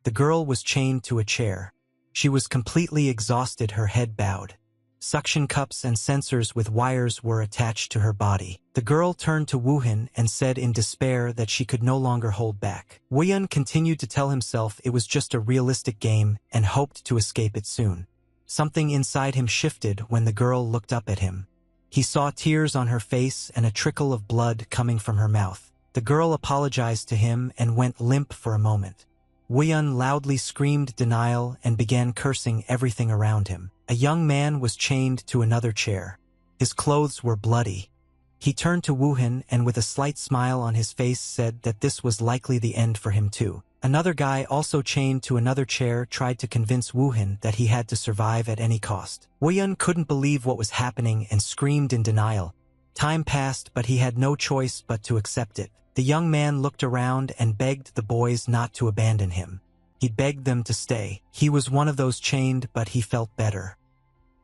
The girl was chained to a chair. She was completely exhausted, her head bowed. Suction cups and sensors with wires were attached to her body. The girl turned to Woohyun and said in despair that she could no longer hold back. Woohyun continued to tell himself it was just a realistic game and hoped to escape it soon. Something inside him shifted when the girl looked up at him. He saw tears on her face and a trickle of blood coming from her mouth. The girl apologized to him and went limp for a moment. Woohyun loudly screamed denial and began cursing everything around him. A young man was chained to another chair. His clothes were bloody. He turned to Woohyun and with a slight smile on his face said that this was likely the end for him too. Another guy also chained to another chair tried to convince Woohyun that he had to survive at any cost. Woohyun couldn't believe what was happening and screamed in denial. Time passed, but he had no choice but to accept it. The young man looked around and begged the boys not to abandon him. He begged them to stay. He was one of those chained, but he felt better.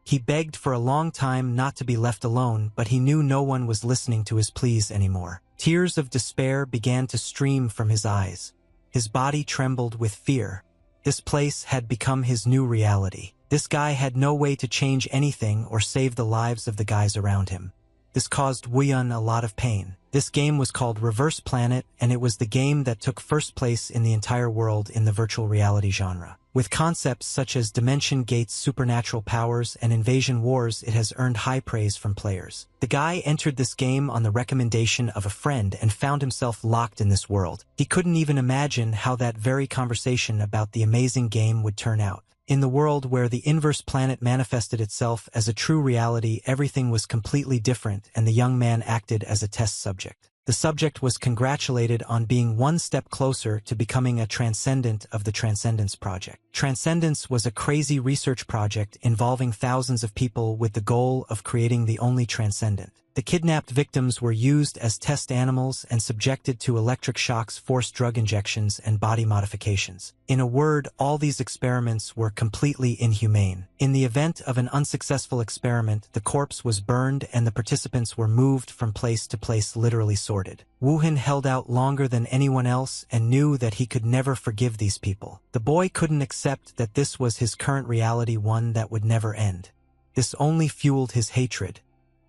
He begged for a long time not to be left alone, but he knew no one was listening to his pleas anymore. Tears of despair began to stream from his eyes. His body trembled with fear. This place had become his new reality. This guy had no way to change anything or save the lives of the guys around him. This caused Woohyun a lot of pain. This game was called Reverse Planet, and it was the game that took first place in the entire world in the virtual reality genre. With concepts such as dimension gates, supernatural powers, and invasion wars, it has earned high praise from players. The guy entered this game on the recommendation of a friend and found himself locked in this world. He couldn't even imagine how that very conversation about the amazing game would turn out. In the world where the inverse planet manifested itself as a true reality, everything was completely different, and the young man acted as a test subject. The subject was congratulated on being one step closer to becoming a transcendent of the Transcendence Project. Transcendence was a crazy research project involving thousands of people with the goal of creating the only transcendent. The kidnapped victims were used as test animals and subjected to electric shocks, forced drug injections, and body modifications. In a word, all these experiments were completely inhumane. In the event of an unsuccessful experiment, the corpse was burned and the participants were moved from place to place, literally sorted. Woohyun held out longer than anyone else and knew that he could never forgive these people. The boy couldn't accept that this was his current reality, one that would never end. This only fueled his hatred.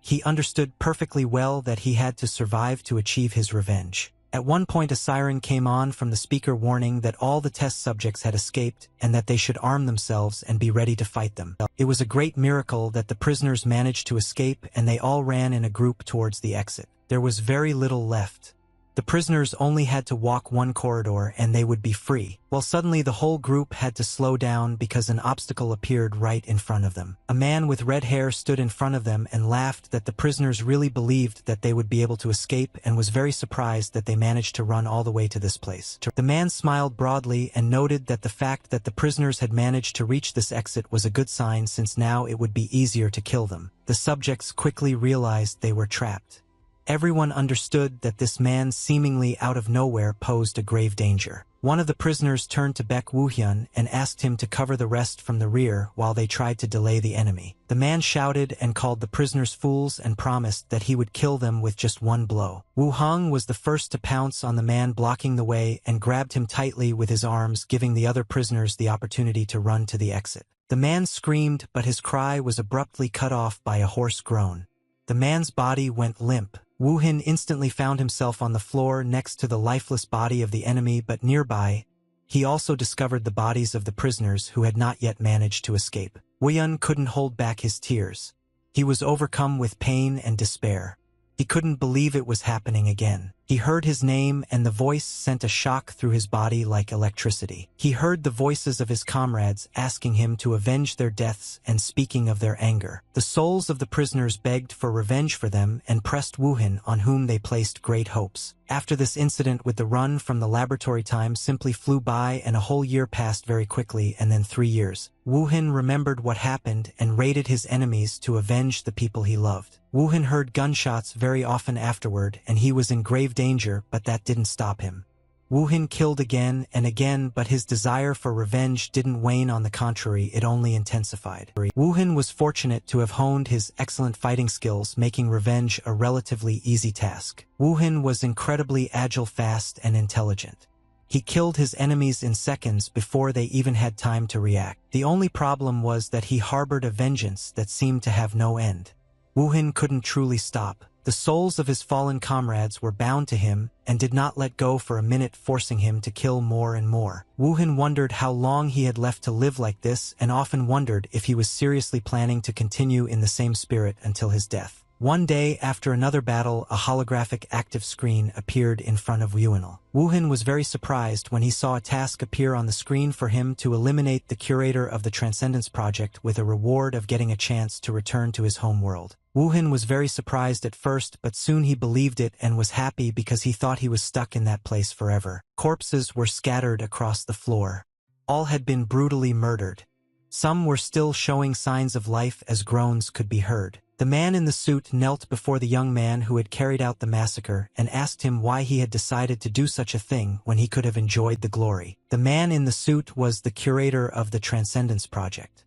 He understood perfectly well that he had to survive to achieve his revenge. At one point, a siren came on from the speaker warning that all the test subjects had escaped and that they should arm themselves and be ready to fight them. It was a great miracle that the prisoners managed to escape, and they all ran in a group towards the exit. There was very little left. The prisoners only had to walk one corridor and they would be free. Well, suddenly the whole group had to slow down because an obstacle appeared right in front of them. A man with red hair stood in front of them and laughed that the prisoners really believed that they would be able to escape, and was very surprised that they managed to run all the way to this place. The man smiled broadly and noted that the fact that the prisoners had managed to reach this exit was a good sign, since now it would be easier to kill them. The subjects quickly realized they were trapped. Everyone understood that this man seemingly out of nowhere posed a grave danger. One of the prisoners turned to Baek Woohyun and asked him to cover the rest from the rear while they tried to delay the enemy. The man shouted and called the prisoners fools and promised that he would kill them with just one blow. Woo-hung was the first to pounce on the man blocking the way and grabbed him tightly with his arms, giving the other prisoners the opportunity to run to the exit. The man screamed, but his cry was abruptly cut off by a hoarse groan. The man's body went limp. Woohyun instantly found himself on the floor next to the lifeless body of the enemy, but nearby, he also discovered the bodies of the prisoners who had not yet managed to escape. Woohyun couldn't hold back his tears. He was overcome with pain and despair. He couldn't believe it was happening again. He heard his name, and the voice sent a shock through his body like electricity. He heard the voices of his comrades asking him to avenge their deaths and speaking of their anger. The souls of the prisoners begged for revenge for them and pressed Woohyun, on whom they placed great hopes. After this incident with the run from the laboratory, time simply flew by and a whole year passed very quickly, and then 3 years. Woohyun remembered what happened and raided his enemies to avenge the people he loved. Woohyun heard gunshots very often afterward, and he was in grave danger, but that didn't stop him. Woohyun killed again and again, but his desire for revenge didn't wane. On the contrary, it only intensified. Woohyun was fortunate to have honed his excellent fighting skills, making revenge a relatively easy task. Woohyun was incredibly agile, fast, and intelligent. He killed his enemies in seconds before they even had time to react. The only problem was that he harbored a vengeance that seemed to have no end. Woohin couldn't truly stop. The souls of his fallen comrades were bound to him and did not let go for a minute, forcing him to kill more and more. Woohin wondered how long he had left to live like this and often wondered if he was seriously planning to continue in the same spirit until his death. One day, after another battle, a holographic active screen appeared in front of Woohin. Woohin was very surprised when he saw a task appear on the screen for him to eliminate the curator of the Transcendence Project with a reward of getting a chance to return to his home world. Woohin was very surprised at first, but soon he believed it and was happy because he thought he was stuck in that place forever. Corpses were scattered across the floor. All had been brutally murdered. Some were still showing signs of life as groans could be heard. The man in the suit knelt before the young man who had carried out the massacre and asked him why he had decided to do such a thing when he could have enjoyed the glory. The man in the suit was the curator of the Transcendence Project.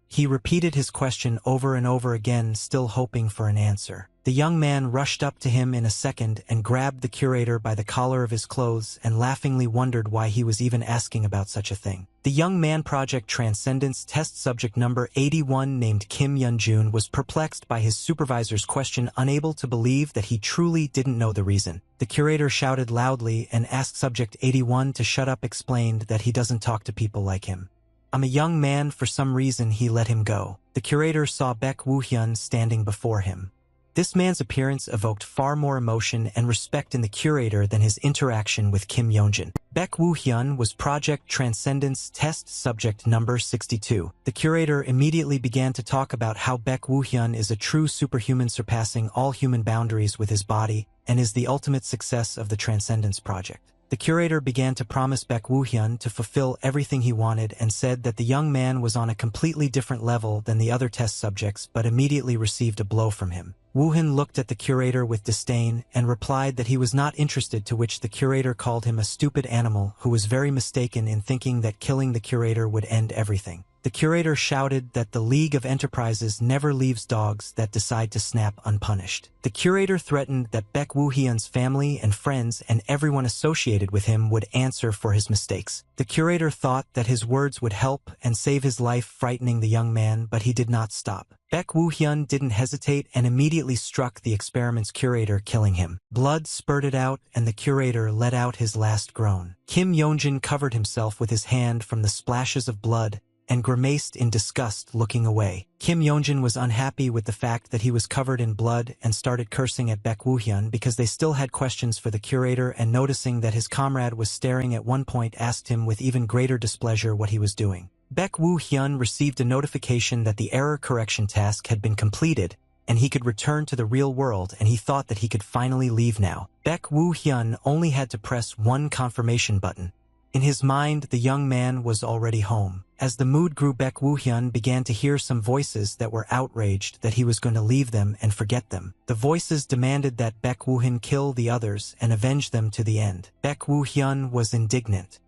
He repeated his question over and over again, still hoping for an answer. The young man rushed up to him in a second and grabbed the curator by the collar of his clothes and laughingly wondered why he was even asking about such a thing. The young man Project Transcendence test subject number 81 named Kim Yeonjun was perplexed by his supervisor's question, unable to believe that he truly didn't know the reason. The curator shouted loudly and asked subject 81 to shut up, explained that he doesn't talk to people like him. I'm a young man, for some reason he let him go. The curator saw Baek Woo-hyun standing before him. This man's appearance evoked far more emotion and respect in the curator than his interaction with Kim Yeonjun. Baek Woo-hyun was Project Transcendence test subject number 62. The curator immediately began to talk about how Baek Woo-hyun is a true superhuman, surpassing all human boundaries with his body, and is the ultimate success of the Transcendence Project. The curator began to promise Baek Woo-hyun to fulfill everything he wanted and said that the young man was on a completely different level than the other test subjects, but immediately received a blow from him. Woo-hyun looked at the curator with disdain and replied that he was not interested, to which the curator called him a stupid animal who was very mistaken in thinking that killing the curator would end everything. The curator shouted that the League of Enterprises never leaves dogs that decide to snap unpunished. The curator threatened that Baek Woo-hyun's family and friends and everyone associated with him would answer for his mistakes. The curator thought that his words would help and save his life, frightening the young man, but he did not stop. Baek Woo-hyun didn't hesitate and immediately struck the experiment's curator, killing him. Blood spurted out and the curator let out his last groan. Kim Yeonjun covered himself with his hand from the splashes of blood and grimaced in disgust, looking away. Kim Yeonjun was unhappy with the fact that he was covered in blood and started cursing at Baek Woo-hyun because they still had questions for the curator, and noticing that his comrade was staring at one point, asked him with even greater displeasure what he was doing. Baek Woo-hyun received a notification that the error correction task had been completed and he could return to the real world, and he thought that he could finally leave now. Baek Woo-hyun only had to press one confirmation button. In his mind, the young man was already home. As the mood grew, Baek Woo-hyun began to hear some voices that were outraged that he was going to leave them and forget them. The voices demanded that Baek Woo-hyun kill the others and avenge them to the end. Baek Woo-hyun was indignant.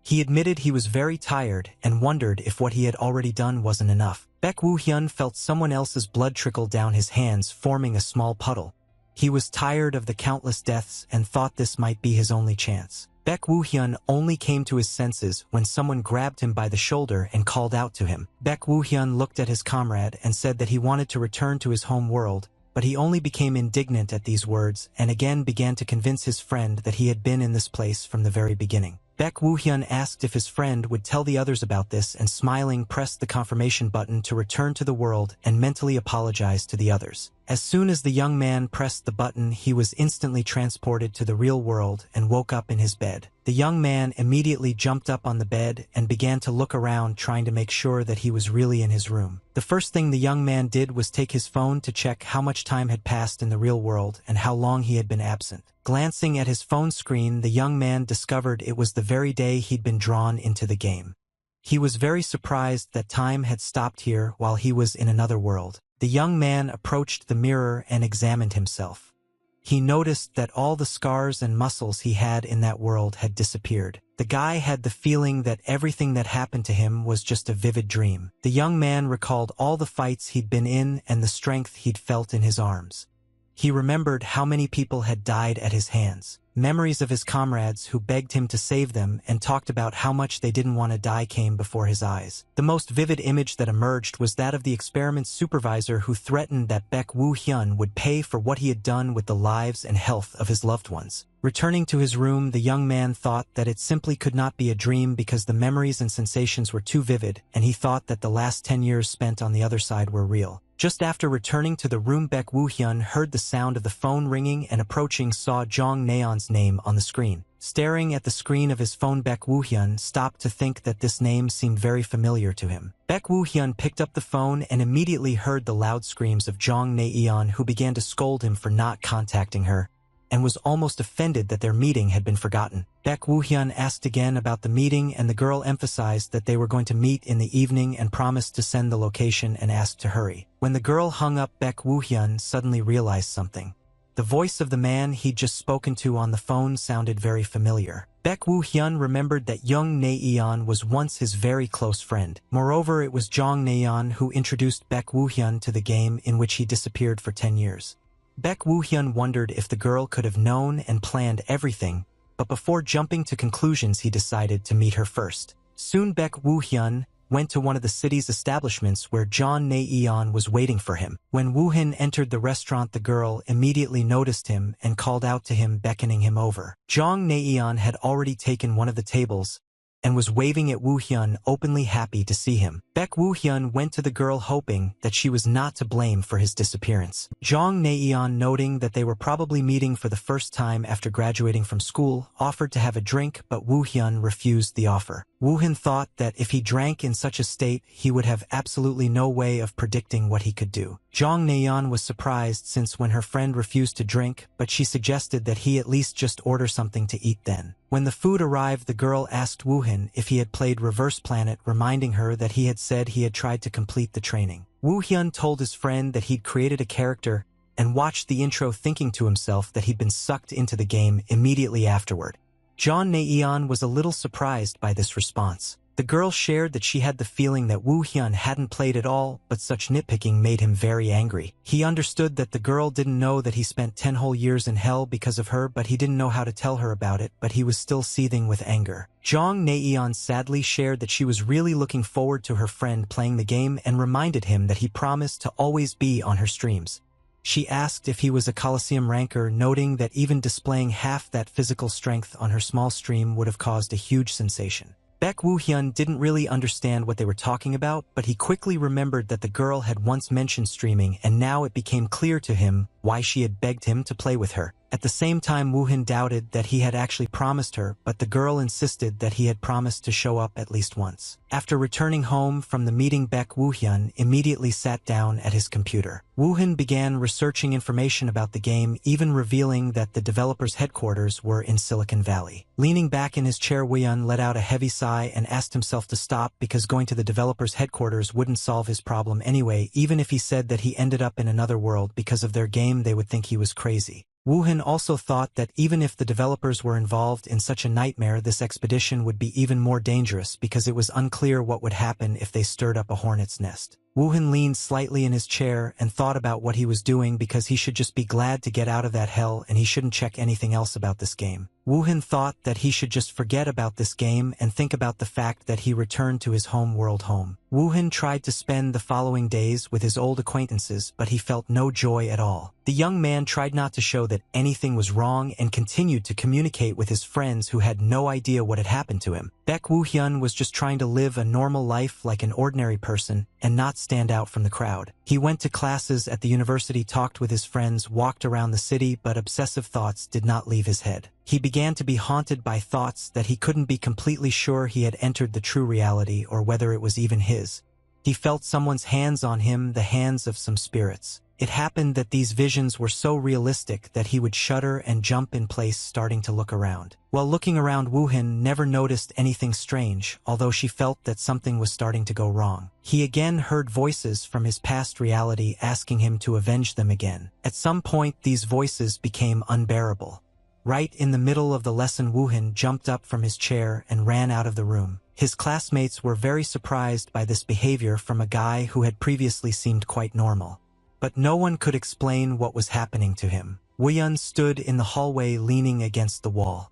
He admitted he was very tired and wondered if what he had already done wasn't enough. Baek Woo-hyun felt someone else's blood trickle down his hands, forming a small puddle. He was tired of the countless deaths and thought this might be his only chance. Baek Woo-hyun only came to his senses when someone grabbed him by the shoulder and called out to him. Baek Woo-hyun looked at his comrade and said that he wanted to return to his home world, but he only became indignant at these words and again began to convince his friend that he had been in this place from the very beginning. Baek Woo-hyun asked if his friend would tell the others about this and, smiling, pressed the confirmation button to return to the world and mentally apologized to the others. As soon as the young man pressed the button, he was instantly transported to the real world and woke up in his bed. The young man immediately jumped up on the bed and began to look around, trying to make sure that he was really in his room. The first thing the young man did was take his phone to check how much time had passed in the real world and how long he had been absent. Glancing at his phone screen, the young man discovered it was the very day he'd been drawn into the game. He was very surprised that time had stopped here while he was in another world. The young man approached the mirror and examined himself. He noticed that all the scars and muscles he had in that world had disappeared. The guy had the feeling that everything that happened to him was just a vivid dream. The young man recalled all the fights he'd been in and the strength he'd felt in his arms. He remembered how many people had died at his hands. Memories of his comrades who begged him to save them and talked about how much they didn't want to die came before his eyes. The most vivid image that emerged was that of the experiment's supervisor who threatened that Baek Woo-hyun would pay for what he had done with the lives and health of his loved ones. Returning to his room, the young man thought that it simply could not be a dream because the memories and sensations were too vivid, and he thought that the last 10 years spent on the other side were real. Just after returning to the room, Baek Woo-hyun heard the sound of the phone ringing and approaching saw Jong Naeon's name on the screen. Staring at the screen of his phone, Baek Woo-hyun stopped to think that this name seemed very familiar to him. Baek Woo-hyun picked up the phone and immediately heard the loud screams of Jong Naeon, who began to scold him for not contacting her, and was almost offended that their meeting had been forgotten. Baek Woo-hyun asked again about the meeting, and the girl emphasized that they were going to meet in the evening and promised to send the location and asked to hurry. When the girl hung up, Baek Woo-hyun suddenly realized something. The voice of the man he'd just spoken to on the phone sounded very familiar. Baek Woo-hyun remembered that young Naeon was once his very close friend. Moreover, it was Jong Naeon who introduced Baek Woo-hyun to the game in which he disappeared for 10 years. Baek Woo-hyun wondered if the girl could have known and planned everything, but before jumping to conclusions he decided to meet her first. Soon Baek Woo-hyun went to one of the city's establishments where Jong Naeon was waiting for him. When Woo-hyun entered the restaurant, the girl immediately noticed him and called out to him, beckoning him over. Jong Naeon had already taken one of the tables and was waving at Woo-hyun, openly happy to see him. Baek Woo-hyun went to the girl hoping that she was not to blame for his disappearance. Jong Naeon, noting that they were probably meeting for the first time after graduating from school, offered to have a drink, but Woo-hyun refused the offer. Woo-hyun thought that if he drank in such a state, he would have absolutely no way of predicting what he could do. Jong Naeon was surprised since when her friend refused to drink, but she suggested that he at least just order something to eat then. When the food arrived, the girl asked Woo-hyun if he had played Reverse Planet, reminding her that he had said he had tried to complete the training. Woo-hyun told his friend that he'd created a character and watched the intro, thinking to himself that he'd been sucked into the game immediately afterward. Jong Naeon was a little surprised by this response. The girl shared that she had the feeling that Woo-hyun hadn't played at all, but such nitpicking made him very angry. He understood that the girl didn't know that he spent 10 whole years in hell because of her, but he didn't know how to tell her about it, but he was still seething with anger. Jong Naeon sadly shared that she was really looking forward to her friend playing the game and reminded him that he promised to always be on her streams. She asked if he was a Coliseum ranker, noting that even displaying half that physical strength on her small stream would have caused a huge sensation. Baek Woo-hyun didn't really understand what they were talking about, but he quickly remembered that the girl had once mentioned streaming, and now it became clear to him why she had begged him to play with her. At the same time, Woo-hyun doubted that he had actually promised her, but the girl insisted that he had promised to show up at least once. After returning home from the meeting, Baek Woo-hyun immediately sat down at his computer. Woo-hyun began researching information about the game, even revealing that the developer's headquarters were in Silicon Valley. Leaning back in his chair, Woo-hyun let out a heavy sigh and asked himself to stop, because going to the developer's headquarters wouldn't solve his problem anyway. Even if he said that he ended up in another world because of their game, they would think he was crazy. Woo-hyun also thought that even if the developers were involved in such a nightmare, this expedition would be even more dangerous because it was unclear what would happen if they stirred up a hornet's nest. Woo-hyun leaned slightly in his chair and thought about what he was doing, because he should just be glad to get out of that hell and he shouldn't check anything else about this game. Woo-hyun thought that he should just forget about this game and think about the fact that he returned to his home world home. Woo-hyun tried to spend the following days with his old acquaintances, but he felt no joy at all. The young man tried not to show that anything was wrong and continued to communicate with his friends who had no idea what had happened to him. Baek Woo-hyun was just trying to live a normal life like an ordinary person and not stand out from the crowd. He went to classes at the university, talked with his friends, walked around the city, but obsessive thoughts did not leave his head. He began to be haunted by thoughts that he couldn't be completely sure he had entered the true reality or whether it was even his. He felt someone's hands on him, the hands of some spirits. It happened that these visions were so realistic that he would shudder and jump in place, starting to look around. While looking around, Woo-hyun never noticed anything strange, although she felt that something was starting to go wrong. He again heard voices from his past reality asking him to avenge them again. At some point, these voices became unbearable. Right in the middle of the lesson, Woo-hyun jumped up from his chair and ran out of the room. His classmates were very surprised by this behavior from a guy who had previously seemed quite normal. But no one could explain what was happening to him. Woo-hyun stood in the hallway leaning against the wall.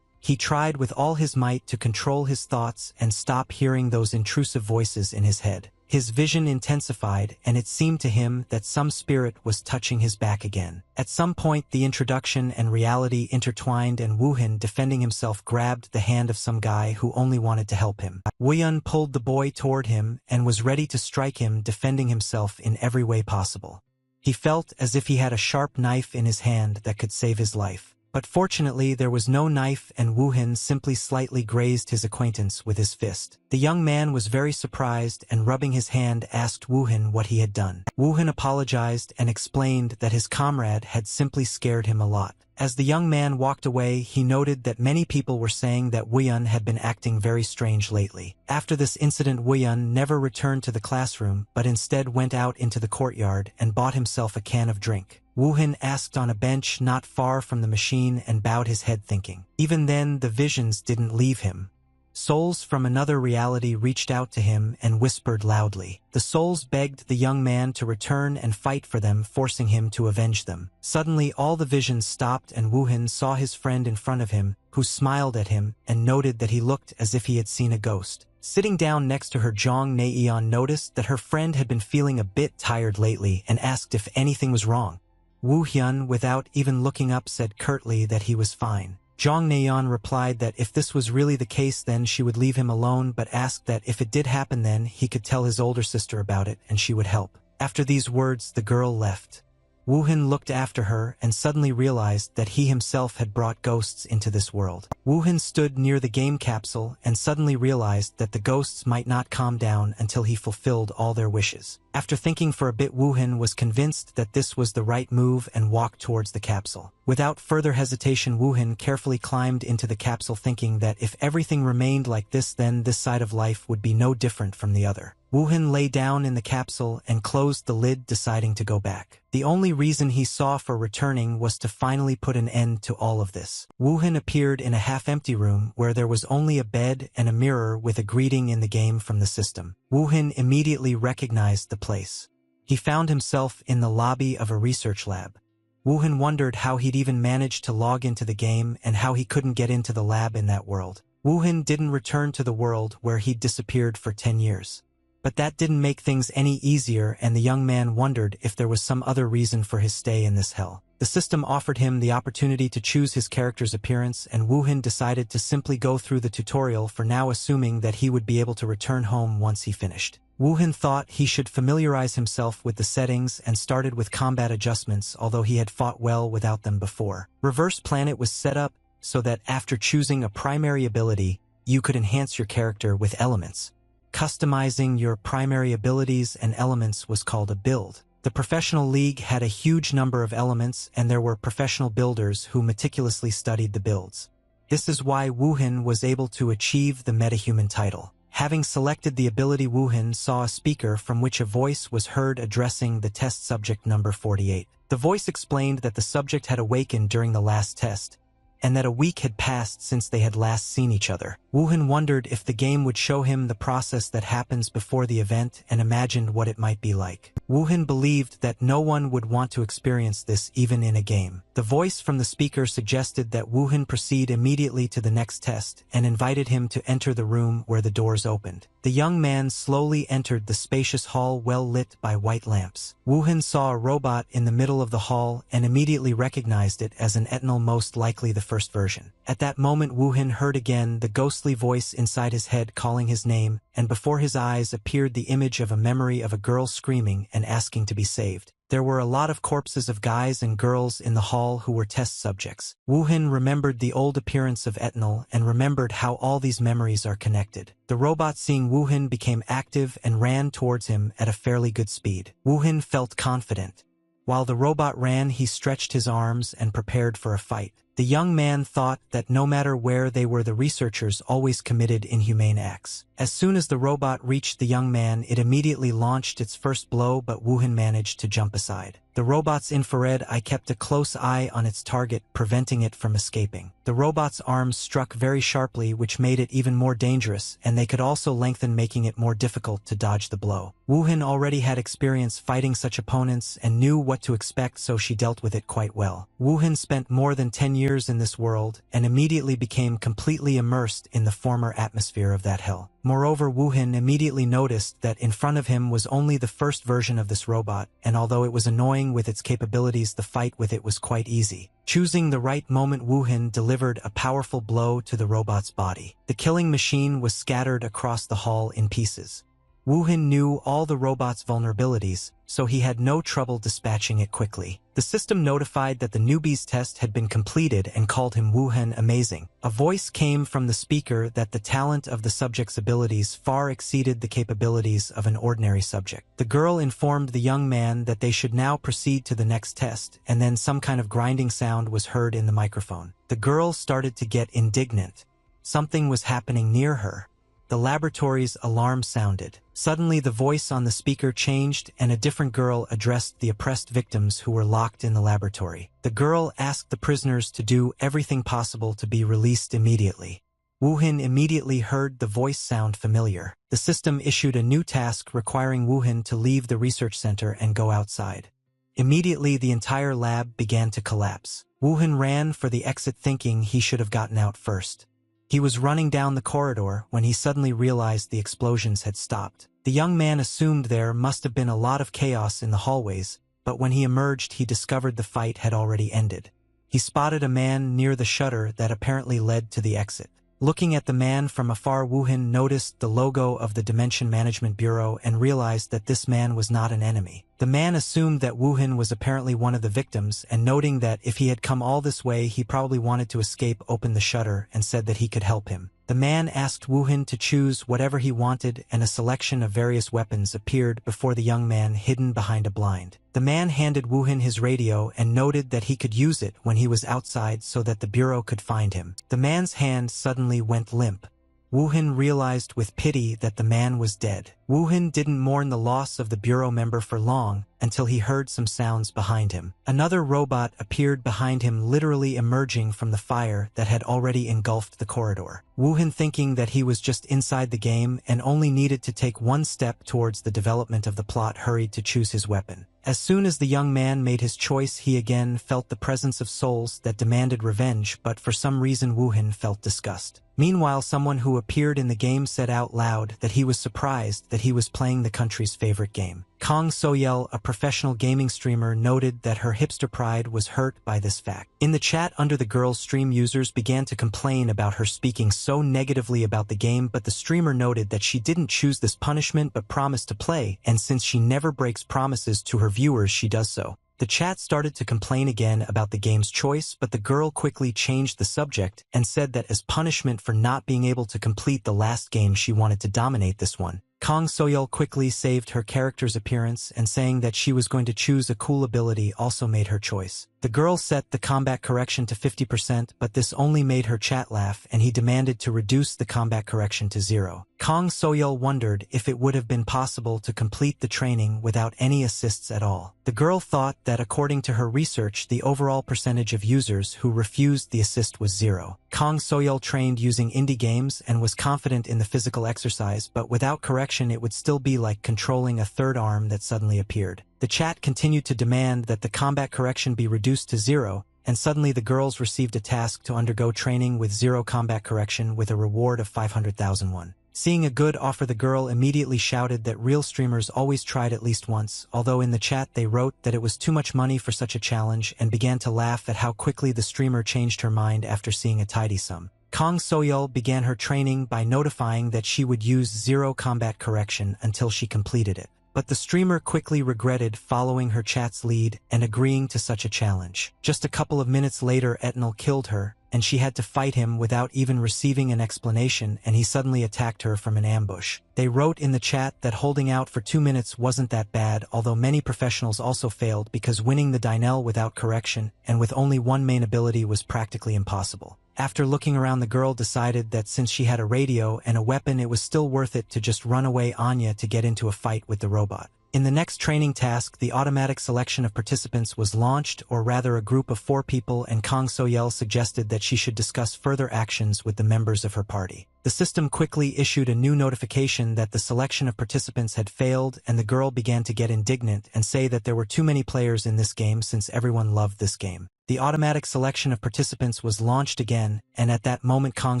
He tried with all his might to control his thoughts and stop hearing those intrusive voices in his head. His vision intensified, and it seemed to him that some spirit was touching his back again. At some point, the introduction and reality intertwined, and Woo-hyun, defending himself, grabbed the hand of some guy who only wanted to help him. Woo-hyun pulled the boy toward him and was ready to strike him, defending himself in every way possible. He felt as if he had a sharp knife in his hand that could save his life. But fortunately there was no knife, and Woo-hyun simply slightly grazed his acquaintance with his fist. The young man was very surprised and, rubbing his hand, asked Woo-hyun what he had done. Woo-hyun apologized and explained that his comrade had simply scared him a lot. As the young man walked away, he noted that many people were saying that Woo-hyun had been acting very strange lately. After this incident, Woo-hyun never returned to the classroom, but instead went out into the courtyard and bought himself a can of drink. Woo-hyun asked on a bench not far from the machine and bowed his head, thinking. Even then, the visions didn't leave him. Souls from another reality reached out to him and whispered loudly. The souls begged the young man to return and fight for them, forcing him to avenge them. Suddenly, all the visions stopped, and Woo-hyun saw his friend in front of him, who smiled at him and noted that he looked as if he had seen a ghost. Sitting down next to her, Jong Naeon noticed that her friend had been feeling a bit tired lately and asked if anything was wrong. Woo-hyun, without even looking up, said curtly that he was fine. Jong Naeon replied that if this was really the case, then she would leave him alone, but asked that if it did happen, then he could tell his older sister about it and she would help. After these words, the girl left. Woo-hyun looked after her and suddenly realized that he himself had brought ghosts into this world. Woo-hyun stood near the game capsule and suddenly realized that the ghosts might not calm down until he fulfilled all their wishes. After thinking for a bit, Woo-hyun was convinced that this was the right move and walked towards the capsule. Without further hesitation, Woo-hyun carefully climbed into the capsule, thinking that if everything remained like this, then this side of life would be no different from the other. Woo-hyun lay down in the capsule and closed the lid, deciding to go back. The only reason he saw for returning was to finally put an end to all of this. Woo-hyun appeared in a half-empty room where there was only a bed and a mirror with a greeting in the game from the system. Woo-hyun immediately recognized the place. He found himself in the lobby of a research lab. Woo-hyun wondered how he'd even managed to log into the game and how he couldn't get into the lab in that world. Woo-hyun didn't return to the world where he'd disappeared for 10 years. But that didn't make things any easier, and the young man wondered if there was some other reason for his stay in this hell. The system offered him the opportunity to choose his character's appearance, and Woo-hyun decided to simply go through the tutorial for now, assuming that he would be able to return home once he finished. Woo-hyun thought he should familiarize himself with the settings and started with combat adjustments, although he had fought well without them before. Reverse Planet was set up so that after choosing a primary ability, you could enhance your character with elements. Customizing your primary abilities and elements was called a build. The professional league had a huge number of elements, and there were professional builders who meticulously studied the builds. This is why Woo-hyun was able to achieve the metahuman title. Having selected the ability, Woo-hyun saw a speaker from which a voice was heard addressing the test subject number 48. The voice explained that the subject had awakened during the last test, and that a week had passed since they had last seen each other. Woo-hyun wondered if the game would show him the process that happens before the event and imagined what it might be like. Woo-hyun believed that no one would want to experience this even in a game. The voice from the speaker suggested that Woo-hyun proceed immediately to the next test and invited him to enter the room where the doors opened. The young man slowly entered the spacious hall well lit by white lamps. Woo-hyun saw a robot in the middle of the hall and immediately recognized it as an Eternal, most likely the first version. At that moment, Woo-hyun heard again the ghostly voice inside his head calling his name, and before his eyes appeared the image of a memory of a girl screaming and asking to be saved. There were a lot of corpses of guys and girls in the hall who were test subjects. Woo-hyun remembered the old appearance of Eternal and remembered how all these memories are connected. The robot, seeing Woo-hyun, became active and ran towards him at a fairly good speed. Woo-hyun felt confident. While the robot ran, he stretched his arms and prepared for a fight. The young man thought that no matter where they were, the researchers always committed inhumane acts. As soon as the robot reached the young man, it immediately launched its first blow, but Woohin managed to jump aside. The robot's infrared eye kept a close eye on its target, preventing it from escaping. The robot's arms struck very sharply, which made it even more dangerous, and they could also lengthen, making it more difficult to dodge the blow. Woohin already had experience fighting such opponents and knew what to expect, so she dealt with it quite well. Woohin spent more than 10 years in this world and immediately became completely immersed in the former atmosphere of that hell. Moreover, Woohin immediately noticed that in front of him was only the first version of this robot, and although it was annoying with its capabilities, the fight with it was quite easy. Choosing the right moment, Woohin delivered a powerful blow to the robot's body. The killing machine was scattered across the hall in pieces. Woohin knew all the robot's vulnerabilities, so he had no trouble dispatching it quickly. The system notified that the newbie's test had been completed and called him Woohin amazing. A voice came from the speaker that the talent of the subject's abilities far exceeded the capabilities of an ordinary subject. The girl informed the young man that they should now proceed to the next test, and then some kind of grinding sound was heard in the microphone. The girl started to get indignant. Something was happening near her. The laboratory's alarm sounded. Suddenly, the voice on the speaker changed, and a different girl addressed the oppressed victims who were locked in the laboratory. The girl asked the prisoners to do everything possible to be released immediately. Woohin immediately heard the voice sound familiar. The system issued a new task requiring Woohin to leave the research center and go outside. Immediately, the entire lab began to collapse. Woohin ran for the exit, thinking he should have gotten out first. He was running down the corridor when he suddenly realized the explosions had stopped. The young man assumed there must have been a lot of chaos in the hallways, but when he emerged, he discovered the fight had already ended. He spotted a man near the shutter that apparently led to the exit. Looking at the man from afar, Woohin noticed the logo of the Dimension Management Bureau and realized that this man was not an enemy. The man assumed that Woohin was apparently one of the victims, and noting that if he had come all this way, he probably wanted to escape, opened the shutter and said that he could help him. The man asked Woohin to choose whatever he wanted, and a selection of various weapons appeared before the young man hidden behind a blind. The man handed Woohin his radio and noted that he could use it when he was outside so that the bureau could find him. The man's hand suddenly went limp. Woohin realized with pity that the man was dead. Woohin didn't mourn the loss of the bureau member for long until he heard some sounds behind him. Another robot appeared behind him, literally emerging from the fire that had already engulfed the corridor. Woohin, thinking that he was just inside the game and only needed to take one step towards the development of the plot, hurried to choose his weapon. As soon as the young man made his choice, he again felt the presence of souls that demanded revenge, but for some reason Woohin felt disgust. Meanwhile, someone who appeared in the game said out loud that he was surprised that he was playing the country's favorite game. Kang Soyel, a professional gaming streamer, noted that her hipster pride was hurt by this fact. In the chat under the girl's stream, users began to complain about her speaking so negatively about the game, but the streamer noted that she didn't choose this punishment but promised to play, and since she never breaks promises to her viewers, she does so. The chat started to complain again about the game's choice, but the girl quickly changed the subject and said that as punishment for not being able to complete the last game, she wanted to dominate this one. Kang Soyel quickly saved her character's appearance, and saying that she was going to choose a cool ability also made her choice. The girl set the combat correction to 50%, but this only made her chat laugh, and he demanded to reduce the combat correction to 0. Kang Soyel wondered if it would have been possible to complete the training without any assists at all. The girl thought that according to her research, the overall percentage of users who refused the assist was 0. Kang Soyel trained using indie games and was confident in the physical exercise, but without correction it would still be like controlling a third arm that suddenly appeared. The chat continued to demand that the combat correction be reduced to 0, and suddenly the girls received a task to undergo training with 0 combat correction with a reward of 500,000 won. Seeing a good offer, the girl immediately shouted that real streamers always tried at least once, although in the chat they wrote that it was too much money for such a challenge, and began to laugh at how quickly the streamer changed her mind after seeing a tidy sum. Kang Soyel began her training by notifying that she would use 0 combat correction until she completed it. But the streamer quickly regretted following her chat's lead and agreeing to such a challenge. Just a couple of minutes later, Etnal killed her, and she had to fight him without even receiving an explanation, and he suddenly attacked her from an ambush. They wrote in the chat that holding out for 2 minutes wasn't that bad, although many professionals also failed because winning the Dynel without correction and with only one main ability was practically impossible. After looking around, the girl decided that since she had a radio and a weapon, it was still worth it to just run away Anya to get into a fight with the robot. In the next training task, the automatic selection of participants was launched, or rather a group of 4 people, and Kang Soyel suggested that she should discuss further actions with the members of her party. The system quickly issued a new notification that the selection of participants had failed, and the girl began to get indignant and say that there were too many players in this game since everyone loved this game. The automatic selection of participants was launched again, and at that moment Kang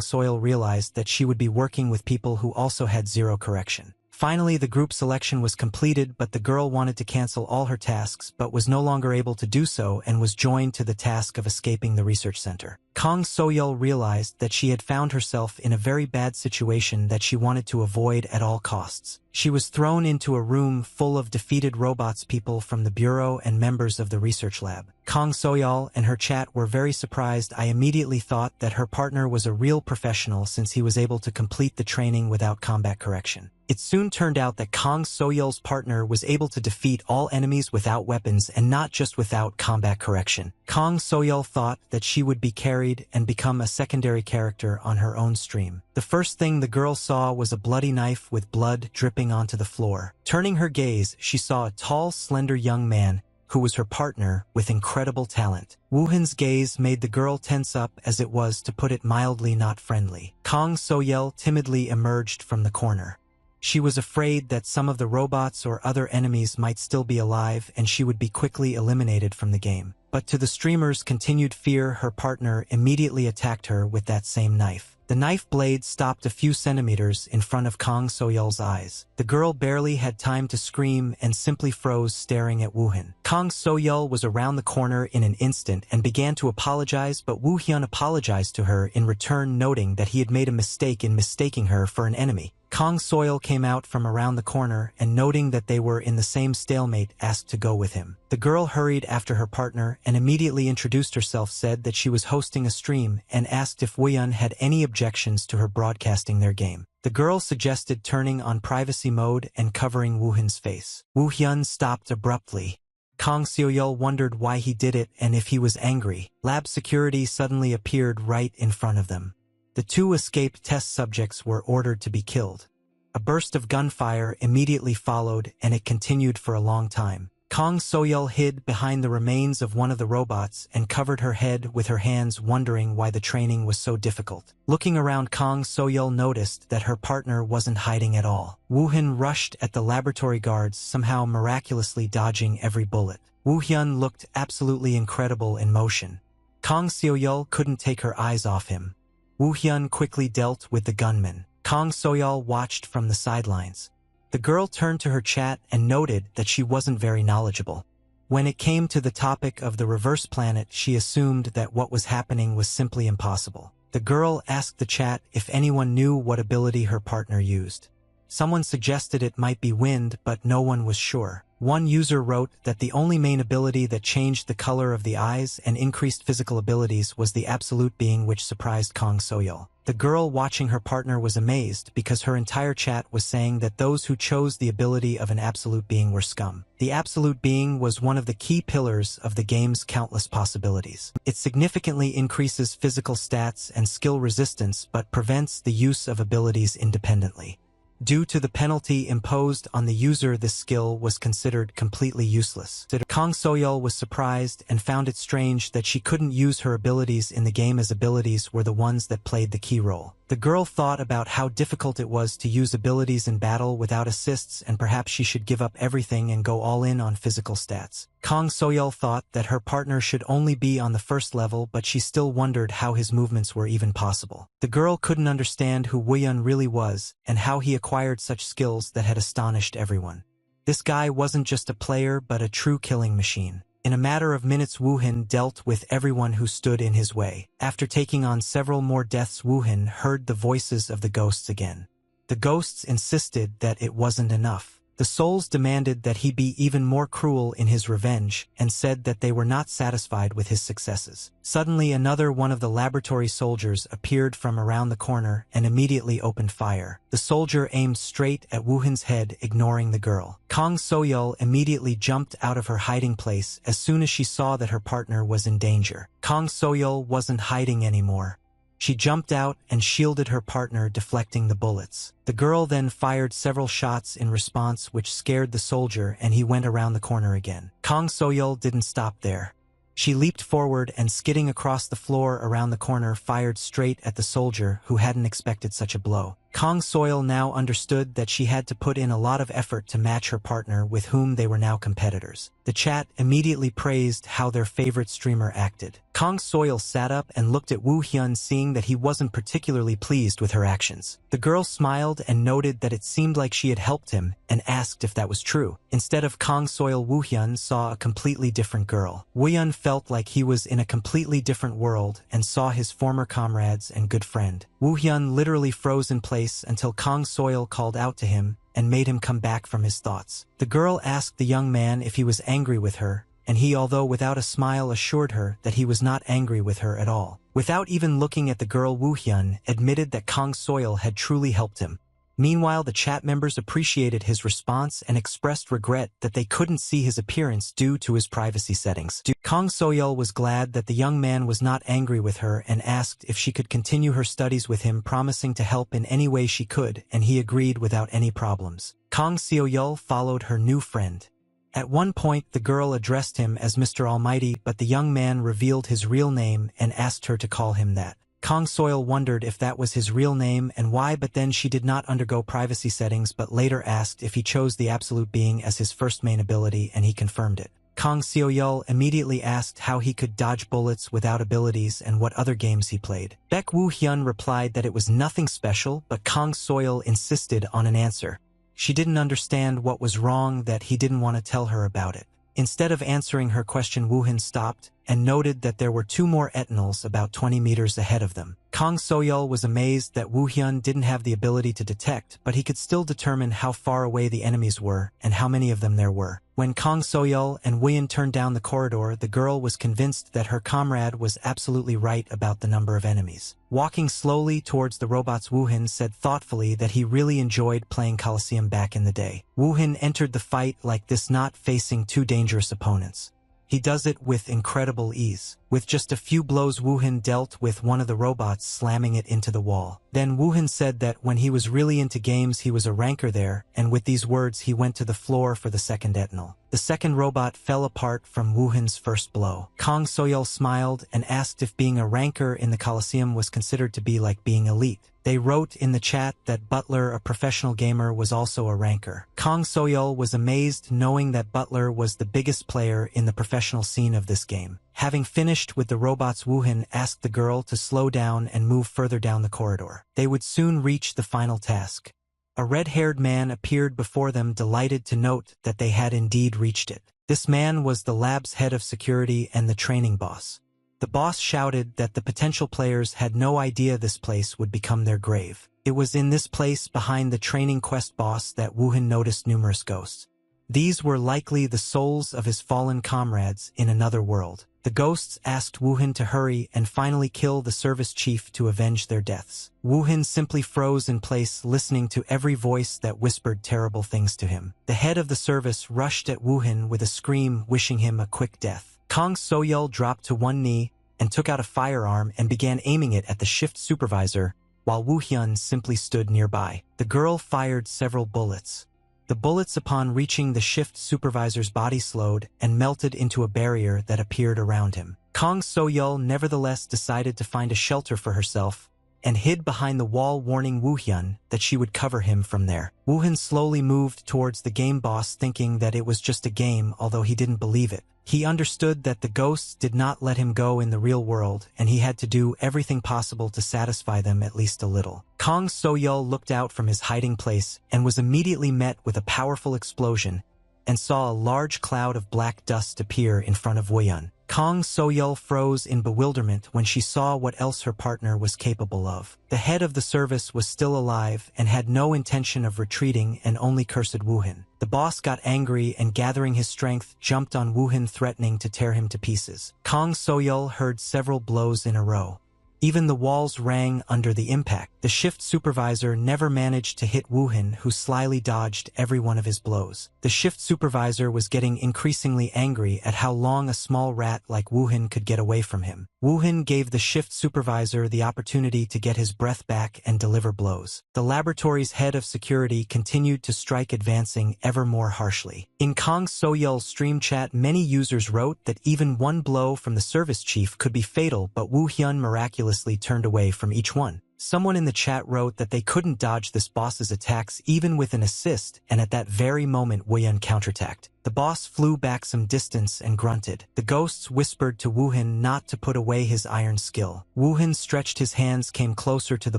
Soyel realized that she would be working with people who also had 0 correction. Finally, the group selection was completed, but the girl wanted to cancel all her tasks but was no longer able to do so and was joined to the task of escaping the research center. Kang Soyel realized that she had found herself in a very bad situation that she wanted to avoid at all costs. She was thrown into a room full of defeated robots, people from the bureau and members of the research lab. Kang Soyel and her chat were very surprised. I immediately thought that her partner was a real professional since he was able to complete the training without combat correction. It soon turned out that Kang Soyel's partner was able to defeat all enemies without weapons and not just without combat correction. Kang Soyel thought that she would be carried and become a secondary character on her own stream. The first thing the girl saw was a bloody knife with blood dripping onto the floor. Turning her gaze, she saw a tall, slender young man who was her partner with incredible talent. Woohan's gaze made the girl tense up, as it was, to put it mildly, not friendly. Kang Soyel timidly emerged from the corner. She was afraid that some of the robots or other enemies might still be alive and she would be quickly eliminated from the game. But to the streamer's continued fear, her partner immediately attacked her with that same knife. The knife blade stopped a few centimeters in front of Kang Soyel's eyes. The girl barely had time to scream and simply froze, staring at Woohan. Kang Soyel was around the corner in an instant and began to apologize, but Woohyun apologized to her in return, noting that he had made a mistake in mistaking her for an enemy. Kang Soyel came out from around the corner and, noting that they were in the same stalemate, asked to go with him. The girl hurried after her partner and immediately introduced herself, said that she was hosting a stream, and asked if Woohyun had any objections to her broadcasting their game. The girl suggested turning on privacy mode and covering Woohan's face. Woohyun stopped abruptly. Kang Soyel wondered why he did it and if he was angry. Lab security suddenly appeared right in front of them. The 2 escaped test subjects were ordered to be killed. A burst of gunfire immediately followed, and it continued for a long time. Kang Soyel hid behind the remains of one of the robots and covered her head with her hands, wondering why the training was so difficult. Looking around, Kang Soyel noticed that her partner wasn't hiding at all. Woohan rushed at the laboratory guards, somehow miraculously dodging every bullet. Woohyun looked absolutely incredible in motion. Kang Soyel couldn't take her eyes off him. Woohyun quickly dealt with the gunman. Kang Soyel watched from the sidelines. The girl turned to her chat and noted that she wasn't very knowledgeable. When it came to the topic of the reverse planet, she assumed that what was happening was simply impossible. The girl asked the chat if anyone knew what ability her partner used. Someone suggested it might be wind, but no one was sure. One user wrote that the only main ability that changed the color of the eyes and increased physical abilities was the absolute being, which surprised Kang Soyel. The girl watching her partner was amazed because her entire chat was saying that those who chose the ability of an absolute being were scum. The absolute being was one of the key pillars of the game's countless possibilities. It significantly increases physical stats and skill resistance but prevents the use of abilities independently. Due to the penalty imposed on the user, this skill was considered completely useless. Kang Soyel was surprised and found it strange that she couldn't use her abilities in the game, as abilities were the ones that played the key role. The girl thought about how difficult it was to use abilities in battle without assists, and perhaps she should give up everything and go all in on physical stats. Kang Soyel thought that her partner should only be on the first level, but she still wondered how his movements were even possible. The girl couldn't understand who Woohyun really was and how he acquired such skills that had astonished everyone. This guy wasn't just a player but a true killing machine. In a matter of minutes, Woohan dealt with everyone who stood in his way. After taking on several more deaths, Woohan heard the voices of the ghosts again. The ghosts insisted that it wasn't enough. The souls demanded that he be even more cruel in his revenge and said that they were not satisfied with his successes. Suddenly another one of the laboratory soldiers appeared from around the corner and immediately opened fire. The soldier aimed straight at Woohin's head, ignoring the girl. Kang Soyeol immediately jumped out of her hiding place as soon as she saw that her partner was in danger. Kang Soyeol wasn't hiding anymore. She jumped out and shielded her partner, deflecting the bullets. The girl then fired several shots in response, which scared the soldier, and he went around the corner again. Kang Soyeol didn't stop there. She leaped forward and, skidding across the floor around the corner, fired straight at the soldier, who hadn't expected such a blow. Kang Soyeol now understood that she had to put in a lot of effort to match her partner, with whom they were now competitors. The chat immediately praised how their favorite streamer acted. Kang Soyeol sat up and looked at Woo Hyun, seeing that he wasn't particularly pleased with her actions. The girl smiled and noted that it seemed like she had helped him, and asked if that was true. Instead of Kang Soyeol, Woo Hyun saw a completely different girl. Woo Hyun felt like he was in a completely different world and saw his former comrades and good friend. Woo Hyun literally froze in place until Kang Soyeol called out to him and made him come back from his thoughts. The girl asked the young man if he was angry with her, and he, although without a smile, assured her that he was not angry with her at all. Without even looking at the girl, Woo Hyun admitted that Kang Soyeol had truly helped him. Meanwhile, the chat members appreciated his response and expressed regret that they couldn't see his appearance due to his privacy settings. Kang Soyeol was glad that the young man was not angry with her and asked if she could continue her studies with him, promising to help in any way she could, and he agreed without any problems. Kang Soyeol followed her new friend. At one point, the girl addressed him as Mr. Almighty, but the young man revealed his real name and asked her to call him that. Kang Soyeol wondered if that was his real name and why, but then she did not undergo privacy settings, but later asked if he chose the Absolute Being as his first main ability, and he confirmed it. Kang Soyeol immediately asked how he could dodge bullets without abilities and what other games he played. Baek Woo Hyun replied that it was nothing special, but Kang Soyeol insisted on an answer. She didn't understand what was wrong, that he didn't want to tell her about it. Instead of answering her question, Woo Hyun stopped and noted that there were 2 more Eternals about 20 meters ahead of them. Kang Soyeol was amazed that Woo Hyun didn't have the ability to detect, but he could still determine how far away the enemies were and how many of them there were. When Kang Soyeol and Woo Hyun turned down the corridor, the girl was convinced that her comrade was absolutely right about the number of enemies. Walking slowly towards the robots, Woo Hyun said thoughtfully that he really enjoyed playing Coliseum back in the day. Woo Hyun entered the fight like this, not facing 2 dangerous opponents. He does it with incredible ease. With just a few blows, Woo Hyun dealt with one of the robots, slamming it into the wall. Then Woo Hyun said that when he was really into games, he was a ranker there, and with these words he went to the floor for the second Eternal. The second robot fell apart from Woo Hyun's first blow. Kang Soyeol smiled and asked if being a ranker in the Coliseum was considered to be like being elite. They wrote in the chat that Butler, a professional gamer, was also a ranker. Kang Soyeol was amazed knowing that Butler was the biggest player in the professional scene of this game. Having finished with the robots, Woo Hyun asked the girl to slow down and move further down the corridor. They would soon reach the final task. A red-haired man appeared before them, delighted to note that they had indeed reached it. This man was the lab's head of security and the training boss. The boss shouted that the potential players had no idea this place would become their grave. It was in this place behind the training quest boss that Woo Hyun noticed numerous ghosts. These were likely the souls of his fallen comrades in another world. The ghosts asked Woo Hyun to hurry and finally kill the service chief to avenge their deaths. Woo Hyun simply froze in place, listening to every voice that whispered terrible things to him. The head of the service rushed at Woo Hyun with a scream, wishing him a quick death. Kang Soyeol dropped to one knee and took out a firearm and began aiming it at the shift supervisor, while Woo Hyun simply stood nearby. The girl fired several bullets. The bullets, upon reaching the shift supervisor's body, slowed and melted into a barrier that appeared around him. Kang Soyeol nevertheless decided to find a shelter for herself and hid behind the wall, warning Woo Hyun that she would cover him from there. Woo Hyun slowly moved towards the game boss, thinking that it was just a game, although he didn't believe it. He understood that the ghosts did not let him go in the real world, and he had to do everything possible to satisfy them at least a little. Kang Soyeol looked out from his hiding place and was immediately met with a powerful explosion and saw a large cloud of black dust appear in front of Woo Hyun. Kang Soyeol froze in bewilderment when she saw what else her partner was capable of. The head of the service was still alive and had no intention of retreating and only cursed Woohin. The boss got angry and gathering his strength jumped on Woohin, threatening to tear him to pieces. Kang Soyeol heard several blows in a row. Even the walls rang under the impact. The shift supervisor never managed to hit Woohin, who slyly dodged every one of his blows. The shift supervisor was getting increasingly angry at how long a small rat like Woohin could get away from him. Woohin gave the shift supervisor the opportunity to get his breath back and deliver blows. The laboratory's head of security continued to strike, advancing ever more harshly. In Kang Soyeol's stream chat, many users wrote that even one blow from the service chief could be fatal, but Woo Hyun miraculously turned away from each one. Someone in the chat wrote that they couldn't dodge this boss's attacks even with an assist, and at that very moment Woo Hyun counterattacked. The boss flew back some distance and grunted. The ghosts whispered to Woohin not to put away his iron skill. Woohin stretched his hands, came closer to the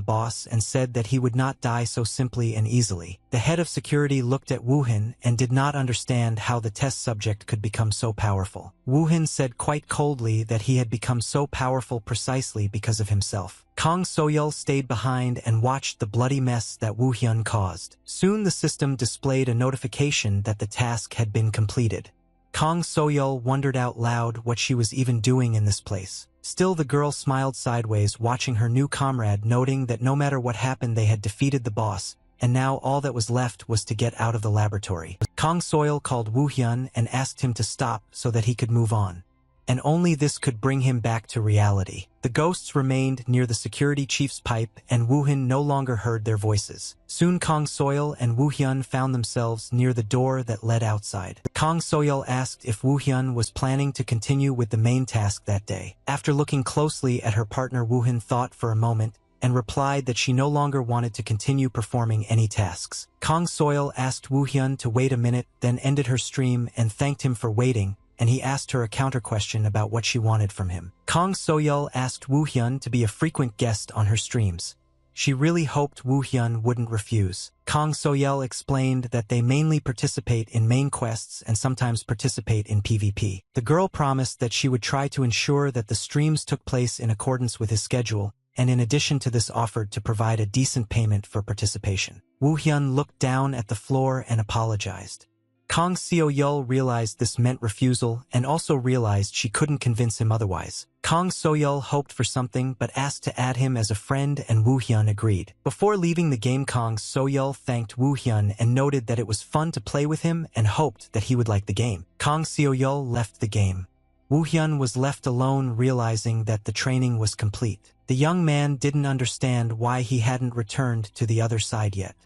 boss, and said that he would not die so simply and easily. The head of security looked at Woohin and did not understand how the test subject could become so powerful. Woohin said quite coldly that he had become so powerful precisely because of himself. Kang Soyeol stayed behind and watched the bloody mess that Woo Hyun caused. Soon the system displayed a notification that the task had been completed. Kang Soyeol wondered out loud what she was even doing in this place. Still, the girl smiled sideways, watching her new comrade, noting that no matter what happened they had defeated the boss, and now all that was left was to get out of the laboratory. Kang Soyeol called Woo Hyun and asked him to stop so that he could move on. And only this could bring him back to reality. The ghosts remained near the security chief's pipe, and Woohin no longer heard their voices. Soon Kang Soyeol and Woo Hyun found themselves near the door that led outside. Kang Soyeol asked if Woo Hyun was planning to continue with the main task that day. After looking closely at her partner, Woohin thought for a moment and replied that she no longer wanted to continue performing any tasks. Kang Soyeol asked Woo Hyun to wait a minute, then ended her stream and thanked him for waiting, and he asked her a counter-question about what she wanted from him. Kang Soyeol asked Woo Hyun to be a frequent guest on her streams. She really hoped Woo Hyun wouldn't refuse. Kang Soyeol explained that they mainly participate in main quests and sometimes participate in PvP. The girl promised that she would try to ensure that the streams took place in accordance with his schedule, and in addition to this offered to provide a decent payment for participation. Woo Hyun looked down at the floor and apologized. Kang Soyeol realized this meant refusal and also realized she couldn't convince him otherwise. Kang Soyeol hoped for something but asked to add him as a friend, and Woo Hyun agreed. Before leaving the game, Kang Soyeol thanked Woo Hyun and noted that it was fun to play with him and hoped that he would like the game. Kang Soyeol left the game. Woo Hyun was left alone, realizing that the training was complete. The young man didn't understand why he hadn't returned to the other side yet.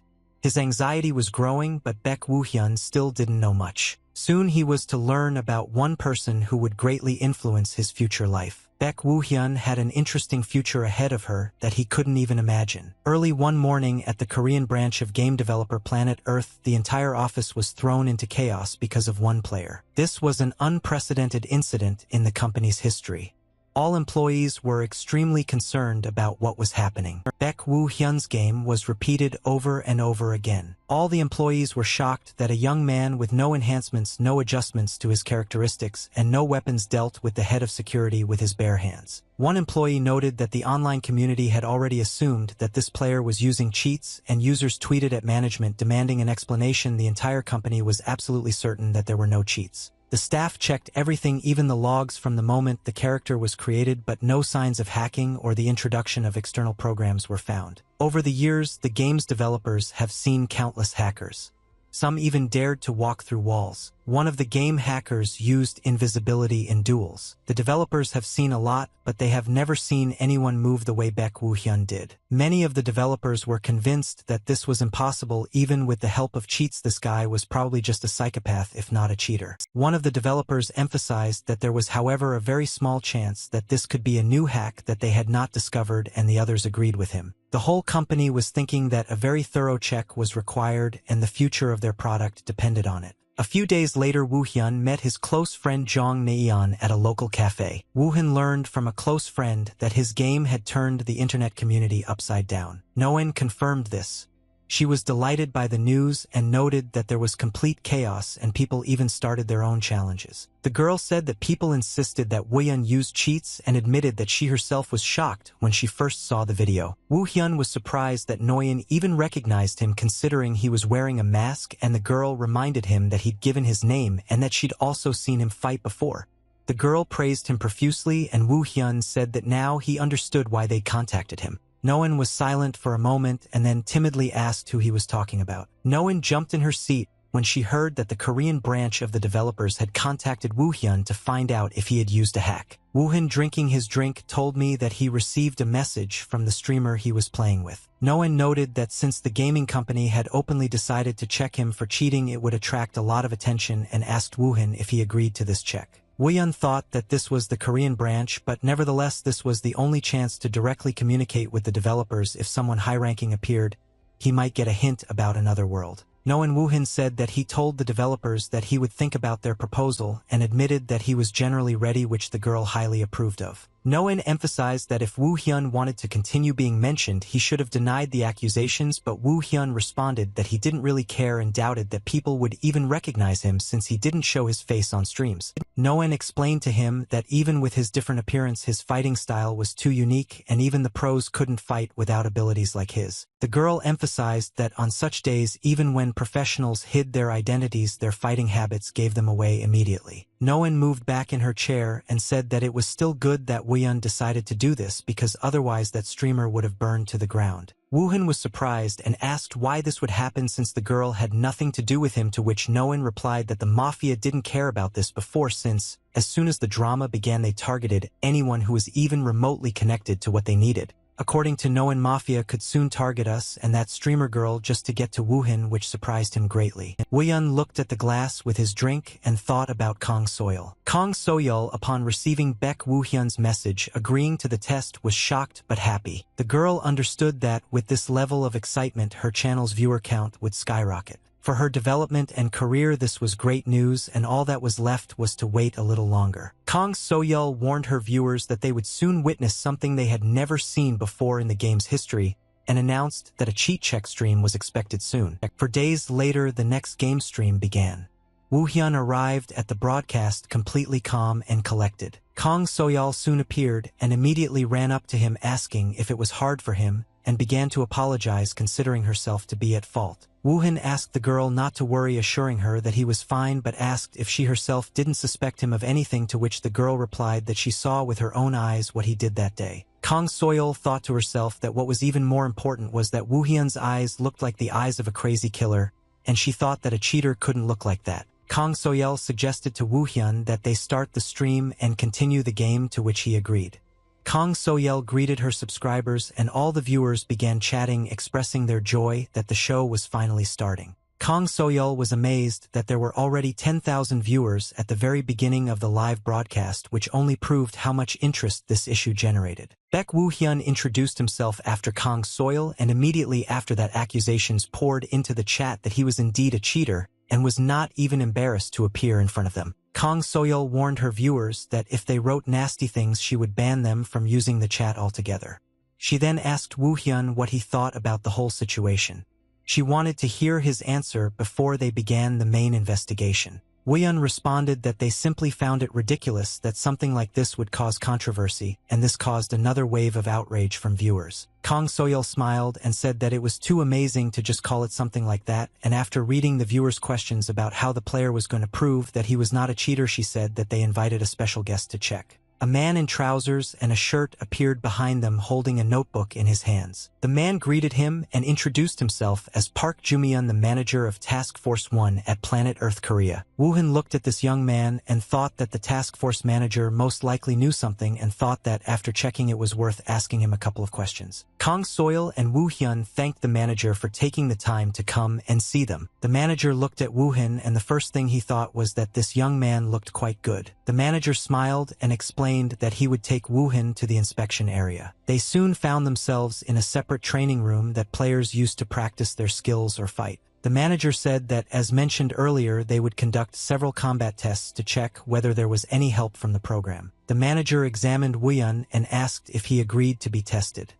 His anxiety was growing, but Baek Woo Hyun still didn't know much. Soon he was to learn about one person who would greatly influence his future life. Baek Woo Hyun had an interesting future ahead of her that he couldn't even imagine. Early one morning at the Korean branch of game developer Planet Earth, the entire office was thrown into chaos because of one player. This was an unprecedented incident in the company's history. All employees were extremely concerned about what was happening. Baek Woo Hyun's game was repeated over and over again. All the employees were shocked that a young man with no enhancements, no adjustments to his characteristics, and no weapons dealt with the head of security with his bare hands. One employee noted that the online community had already assumed that this player was using cheats, and users tweeted at management demanding an explanation. The entire company was absolutely certain that there were no cheats. The staff checked everything, even the logs from the moment the character was created, but no signs of hacking or the introduction of external programs were found. Over the years, the game's developers have seen countless hackers. Some even dared to walk through walls. One of the game hackers used invisibility in duels. The developers have seen a lot, but they have never seen anyone move the way Baek Woo Hyun did. Many of the developers were convinced that this was impossible even with the help of cheats. This guy was probably just a psychopath, if not a cheater. One of the developers emphasized that there was, however, a very small chance that this could be a new hack that they had not discovered, and the others agreed with him. The whole company was thinking that a very thorough check was required and the future of their product depended on it. A few days later, Woo Hyun met his close friend Jong Naeon at a local cafe. Woo Hyun learned from a close friend that his game had turned the internet community upside down. No one confirmed this, She was delighted by the news and noted that there was complete chaos and people even started their own challenges. The girl said that people insisted that Woo-hyun used cheats and admitted that she herself was shocked when she first saw the video. Woo-hyun was surprised that Noyeon even recognized him considering he was wearing a mask, and the girl reminded him that he'd given his name and that she'd also seen him fight before. The girl praised him profusely, and Woo-hyun said that now he understood why they contacted him. Noyeon was silent for a moment and then timidly asked who he was talking about. Noyeon jumped in her seat when she heard that the Korean branch of the developers had contacted Woo-hyun to find out if he had used a hack. Woo-hyun, drinking his drink, told me that he received a message from the streamer he was playing with. Noyeon noted that since the gaming company had openly decided to check him for cheating, it would attract a lot of attention, and asked Woo-hyun if he agreed to this check. Woo-hyun thought that this was the Korean branch, but nevertheless this was the only chance to directly communicate with the developers. If someone high-ranking appeared, he might get a hint about another world. Noyeon Woo-hyun said that he told the developers that he would think about their proposal and admitted that he was generally ready, which the girl highly approved of. Noyeon emphasized that if Woo-hyun wanted to continue being mentioned, he should have denied the accusations, but Woo-hyun responded that he didn't really care and doubted that people would even recognize him since he didn't show his face on streams. Noyeon explained to him that even with his different appearance, his fighting style was too unique and even the pros couldn't fight without abilities like his. The girl emphasized that on such days, even when professionals hid their identities, their fighting habits gave them away immediately. Noyeon moved back in her chair and said that it was still good that Woo-hyun decided to do this because otherwise that streamer would have burned to the ground. Woo-hyun was surprised and asked why this would happen since the girl had nothing to do with him, to which Noyeon replied that the mafia didn't care about this before, since as soon as the drama began they targeted anyone who was even remotely connected to what they needed. According to Noyeon, mafia could soon target us and that streamer girl just to get to Woo-hyun, which surprised him greatly. Woo-hyun looked at the glass with his drink and thought about Kang So-yeol. Kang So-yeol, upon receiving Baek Woo-hyun's message agreeing to the test, was shocked but happy. The girl understood that with this level of excitement her channel's viewer count would skyrocket. For her development and career this was great news, and all that was left was to wait a little longer. Kang So-yeol warned her viewers that they would soon witness something they had never seen before in the game's history, and announced that a cheat check stream was expected soon. For days later, the next game stream began. Woo-hyun arrived at the broadcast completely calm and collected. Kang So-yeol soon appeared and immediately ran up to him asking if it was hard for him, and began to apologize, considering herself to be at fault. Woo-hyun asked the girl not to worry, assuring her that he was fine, but asked if she herself didn't suspect him of anything, to which the girl replied that she saw with her own eyes what he did that day. Kang So-yeol thought to herself that what was even more important was that Woo-hyun's eyes looked like the eyes of a crazy killer, and she thought that a cheater couldn't look like that. Kang So-yeol suggested to Woo-hyun that they start the stream and continue the game, to which he agreed. Kang So-yeol greeted her subscribers and all the viewers began chatting, expressing their joy that the show was finally starting. Kang So-yeol was amazed that there were already 10,000 viewers at the very beginning of the live broadcast, which only proved how much interest this issue generated. Baek Woo-hyun introduced himself after Kang So-yeol, and immediately after that accusations poured into the chat that he was indeed a cheater and was not even embarrassed to appear in front of them. Kang So-yeol warned her viewers that if they wrote nasty things she would ban them from using the chat altogether. She then asked Woo-hyun what he thought about the whole situation. She wanted to hear his answer before they began the main investigation. Woo-hyun responded that they simply found it ridiculous that something like this would cause controversy, and this caused another wave of outrage from viewers. Kang So-yeol smiled and said that it was too amazing to just call it something like that, and after reading the viewers' questions about how the player was going to prove that he was not a cheater, she said that they invited a special guest to check. A man in trousers and a shirt appeared behind them holding a notebook in his hands. The man greeted him and introduced himself as Park Ju-myun, the manager of Task Force 1 at Planet Earth, Korea. Woo-hyun looked at this young man and thought that the task force manager most likely knew something, and thought that after checking it was worth asking him a couple of questions. Kang So-yeol and Woo-hyun thanked the manager for taking the time to come and see them. The manager looked at Woo-hyun and the first thing he thought was that this young man looked quite good. The manager smiled and explained that he would take Woo-hyun to the inspection area. They soon found themselves in a separate training room that players used to practice their skills or fight. The manager said that, as mentioned earlier, they would conduct several combat tests to check whether there was any help from the program. The manager examined Woo-hyun and asked if he agreed to be tested.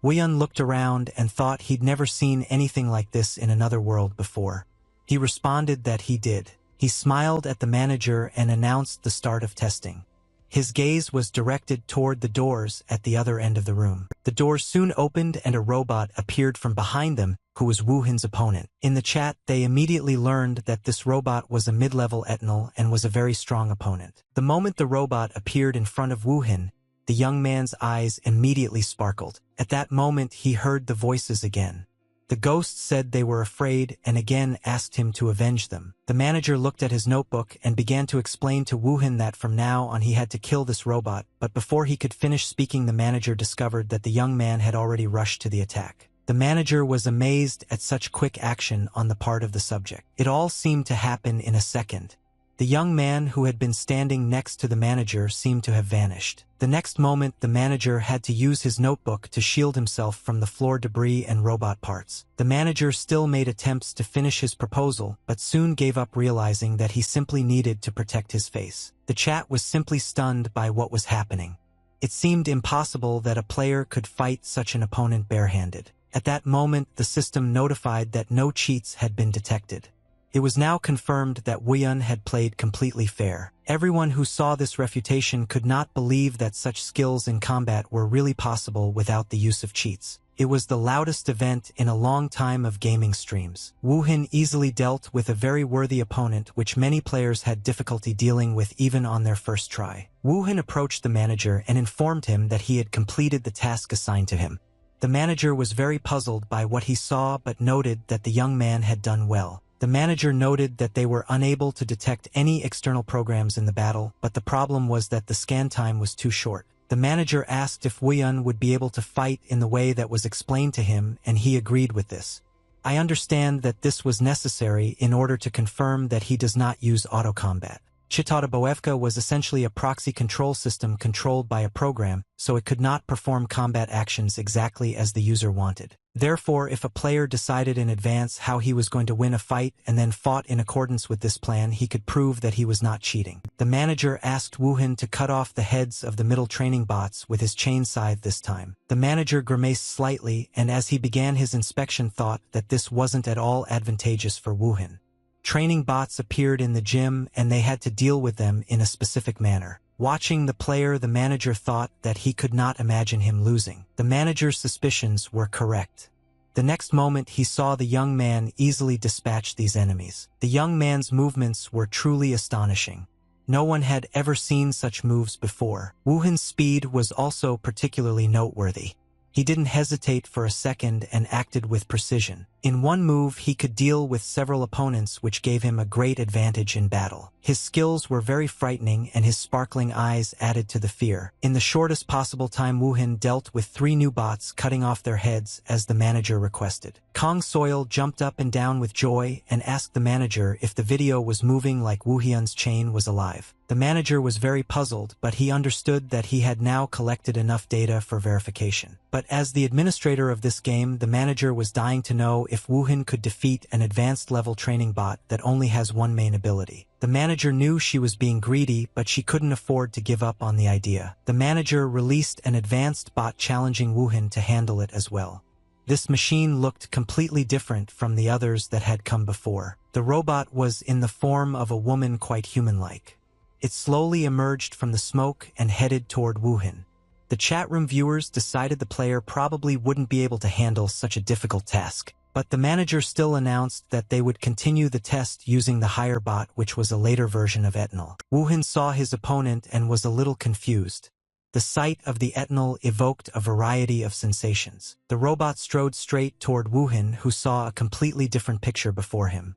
Woo-hyun looked around and thought he'd never seen anything like this in another world before. He responded that he did. He smiled at the manager and announced the start of testing. His gaze was directed toward the doors at the other end of the room. The doors soon opened and a robot appeared from behind them, who was Woo-hyun's opponent. In the chat, they immediately learned that this robot was a mid-level Etnol and was a very strong opponent. The moment the robot appeared in front of Woo-hyun, the young man's eyes immediately sparkled. At that moment, he heard the voices again. The ghosts said they were afraid and again asked him to avenge them. The manager looked at his notebook and began to explain to Woo-hyun that from now on he had to kill this robot, but before he could finish speaking, the manager discovered that the young man had already rushed to the attack. The manager was amazed at such quick action on the part of the subject. It all seemed to happen in a second. The young man who had been standing next to the manager seemed to have vanished. The next moment, the manager had to use his notebook to shield himself from the floor debris and robot parts. The manager still made attempts to finish his proposal, but soon gave up, realizing that he simply needed to protect his face. The chat was simply stunned by what was happening. It seemed impossible that a player could fight such an opponent barehanded. At that moment, the system notified that no cheats had been detected. It was now confirmed that Woo-hyun had played completely fair. Everyone who saw this refutation could not believe that such skills in combat were really possible without the use of cheats. It was the loudest event in a long time of gaming streams. Woo-hyun easily dealt with a very worthy opponent which many players had difficulty dealing with even on their first try. Woo-hyun approached the manager and informed him that he had completed the task assigned to him. The manager was very puzzled by what he saw but noted that the young man had done well. The manager noted that they were unable to detect any external programs in the battle, but the problem was that the scan time was too short. The manager asked if Woo-hyun would be able to fight in the way that was explained to him, and he agreed with this. I understand that this was necessary in order to confirm that he does not use auto-combat. Chitautoboevka was essentially a proxy control system controlled by a program, so it could not perform combat actions exactly as the user wanted. Therefore, if a player decided in advance how he was going to win a fight and then fought in accordance with this plan, he could prove that he was not cheating. The manager asked Woo-hyun to cut off the heads of the middle training bots with his chain scythe this time. The manager grimaced slightly, and as he began his inspection thought that this wasn't at all advantageous for Woo-hyun. Training bots appeared in the gym and they had to deal with them in a specific manner. Watching the player, the manager thought that he could not imagine him losing. The manager's suspicions were correct. The next moment he saw the young man easily dispatch these enemies. The young man's movements were truly astonishing. No one had ever seen such moves before. Woo-hyun's speed was also particularly noteworthy. He didn't hesitate for a second and acted with precision. In one move, he could deal with several opponents, which gave him a great advantage in battle. His skills were very frightening and his sparkling eyes added to the fear. In the shortest possible time, Woo-hyun dealt with 3 new bots, cutting off their heads as the manager requested. Kong Soil jumped up and down with joy and asked the manager if the video was moving like Woo-hyun's chain was alive. The manager was very puzzled, but he understood that he had now collected enough data for verification. But as the administrator of this game, the manager was dying to know if Woo-hyun could defeat an advanced level training bot that only has one main ability. The manager knew she was being greedy, but she couldn't afford to give up on the idea. The manager released an advanced bot challenging Woo-hyun to handle it as well. This machine looked completely different from the others that had come before. The robot was in the form of a woman, quite human-like. It slowly emerged from the smoke and headed toward Woo-hyun. The chat room viewers decided the player probably wouldn't be able to handle such a difficult task, but the manager still announced that they would continue the test using the higher bot, which was a later version of Etnol. Woo-hyun saw his opponent and was a little confused. The sight of the Etnol evoked a variety of sensations. The robot strode straight toward Woo-hyun, who saw a completely different picture before him.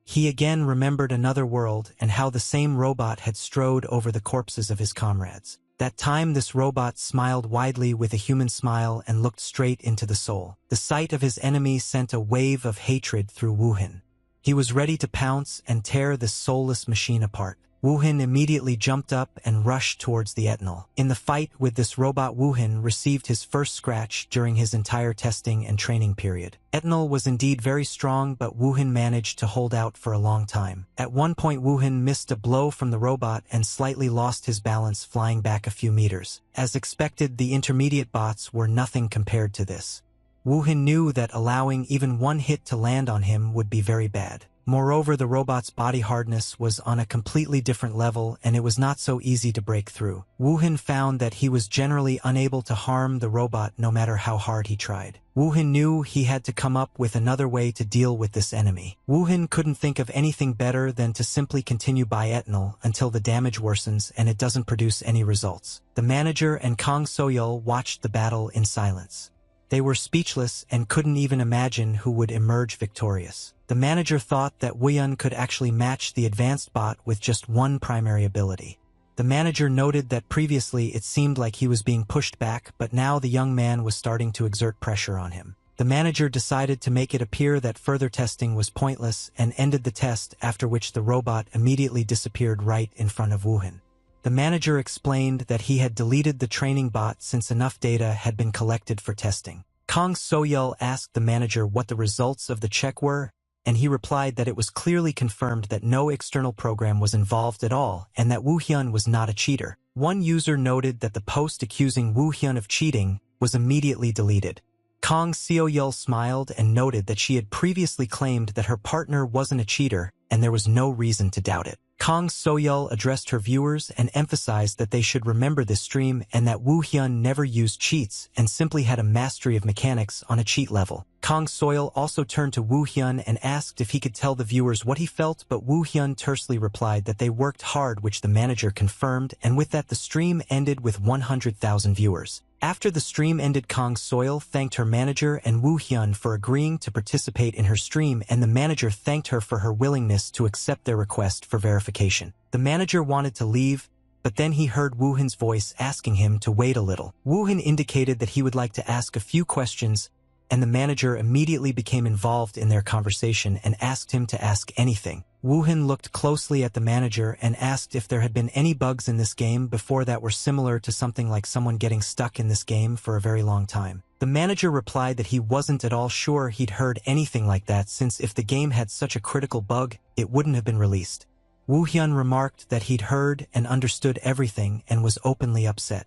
He again remembered another world and how the same robot had strode over the corpses of his comrades. That time this robot smiled widely with a human smile and looked straight into the soul. The sight of his enemy sent a wave of hatred through Woo-hyun. He was ready to pounce and tear this soulless machine apart. Woohin immediately jumped up and rushed towards the Etnol. In the fight with this robot, Woohin received his first scratch during his entire testing and training period. Etnol was indeed very strong, but Woohin managed to hold out for a long time. At one point, Woohin missed a blow from the robot and slightly lost his balance, flying back a few meters. As expected, the intermediate bots were nothing compared to this. Woohin knew that allowing even one hit to land on him would be very bad. Moreover, the robot's body hardness was on a completely different level, and it was not so easy to break through. Woohin found that he was generally unable to harm the robot no matter how hard he tried. Woohin knew he had to come up with another way to deal with this enemy. Woohin couldn't think of anything better than to simply continue by Etnol until the damage worsens and it doesn't produce any results. The manager and Kang Soyul watched the battle in silence. They were speechless and couldn't even imagine who would emerge victorious. The manager thought that Woohyun could actually match the advanced bot with just one primary ability. The manager noted that previously it seemed like he was being pushed back, but now the young man was starting to exert pressure on him. The manager decided to make it appear that further testing was pointless and ended the test, after which the robot immediately disappeared right in front of Woohyun. The manager explained that he had deleted the training bot since enough data had been collected for testing. Kang Soyul asked the manager what the results of the check were, and he replied that it was clearly confirmed that no external program was involved at all and that Woohyun was not a cheater. One user noted that the post accusing Woohyun of cheating was immediately deleted. Kang Soyul smiled and noted that she had previously claimed that her partner wasn't a cheater and there was no reason to doubt it. Kang Soyul addressed her viewers and emphasized that they should remember this stream and that Woohyun never used cheats and simply had a mastery of mechanics on a cheat level. Kang Soyul also turned to Woohyun and asked if he could tell the viewers what he felt, but Woohyun tersely replied that they worked hard, which the manager confirmed, and with that the stream ended with 100,000 viewers. After the stream ended, Kang Soyul thanked her manager and Woohyun for agreeing to participate in her stream, and the manager thanked her for her willingness to accept their request for verification. The manager wanted to leave, but then he heard Woohyun's voice asking him to wait a little. Woohyun indicated that he would like to ask a few questions, and the manager immediately became involved in their conversation and asked him to ask anything. Woohyun looked closely at the manager and asked if there had been any bugs in this game before that were similar to something like someone getting stuck in this game for a very long time. The manager replied that he wasn't at all sure he'd heard anything like that, since if the game had such a critical bug, it wouldn't have been released. Woohyun remarked that he'd heard and understood everything and was openly upset.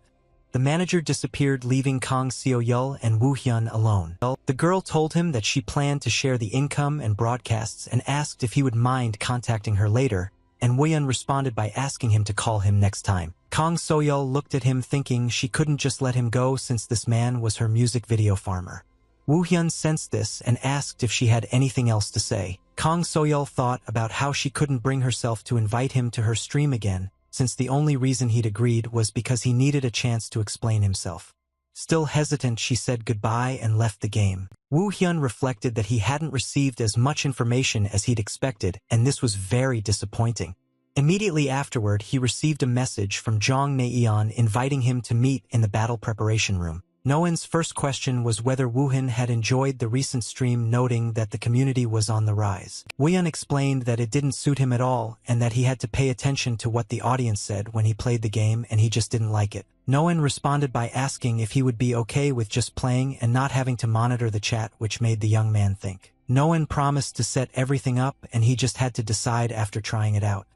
The manager disappeared, leaving Kang Soyul and Woohyun alone. The girl told him that she planned to share the income and broadcasts and asked if he would mind contacting her later, and Woohyun responded by asking him to call him next time. Kang Soyul looked at him, thinking she couldn't just let him go since this man was her music video farmer. Woohyun sensed this and asked if she had anything else to say. Kang Soyul thought about how she couldn't bring herself to invite him to her stream again, since the only reason he'd agreed was because he needed a chance to explain himself. Still hesitant, she said goodbye and left the game. Woohyun reflected that he hadn't received as much information as he'd expected, and this was very disappointing. Immediately afterward, he received a message from Jong Naeon inviting him to meet in the battle preparation room. Noen's first question was whether Woohyun had enjoyed the recent stream, noting that the community was on the rise. Woohyun explained that it didn't suit him at all and that he had to pay attention to what the audience said when he played the game, and he just didn't like it. Noen responded by asking if he would be okay with just playing and not having to monitor the chat, which made the young man think. Noen promised to set everything up, and he just had to decide after trying it out.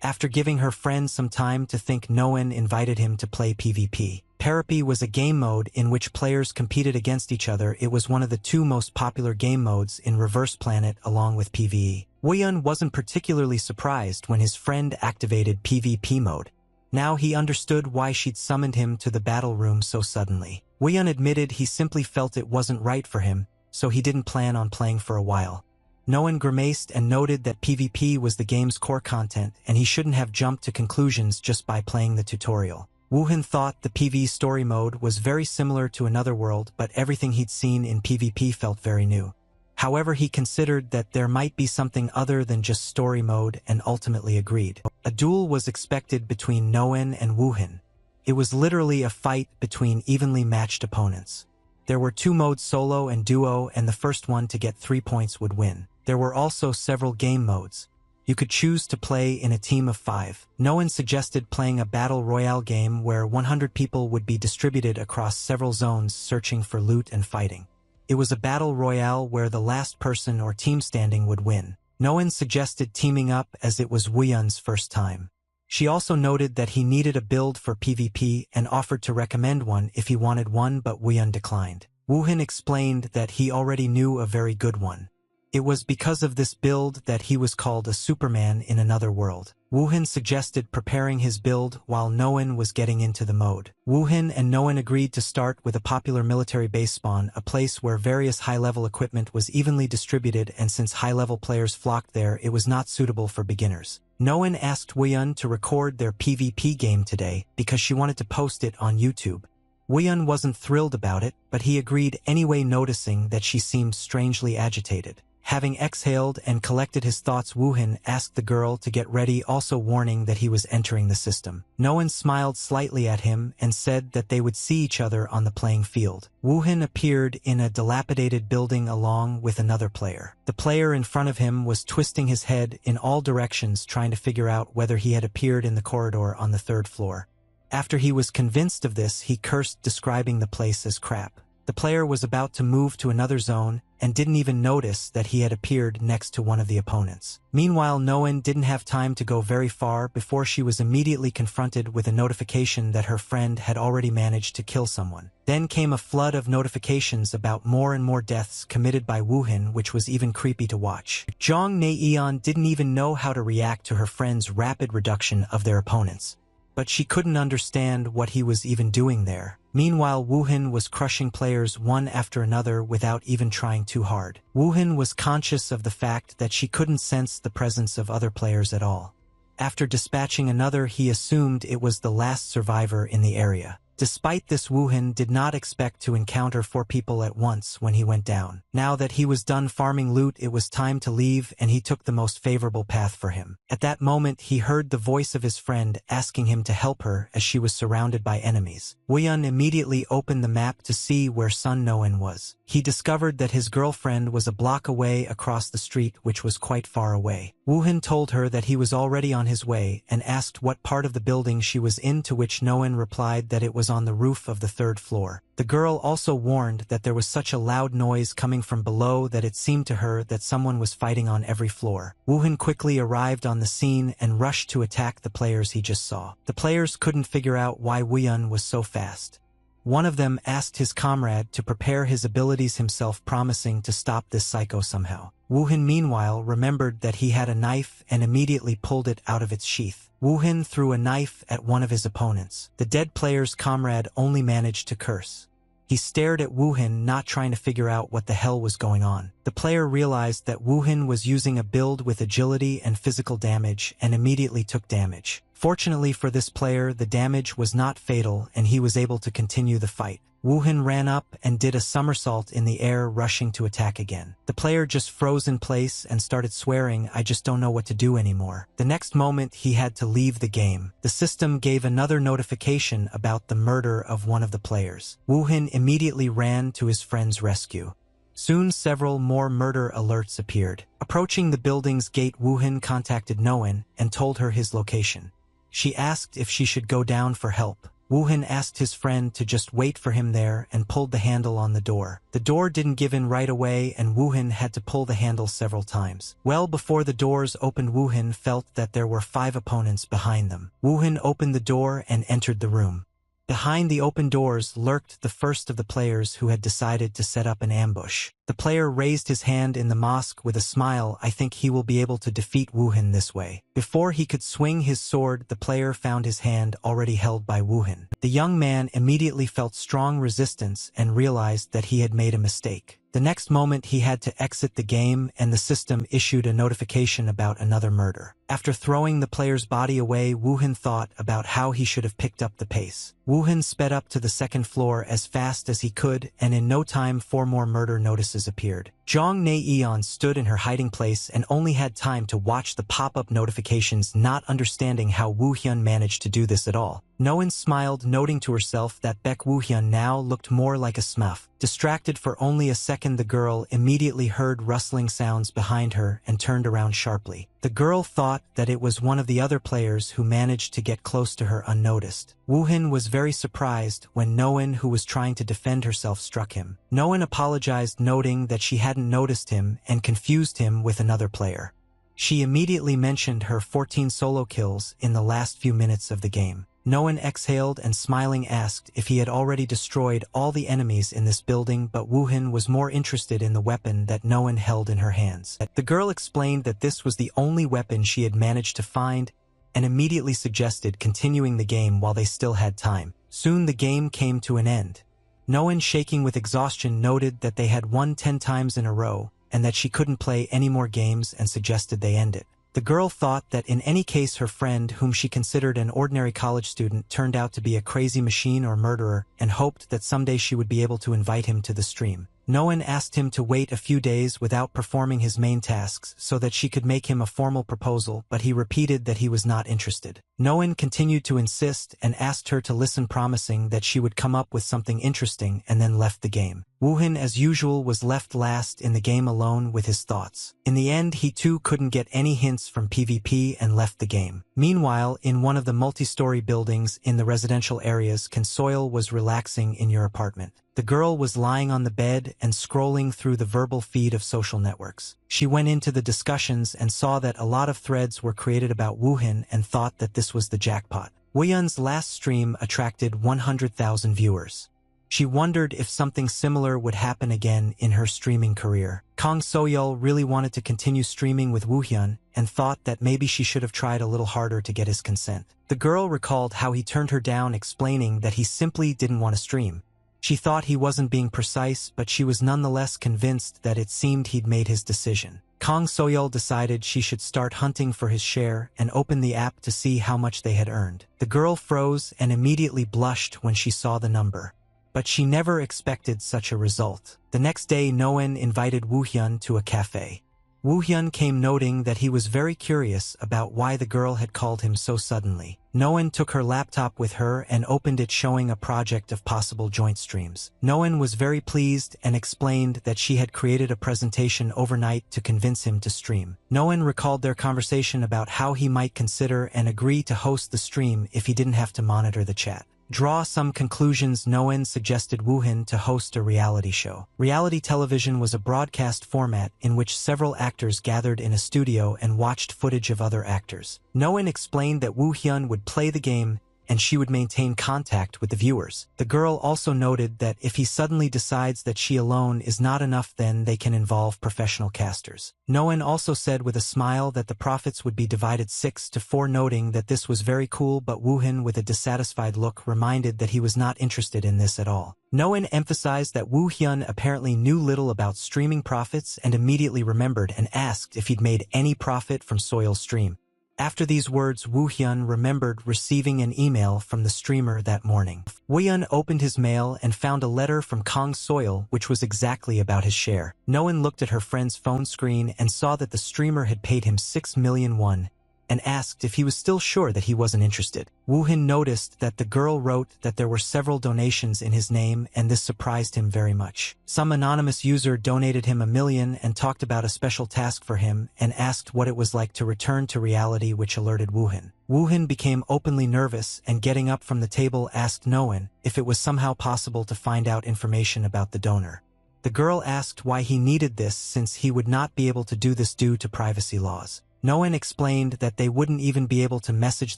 After giving her friend some time to think, Noen invited him to play PvP. Parapy was a game mode in which players competed against each other. It was one of the two most popular game modes in Reverse Planet along with PvE. Woohyun wasn't particularly surprised when his friend activated PvP mode. Now he understood why she'd summoned him to the battle room so suddenly. Woohyun admitted he simply felt it wasn't right for him, so he didn't plan on playing for a while. Noen grimaced and noted that PvP was the game's core content and he shouldn't have jumped to conclusions just by playing the tutorial. Woohyun thought the PvE story mode was very similar to Another World, but everything he'd seen in PvP felt very new. However, he considered that there might be something other than just story mode and ultimately agreed. A duel was expected between Noen and Woohyun. It was literally a fight between evenly matched opponents. There were two modes, solo and duo, and the first one to get 3 points would win. There were also several game modes. You could choose to play in a team of 5. Noan suggested playing a battle royale game where 100 people would be distributed across several zones searching for loot and fighting. It was a battle royale where the last person or team standing would win. Noan suggested teaming up as it was Woohyun's first time. She also noted that he needed a build for PvP and offered to recommend one if he wanted one, but Woohyun declined. Woohyun explained that he already knew a very good one. It was because of this build that he was called a Superman in another world. Woohyun suggested preparing his build while Noan was getting into the mode. Woohyun and Noan agreed to start with a popular military base spawn, a place where various high-level equipment was evenly distributed, and since high-level players flocked there, it was not suitable for beginners. Noan asked Woohyun to record their PvP game today because she wanted to post it on YouTube. Woohyun wasn't thrilled about it, but he agreed anyway, noticing that she seemed strangely agitated. Having exhaled and collected his thoughts, Woohyun asked the girl to get ready, also warning that he was entering the system. Noan smiled slightly at him and said that they would see each other on the playing field. Woohyun appeared in a dilapidated building along with another player. The player in front of him was twisting his head in all directions, trying to figure out whether he had appeared in the corridor on the 3rd floor. After he was convinced of this, he cursed, describing the place as crap. The player was about to move to another zone and didn't even notice that he had appeared next to one of the opponents. Meanwhile, Noan didn't have time to go very far before she was immediately confronted with a notification that her friend had already managed to kill someone. Then came a flood of notifications about more and more deaths committed by Woohyun, which was even creepy to watch. Jong Naeon didn't even know how to react to her friend's rapid reduction of their opponents, but she couldn't understand what he was even doing there. Meanwhile, Woohyun was crushing players one after another without even trying too hard. Woohyun was conscious of the fact that she couldn't sense the presence of other players at all. After dispatching another, he assumed it was the last survivor in the area. Despite this, Woohyun did not expect to encounter 4 people at once when he went down. Now that he was done farming loot, it was time to leave, and he took the most favorable path for him. At that moment, he heard the voice of his friend asking him to help her as she was surrounded by enemies. Woohyun immediately opened the map to see where Sun Noan was. He discovered that his girlfriend was a block away across the street, which was quite far away. Woohyun told her that he was already on his way and asked what part of the building she was in, to which Noan replied that it was on the roof of the 3rd floor. The girl also warned that there was such a loud noise coming from below that it seemed to her that someone was fighting on every floor. Woohyun quickly arrived on the scene and rushed to attack the players he just saw. The players couldn't figure out why Woohyun was so fast. One of them asked his comrade to prepare his abilities himself, promising to stop this psycho somehow. Woohyun meanwhile remembered that he had a knife and immediately pulled it out of its sheath. Woohyun threw a knife at one of his opponents. The dead player's comrade only managed to curse. He stared at Woohyun, not trying to figure out what the hell was going on. The player realized that Woohyun was using a build with agility and physical damage and immediately took damage. Fortunately for this player, the damage was not fatal and he was able to continue the fight. Woohyun ran up and did a somersault in the air, rushing to attack again. The player just froze in place and started swearing, "I just don't know what to do anymore." The next moment, he had to leave the game. The system gave another notification about the murder of one of the players. Woohyun immediately ran to his friend's rescue. Soon several more murder alerts appeared. Approaching the building's gate, Woohyun contacted Noan and told her his location. She asked if she should go down for help. Woohyun asked his friend to just wait for him there and pulled the handle on the door. The door didn't give in right away and Woohyun had to pull the handle several times. Well before the doors opened, Woohyun felt that there were 5 opponents behind them. Woohyun opened the door and entered the room. Behind the open doors lurked the first of the players who had decided to set up an ambush. The player raised his hand in the mosque with a smile. "I think he will be able to defeat Woohyun this way." Before he could swing his sword, the player found his hand already held by Woohyun. The young man immediately felt strong resistance and realized that he had made a mistake. The next moment he had to exit the game and the system issued a notification about another murder. After throwing the player's body away, Woohyun thought about how he should have picked up the pace. Woohyun sped up to the 2nd floor as fast as he could, and in no time 4 more murder notices appeared. Jong Naeon stood in her hiding place and only had time to watch the pop-up notifications, not understanding how Woohyun managed to do this at all. Noan smiled, noting to herself that Baek Woohyun now looked more like a smurf. Distracted for only a second, the girl immediately heard rustling sounds behind her and turned around sharply. The girl thought that it was one of the other players who managed to get close to her unnoticed. Woohin was very surprised when Noan, who was trying to defend herself, struck him. Noan apologized, noting that she hadn't noticed him and confused him with another player. She immediately mentioned her 14 solo kills in the last few minutes of the game. Noan exhaled and smiling asked if he had already destroyed all the enemies in this building, but Woohin was more interested in the weapon that Noan held in her hands. The girl explained that this was the only weapon she had managed to find and immediately suggested continuing the game while they still had time. Soon the game came to an end. Noan, shaking with exhaustion, noted that they had won 10 times in a row and that she couldn't play any more games and suggested they end it. The girl thought that in any case her friend, whom she considered an ordinary college student, turned out to be a crazy machine or murderer, and hoped that someday she would be able to invite him to the stream. Noan asked him to wait a few days without performing his main tasks so that she could make him a formal proposal, but he repeated that he was not interested. Noan continued to insist and asked her to listen, promising that she would come up with something interesting, and then left the game. Woohin, as usual, was left last in the game alone with his thoughts. In the end, he too couldn't get any hints from PvP and left the game. Meanwhile, in one of the multi-story buildings in the residential areas, Consoil was relaxing in your apartment. The girl was lying on the bed and scrolling through the verbal feed of social networks. She went into the discussions and saw that a lot of threads were created about Woohin and thought that this was the jackpot. Woohin's last stream attracted 100,000 viewers. She wondered if something similar would happen again in her streaming career. Kang Soyeol really wanted to continue streaming with Woohin and thought that maybe she should have tried a little harder to get his consent. The girl recalled how he turned her down, explaining that he simply didn't want to stream. She thought he wasn't being precise, but she was nonetheless convinced that it seemed he'd made his decision. Kang Soyeol decided she should start hunting for his share and open the app to see how much they had earned. The girl froze and immediately blushed when she saw the number. But she never expected such a result. The next day, Noan invited Woohin to a cafe. Woohin came, noting that he was very curious about why the girl had called him so suddenly. Noan took her laptop with her and opened it, showing a project of possible joint streams. Noan was very pleased and explained that she had created a presentation overnight to convince him to stream. Noan recalled their conversation about how he might consider and agree to host the stream if he didn't have to monitor the chat. Draw some conclusions. Noan suggested Woohin to host a reality show. Reality television was a broadcast format in which several actors gathered in a studio and watched footage of other actors. Noan explained that Woohin would play the game and she would maintain contact with the viewers. The girl also noted that if he suddenly decides that she alone is not enough, then they can involve professional casters. Noan also said with a smile that the profits would be divided 6-4, noting that this was very cool, but Woohin, with a dissatisfied look, reminded that he was not interested in this at all. Noan emphasized that Woohin apparently knew little about streaming profits and immediately remembered and asked if he'd made any profit from Soil's stream. After these words, Woohin remembered receiving an email from the streamer that morning. Woohin opened his mail and found a letter from Kang Soyeol, which was exactly about his share. Noan looked at her friend's phone screen and saw that the streamer had paid him 6 million won and asked if he was still sure that he wasn't interested. Woohin noticed that the girl wrote that there were several donations in his name, and this surprised him very much. Some anonymous user donated him 1 million and talked about a special task for him and asked what it was like to return to reality, which alerted Woohin. Woohin became openly nervous and, getting up from the table, asked Noan if it was somehow possible to find out information about the donor. The girl asked why he needed this, since he would not be able to do this due to privacy laws. Noan explained that they wouldn't even be able to message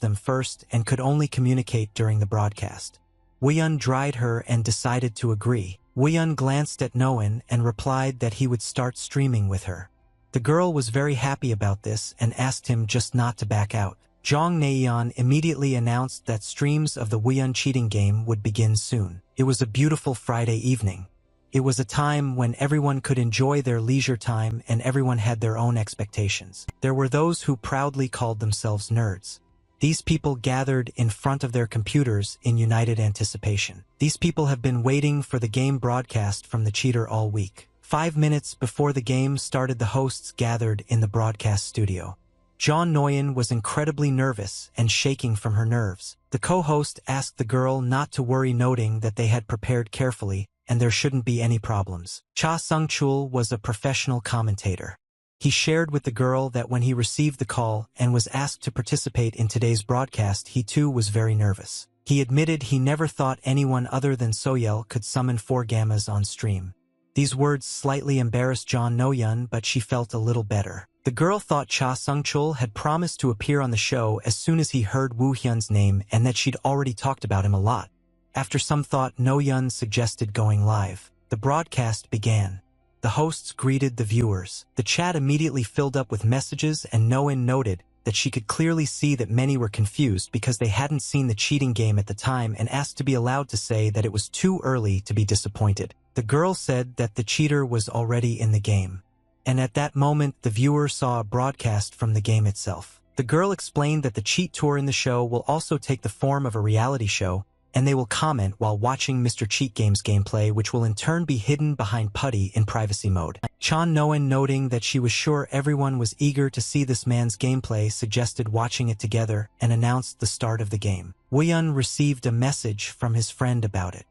them first and could only communicate during the broadcast. Woohin dried her and decided to agree. Woohin glanced at Noan and replied that he would start streaming with her. The girl was very happy about this and asked him just not to back out. Jong Naeon immediately announced that streams of the Woohin cheating game would begin soon. It was a beautiful Friday evening. It was a time when everyone could enjoy their leisure time and everyone had their own expectations. There were those who proudly called themselves nerds. These people gathered in front of their computers in united anticipation. These people have been waiting for the game broadcast from the cheater all week. 5 minutes before the game started, the hosts gathered in the broadcast studio. John Nguyen was incredibly nervous and shaking from her nerves. The co-host asked the girl not to worry, noting that they had prepared carefully and there shouldn't be any problems. Cha Sung-chul was a professional commentator. He shared with the girl that when he received the call and was asked to participate in today's broadcast, he too was very nervous. He admitted he never thought anyone other than Soyeol could summon 4 gammas on stream. These words slightly embarrassed John Noyeon, but she felt a little better. The girl thought Cha Sung-chul had promised to appear on the show as soon as he heard Woo Hyun's name and that she'd already talked about him a lot. After some thought, Noyeon suggested going live. The broadcast began. The hosts greeted the viewers. The chat immediately filled up with messages, and Noyeon noted that she could clearly see that many were confused because they hadn't seen the cheating game at the time and asked to be allowed to say that it was too early to be disappointed. The girl said that the cheater was already in the game. And at that moment, the viewer saw a broadcast from the game itself. The girl explained that the cheat tour in the show will also take the form of a reality show, and they will comment while watching Mr. Cheat Game's gameplay, which will in turn be hidden behind putty in privacy mode. Chan Noyeon, noting that she was sure everyone was eager to see this man's gameplay, suggested watching it together and announced the start of the game. Woo-hyun received a message from his friend about it.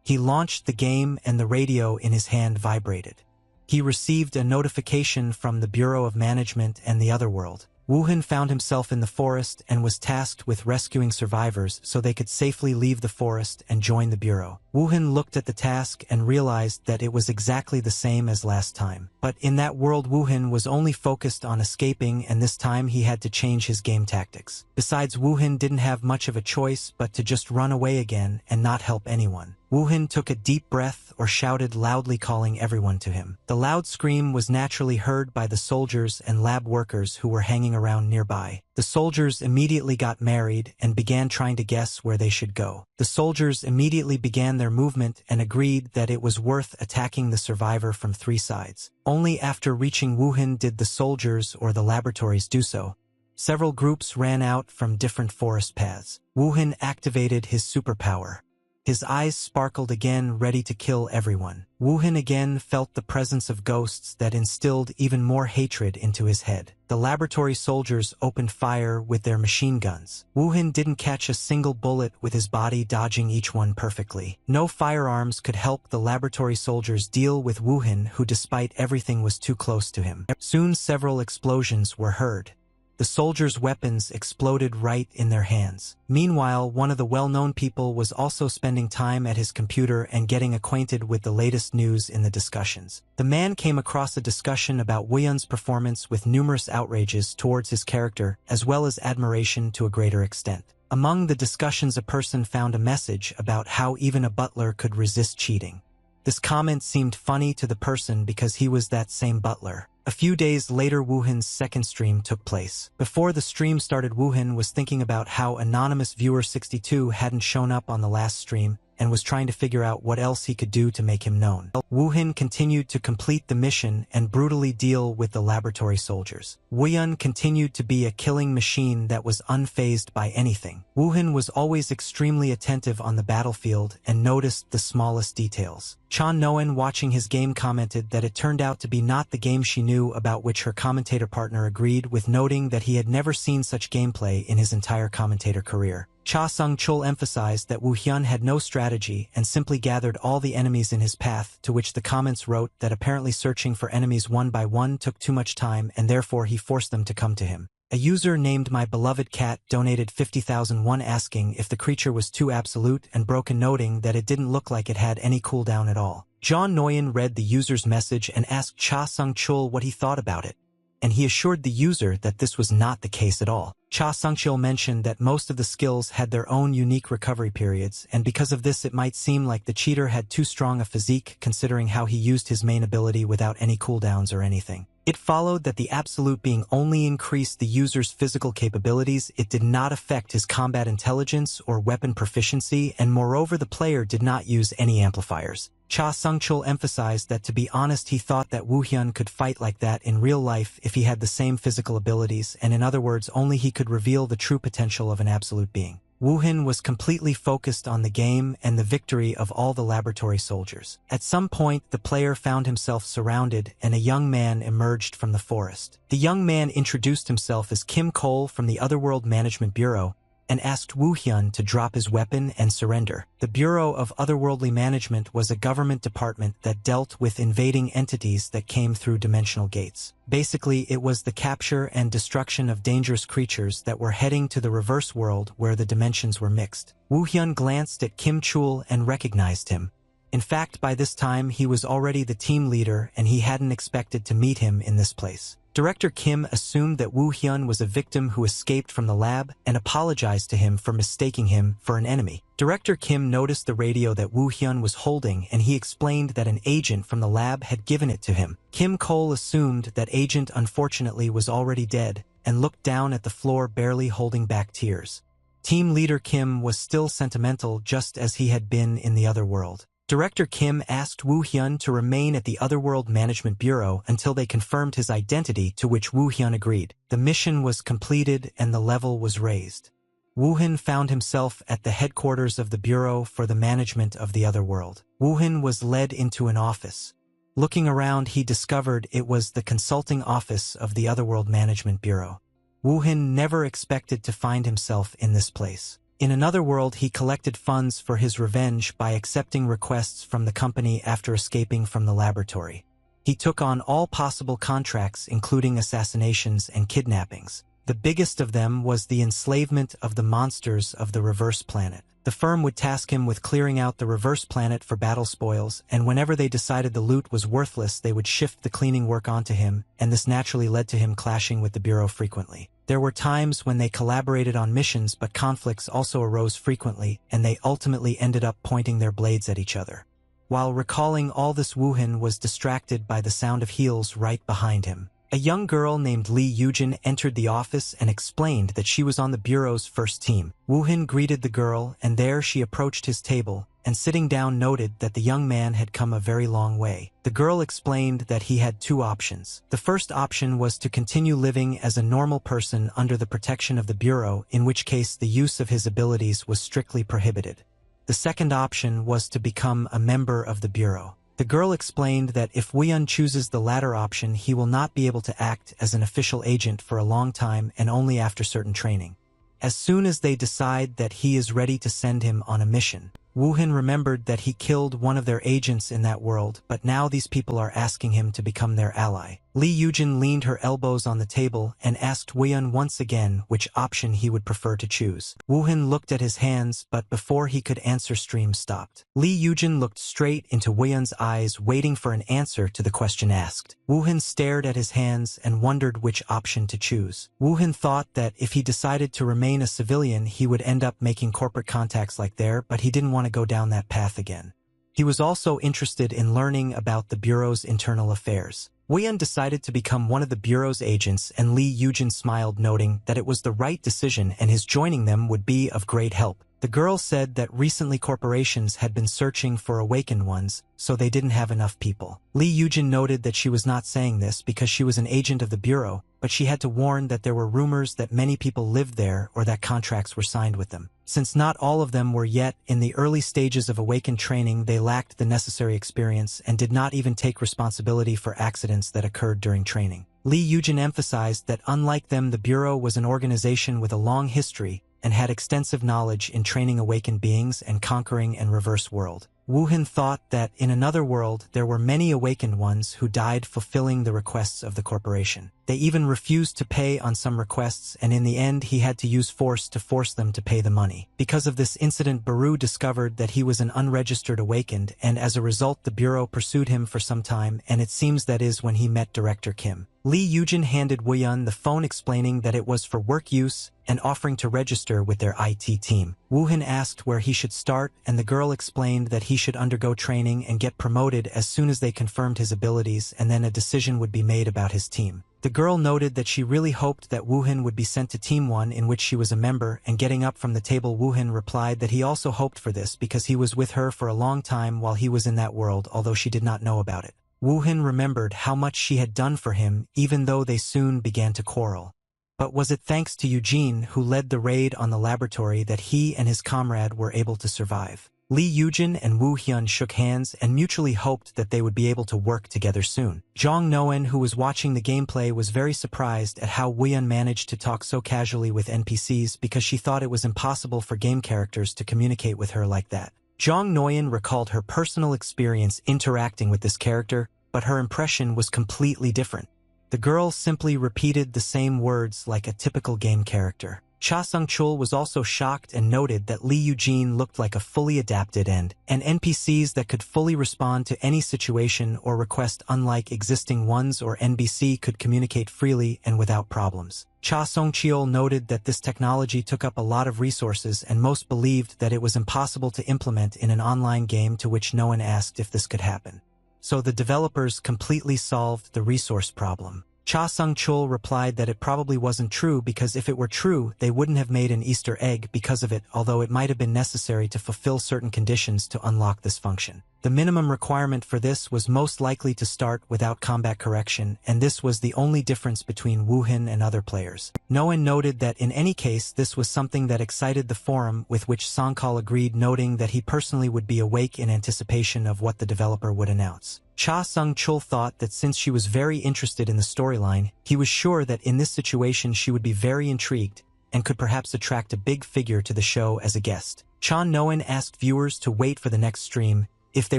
He launched the game and the radio in his hand vibrated. He received a notification from the Bureau of Management and the Otherworld. Woo-hyun found himself in the forest and was tasked with rescuing survivors so they could safely leave the forest and join the Bureau. Woo-hyun looked at the task and realized that it was exactly the same as last time. But in that world, Woo-hyun was only focused on escaping, and this time he had to change his game tactics. Besides, Woo-hyun didn't have much of a choice but to just run away again and not help anyone. Woo-hyun took a deep breath or shouted loudly, calling everyone to him. The loud scream was naturally heard by the soldiers and lab workers who were hanging around nearby. The soldiers immediately got married and began trying to guess where they should go. The soldiers immediately began their movement and agreed that it was worth attacking the survivor from 3 sides. Only after reaching Woo-hyun did the soldiers or the laboratories do so. Several groups ran out from different forest paths. Woo-hyun activated his superpower. His eyes sparkled again, ready to kill everyone. Woo-hyun again felt the presence of ghosts that instilled even more hatred into his head. The laboratory soldiers opened fire with their machine guns. Woo-hyun didn't catch a single bullet, with his body dodging each one perfectly. No firearms could help the laboratory soldiers deal with Woo-hyun, who despite everything was too close to him. Soon several explosions were heard. The soldiers' weapons exploded right in their hands. Meanwhile, one of the well-known people was also spending time at his computer and getting acquainted with the latest news in the discussions. The man came across a discussion about Woo-hyun's performance with numerous outrages towards his character, as well as admiration to a greater extent. Among the discussions, a person found a message about how even a butler could resist cheating. This comment seemed funny to the person because he was that same butler. A few days later, Woo-hyun's second stream took place. Before the stream started, Woo-hyun was thinking about how anonymous viewer 62 hadn't shown up on the last stream and was trying to figure out what else he could do to make him known. Woo-hyun continued to complete the mission and brutally deal with the laboratory soldiers. Woo-hyun continued to be a killing machine that was unfazed by anything. Woo-hyun was always extremely attentive on the battlefield and noticed the smallest details. Chan Noyeon, watching his game, commented that it turned out to be not the game she knew, about which her commentator partner agreed with, noting that he had never seen such gameplay in his entire commentator career. Cha Sung-chul emphasized that Woo-hyun had no strategy and simply gathered all the enemies in his path, to which the comments wrote that apparently searching for enemies one by one took too much time and therefore he forced them to come to him. A user named My Beloved Cat donated 50,000 won, asking if the creature was too absolute and broken, noting that it didn't look like it had any cooldown at all. John Noyeon read the user's message and asked Cha Sung-chul what he thought about it, and he assured the user that this was not the case at all. Cha Sung-chul mentioned that most of the skills had their own unique recovery periods, and because of this it might seem like the cheater had too strong a physique, considering how he used his main ability without any cooldowns or anything. It followed that the absolute being only increased the user's physical capabilities. It did not affect his combat intelligence or weapon proficiency, and moreover the player did not use any amplifiers. Cha Sung-chul emphasized that, to be honest, he thought that Woo-hyun could fight like that in real life if he had the same physical abilities, and in other words, only he could reveal the true potential of an absolute being. Woo-hyun was completely focused on the game and the victory of all the laboratory soldiers. At some point, the player found himself surrounded, and a young man emerged from the forest. The young man introduced himself as Kim Cole from the Otherworld Management Bureau and asked Woo Hyun to drop his weapon and surrender. The Bureau of Otherworldly Management was a government department that dealt with invading entities that came through dimensional gates. Basically, it was the capture and destruction of dangerous creatures that were heading to the reverse world where the dimensions were mixed. Woo Hyun glanced at Kim Chul and recognized him. In fact, by this time, he was already the team leader and he hadn't expected to meet him in this place. Director Kim assumed that Woo Hyun was a victim who escaped from the lab and apologized to him for mistaking him for an enemy. Director Kim noticed the radio that Woo Hyun was holding and he explained that an agent from the lab had given it to him. Kim Cole assumed that agent unfortunately was already dead and looked down at the floor barely holding back tears. Team leader Kim was still sentimental just as he had been in the other world. Director Kim asked Woo Hyun to remain at the Otherworld Management Bureau until they confirmed his identity, to which Woo Hyun agreed. The mission was completed and the level was raised. Woo Hyun found himself at the headquarters of the Bureau for the Management of the Otherworld. Woo Hyun was led into an office. Looking around, he discovered it was the consulting office of the Otherworld Management Bureau. Woo Hyun never expected to find himself in this place. In another world, he collected funds for his revenge by accepting requests from the company after escaping from the laboratory. He took on all possible contracts, including assassinations and kidnappings. The biggest of them was the enslavement of the monsters of the reverse planet. The firm would task him with clearing out the reverse planet for battle spoils, and whenever they decided the loot was worthless, they would shift the cleaning work onto him, and this naturally led to him clashing with the Bureau frequently. There were times when they collaborated on missions, but conflicts also arose frequently, and they ultimately ended up pointing their blades at each other. While recalling all this, Woo Hyun was distracted by the sound of heels right behind him. A young girl named Lee Yujin entered the office and explained that she was on the Bureau's first team. Woo Hyun greeted the girl, and there she approached his table, and sitting down noted that the young man had come a very long way. The girl explained that he had two options. The first option was to continue living as a normal person under the protection of the Bureau, in which case the use of his abilities was strictly prohibited. The second option was to become a member of the Bureau. The girl explained that if Woo Hyun chooses the latter option, he will not be able to act as an official agent for a long time and only after certain training. As soon as they decide that he is ready to send him on a mission. Woo Hyun remembered that he killed one of their agents in that world, but now these people are asking him to become their ally. Lee Yujin leaned her elbows on the table and asked Woo Hyun once again which option he would prefer to choose. Woo Hyun looked at his hands, but before he could answer, stream stopped. Lee Yujin looked straight into Woo Hyun's eyes, waiting for an answer to the question asked. Woo Hyun stared at his hands and wondered which option to choose. Woo Hyun thought that if he decided to remain a civilian, he would end up making corporate contacts like there, but he didn't want to go down that path again. He was also interested in learning about the Bureau's internal affairs. Woo Hyun decided to become one of the Bureau's agents, and Lee Yujin smiled, noting that it was the right decision and his joining them would be of great help. The girl said that recently corporations had been searching for awakened ones, so they didn't have enough people. Lee Yujin noted that she was not saying this because she was an agent of the Bureau, but she had to warn that there were rumors that many people lived there or that contracts were signed with them. Since not all of them were yet in the early stages of awakened training, they lacked the necessary experience and did not even take responsibility for accidents that occurred during training. Lee Yujin emphasized that unlike them, the Bureau was an organization with a long history and had extensive knowledge in training awakened beings and conquering and reverse world. Woo Hyun thought that in another world there were many awakened ones who died fulfilling the requests of the corporation. They even refused to pay on some requests, and in the end he had to use force to force them to pay the money. Because of this incident, Baru discovered that he was an unregistered awakened, and as a result the Bureau pursued him for some time, and it seems that is when he met Director Kim. Lee Yujin handed Woo Hyun the phone, explaining that it was for work use and offering to register with their IT team. Woo Hyun asked where he should start, and the girl explained that he should undergo training and get promoted as soon as they confirmed his abilities, and then a decision would be made about his team. The girl noted that she really hoped that Woo Hyun would be sent to Team 1, in which she was a member, and getting up from the table, Woo Hyun replied that he also hoped for this because he was with her for a long time while he was in that world, although she did not know about it. Woo Hyun remembered how much she had done for him, even though they soon began to quarrel. But was it thanks to Eugene, who led the raid on the laboratory, that he and his comrade were able to survive? Lee Yujin and Woo Hyun shook hands and mutually hoped that they would be able to work together soon. Jong Noen, who was watching the gameplay, was very surprised at how Woo Hyun managed to talk so casually with NPCs because she thought it was impossible for game characters to communicate with her like that. Jong Noen recalled her personal experience interacting with this character, but her impression was completely different. The girl simply repeated the same words like a typical game character. Cha Sung-chul was also shocked and noted that Lee Eugene looked like a fully adapted and NPCs that could fully respond to any situation or request, unlike existing ones or NBC could communicate freely and without problems. Cha Sung-chul noted that this technology took up a lot of resources and most believed that it was impossible to implement in an online game, to which no one asked if this could happen. So the developers completely solved the resource problem. Cha Sung-chul replied that it probably wasn't true because if it were true, they wouldn't have made an Easter egg because of it, although it might have been necessary to fulfill certain conditions to unlock this function. The minimum requirement for this was most likely to start without combat correction, and this was the only difference between Woo Hyun and other players. Noen noted that in any case this was something that excited the forum, with which Songkal agreed, noting that he personally would be awake in anticipation of what the developer would announce. Cha Sung-chul thought that since she was very interested in the storyline, he was sure that in this situation she would be very intrigued and could perhaps attract a big figure to the show as a guest. Cha Noen asked viewers to wait for the next stream if they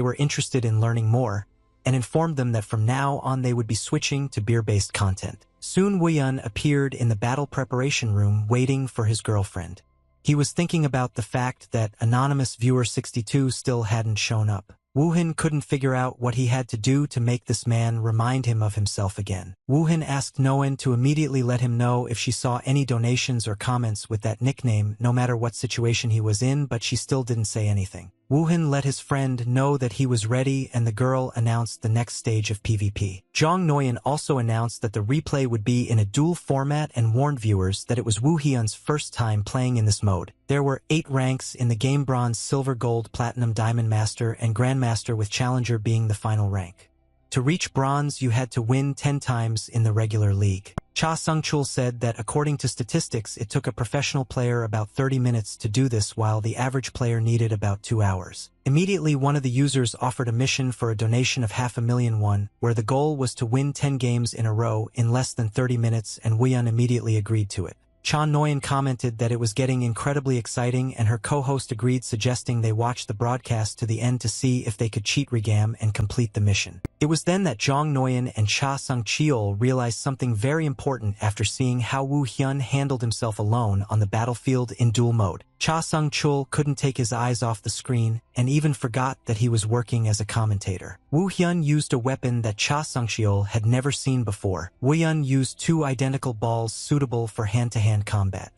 were interested in learning more, and informed them that from now on they would be switching to beer-based content. Soon Woo Hyun appeared in the battle preparation room waiting for his girlfriend. He was thinking about the fact that anonymous viewer 62 still hadn't shown up. Woo Hyun couldn't figure out what he had to do to make this man remind him of himself again. Woo Hyun asked Noen to immediately let him know if she saw any donations or comments with that nickname, no matter what situation he was in, but she still didn't say anything. Woo Hyun let his friend know that he was ready, and the girl announced the next stage of PvP. Jong Noen also announced that the replay would be in a duel format and warned viewers that it was Woo Hyun's first time playing in this mode. There were 8 ranks in the game: Bronze, Silver, Gold, Platinum, Diamond, Master, and Grandmaster, with Challenger being the final rank. To reach Bronze, you had to win 10 times in the regular league. Cha Sung-chul said that according to statistics, it took a professional player about 30 minutes to do this, while the average player needed about 2 hours. Immediately, one of the users offered a mission for a donation of $500,000, where the goal was to win 10 games in a row in less than 30 minutes, and Woo Hyun immediately agreed to it. Cha Noen commented that it was getting incredibly exciting, and her co-host agreed, suggesting they watch the broadcast to the end to see if they could cheat regame and complete the mission. It was then that Jong Noen and Cha Sung-chul realized something very important after seeing how Woo Hyun handled himself alone on the battlefield in duel mode. Cha Sung-chul couldn't take his eyes off the screen and even forgot that he was working as a commentator. Woo Hyun used a weapon that Cha Sung-chul had never seen before. Woo Hyun used 2 identical balls suitable for hand-to-hand combat.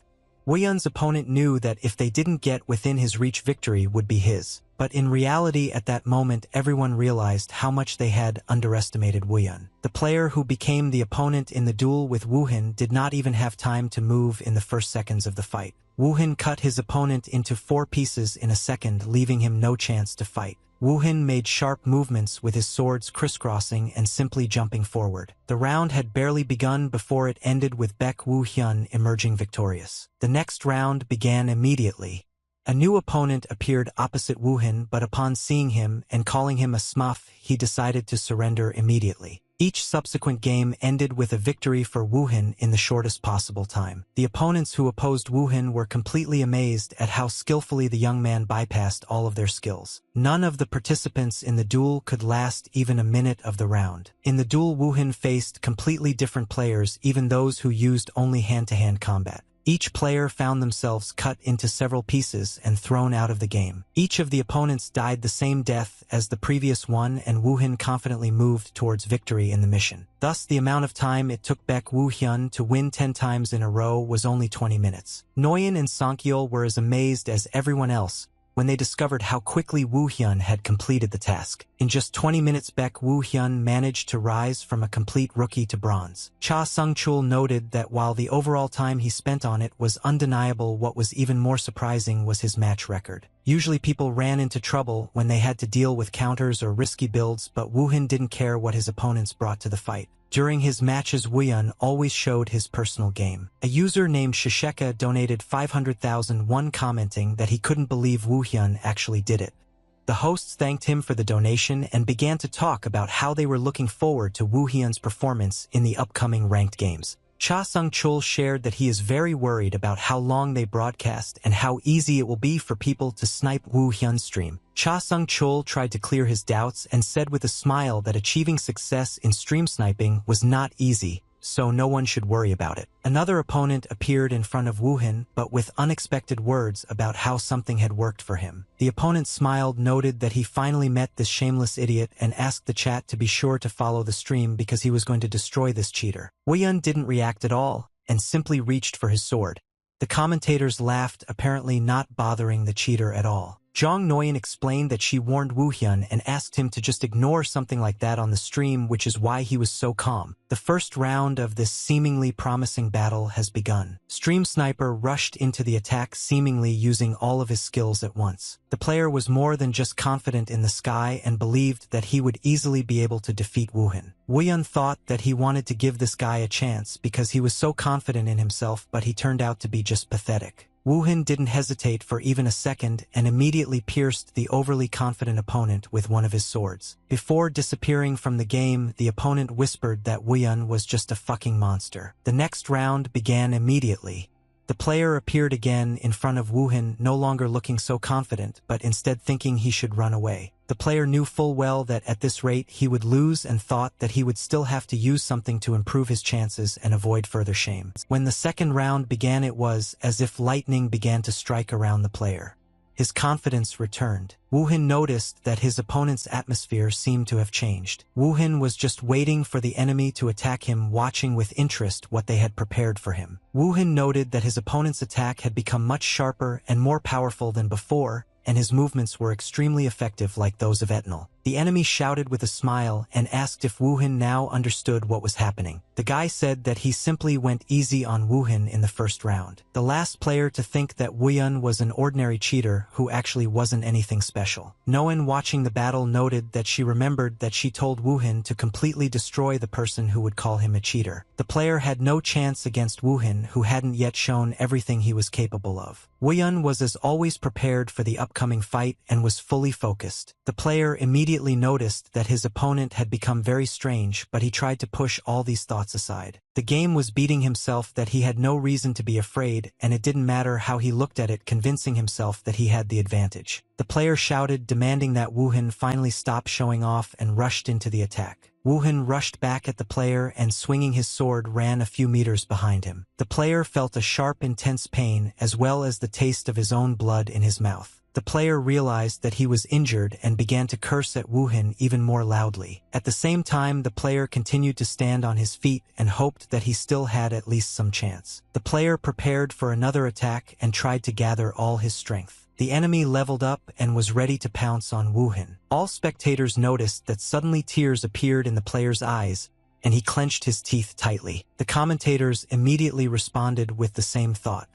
Woo Hyun's opponent knew that if they didn't get within his reach, victory would be his. But in reality, at that moment, everyone realized how much they had underestimated Woo Hyun. The player who became the opponent in the duel with Woo Hyun did not even have time to move in the first seconds of the fight. Woo Hyun cut his opponent into 4 pieces in a second, leaving him no chance to fight. Woo Hyun made sharp movements with his swords crisscrossing and simply jumping forward. The round had barely begun before it ended with Woo Hyun emerging victorious. The next round began immediately. A new opponent appeared opposite Woo Hyun, but upon seeing him and calling him a smurf, he decided to surrender immediately. Each subsequent game ended with a victory for Woo Hyun in the shortest possible time. The opponents who opposed Woo Hyun were completely amazed at how skillfully the young man bypassed all of their skills. None of the participants in the duel could last even a minute of the round. In the duel, Woo Hyun faced completely different players, even those who used only hand-to-hand combat. Each player found themselves cut into several pieces and thrown out of the game. Each of the opponents died the same death as the previous one, and Woo Hyun confidently moved towards victory in the mission. Thus, the amount of time it took Woo Hyun to win 10 times in a row was only 20 minutes. Noyen and Songkyeol were as amazed as everyone else when they discovered how quickly Woo Hyun had completed the task. In just 20 minutes, Woo Hyun managed to rise from a complete rookie to bronze. Cha Sung-chul noted that while the overall time he spent on it was undeniable, what was even more surprising was his match record. Usually people ran into trouble when they had to deal with counters or risky builds, but Woo Hyun didn't care what his opponents brought to the fight. During his matches, Woo Hyun always showed his personal game. A user named Shisheka donated 500,000 won, commenting that he couldn't believe Woo Hyun actually did it. The hosts thanked him for the donation and began to talk about how they were looking forward to Woo Hyun's performance in the upcoming ranked games. Cha Sung-chul shared that he is very worried about how long they broadcast and how easy it will be for people to snipe Woo Hyun's stream. Cha Sung-chul tried to clear his doubts and said with a smile that achieving success in stream sniping was not easy, so no one should worry about it. Another opponent appeared in front of Woo Hyun, but with unexpected words about how something had worked for him. The opponent smiled, noted that he finally met this shameless idiot, and asked the chat to be sure to follow the stream because he was going to destroy this cheater. Woo Hyun didn't react at all, and simply reached for his sword. The commentators laughed, apparently not bothering the cheater at all. Jong Nguyen explained that she warned Woo Hyun and asked him to just ignore something like that on the stream, which is why he was so calm. The first round of this seemingly promising battle has begun. Stream Sniper rushed into the attack, seemingly using all of his skills at once. The player was more than just confident in the sky and believed that he would easily be able to defeat Woo Hyun. Woo Hyun thought that he wanted to give this guy a chance because he was so confident in himself, but he turned out to be just pathetic. Woo Hyun didn't hesitate for even a second and immediately pierced the overly confident opponent with one of his swords. Before disappearing from the game, the opponent whispered that Woo Hyun was just a fucking monster. The next round began immediately. The player appeared again in front of Woo Hyun, no longer looking so confident, but instead thinking he should run away. The player knew full well that at this rate he would lose and thought that he would still have to use something to improve his chances and avoid further shame. When the second round began, it was as if lightning began to strike around the player. His confidence returned. Woo Hyun noticed that his opponent's atmosphere seemed to have changed. Woo Hyun was just waiting for the enemy to attack him, watching with interest what they had prepared for him. Woo Hyun noted that his opponent's attack had become much sharper and more powerful than before, and his movements were extremely effective like those of Etnal. The enemy shouted with a smile and asked if Woo Hyun now understood what was happening. The guy said that he simply went easy on Woo Hyun in the first round. The last player to think that Woo Hyun was an ordinary cheater who actually wasn't anything special. No one watching the battle noted that she remembered that she told Woo Hyun to completely destroy the person who would call him a cheater. The player had no chance against Woo Hyun, who hadn't yet shown everything he was capable of. Woo Hyun was as always prepared for the upcoming fight and was fully focused. The player immediately noticed that his opponent had become very strange, but he tried to push all these thoughts aside. The game was beating himself that he had no reason to be afraid, and it didn't matter how he looked at it, convincing himself that he had the advantage. The player shouted, demanding that Woo Hyun finally stop showing off, and rushed into the attack. Woo Hyun rushed back at the player and, swinging his sword, ran a few meters behind him. The player felt a sharp, intense pain as well as the taste of his own blood in his mouth. The player realized that he was injured and began to curse at Woo Hyun even more loudly. At the same time, the player continued to stand on his feet and hoped that he still had at least some chance. The player prepared for another attack and tried to gather all his strength. The enemy leveled up and was ready to pounce on Woo Hyun. All spectators noticed that suddenly tears appeared in the player's eyes, and he clenched his teeth tightly. The commentators immediately responded with the same thought.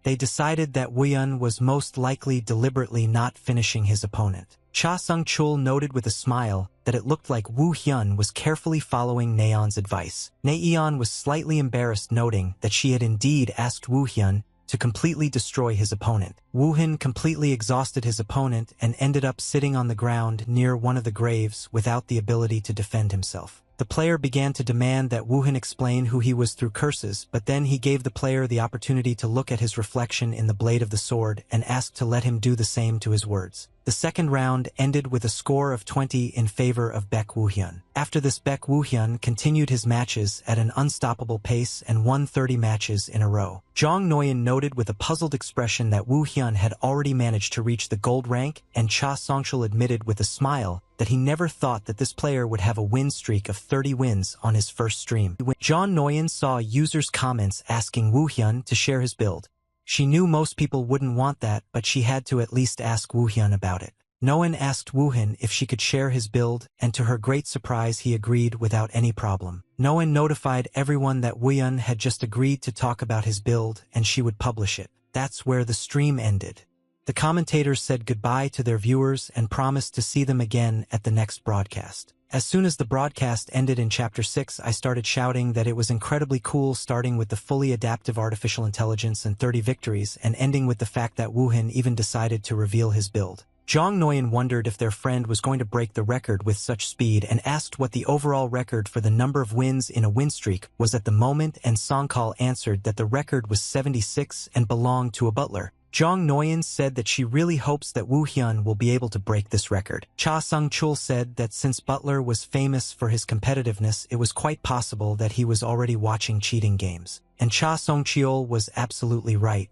They decided that Woo Hyun was most likely deliberately not finishing his opponent. Cha Sung-chul noted with a smile that it looked like Woo Hyun was carefully following Naeon's advice. Naeon was slightly embarrassed, noting that she had indeed asked Woo Hyun to completely destroy his opponent. Woo Hyun completely exhausted his opponent and ended up sitting on the ground near one of the graves without the ability to defend himself. The player began to demand that Woo Hyun explain who he was through curses, but then he gave the player the opportunity to look at his reflection in the blade of the sword and asked to let him do the same to his words. The second round ended with a score of 20 in favor of Baek Woo Hyun. After this, Baek Woo Hyun continued his matches at an unstoppable pace and won 30 matches in a row. Jong Nguyen noted with a puzzled expression that Woo Hyun had already managed to reach the gold rank, and Cha Song-chul admitted with a smile that he never thought that this player would have a win streak of 30 wins on his first stream. Jong Nguyen saw users' comments asking Woo Hyun to share his build. She knew most people wouldn't want that, but she had to at least ask Woo Hyun about it. No one asked Woo Hyun if she could share his build, and to her great surprise he agreed without any problem. No one notified everyone that Woo Hyun had just agreed to talk about his build and she would publish it. That's where the stream ended. The commentators said goodbye to their viewers and promised to see them again at the next broadcast. As soon as the broadcast ended in Chapter 6, I started shouting that it was incredibly cool, starting with the fully adaptive artificial intelligence and 30 victories and ending with the fact that Woo Hyun even decided to reveal his build. Zhang Nguyen wondered if their friend was going to break the record with such speed and asked what the overall record for the number of wins in a win streak was at the moment, and Song Kal answered that the record was 76 and belonged to a butler. Zhang Nguyen said that she really hopes that Woo Hyun will be able to break this record. Cha Sung-chul said that since Butler was famous for his competitiveness, it was quite possible that he was already watching cheating games. And Cha Sung-cheol was absolutely right.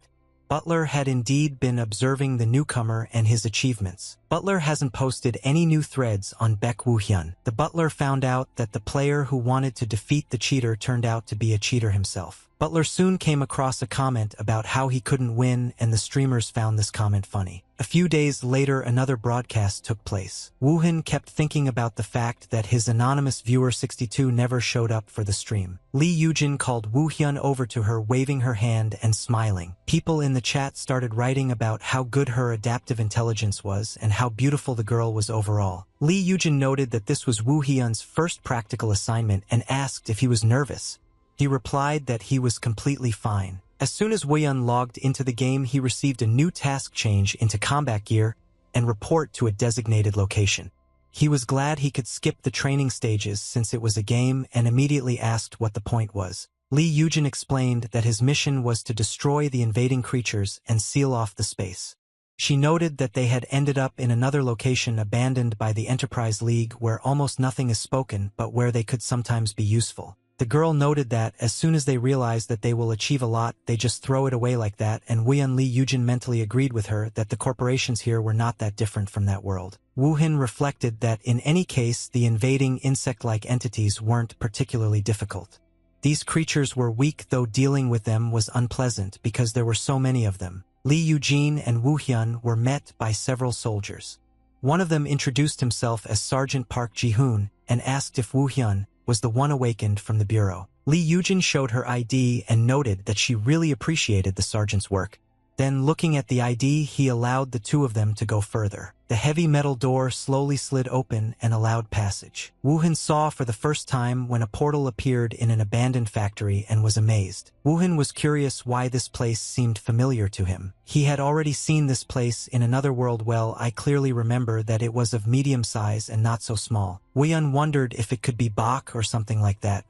Butler had indeed been observing the newcomer and his achievements. Butler hasn't posted any new threads on Baek Woo Hyun. The butler found out that the player who wanted to defeat the cheater turned out to be a cheater himself. Butler soon came across a comment about how he couldn't win, and the streamers found this comment funny. A few days later, another broadcast took place. Woo Hyun kept thinking about the fact that his anonymous viewer 62 never showed up for the stream. Lee Yujin called Woo Hyun over to her, waving her hand and smiling. People in the chat started writing about how good her adaptive intelligence was and how beautiful the girl was overall. Lee Yujin noted that this was Woo Hyun's first practical assignment and asked if he was nervous. He replied that he was completely fine. As soon as Woo Hyun logged into the game, he received a new task: change into combat gear and report to a designated location. He was glad he could skip the training stages since it was a game, and immediately asked what the point was. Lee Yujin explained that his mission was to destroy the invading creatures and seal off the space. She noted that they had ended up in another location abandoned by the Enterprise League where almost nothing is spoken, but where they could sometimes be useful. The girl noted that as soon as they realize that they will achieve a lot, they just throw it away like that, and Woo Hyun Lee Yujin mentally agreed with her that the corporations here were not that different from that world. Woo Hyun reflected that in any case, the invading insect-like entities weren't particularly difficult. These creatures were weak, though dealing with them was unpleasant because there were so many of them. Lee Yujin and Woo Hyun were met by several soldiers. One of them introduced himself as Sergeant Park Ji-hoon and asked if Woo Hyun was the one awakened from the bureau. Lee Yujin showed her ID and noted that she really appreciated the sergeant's work. Then, looking at the ID, he allowed the two of them to go further. The heavy metal door slowly slid open and allowed passage. Woo Hyun saw for the first time when a portal appeared in an abandoned factory and was amazed. Woo Hyun was curious why this place seemed familiar to him. He had already seen this place in another world. Well, I clearly remember that it was of medium size and not so small. Woo Hyun wondered if it could be Bach or something like that.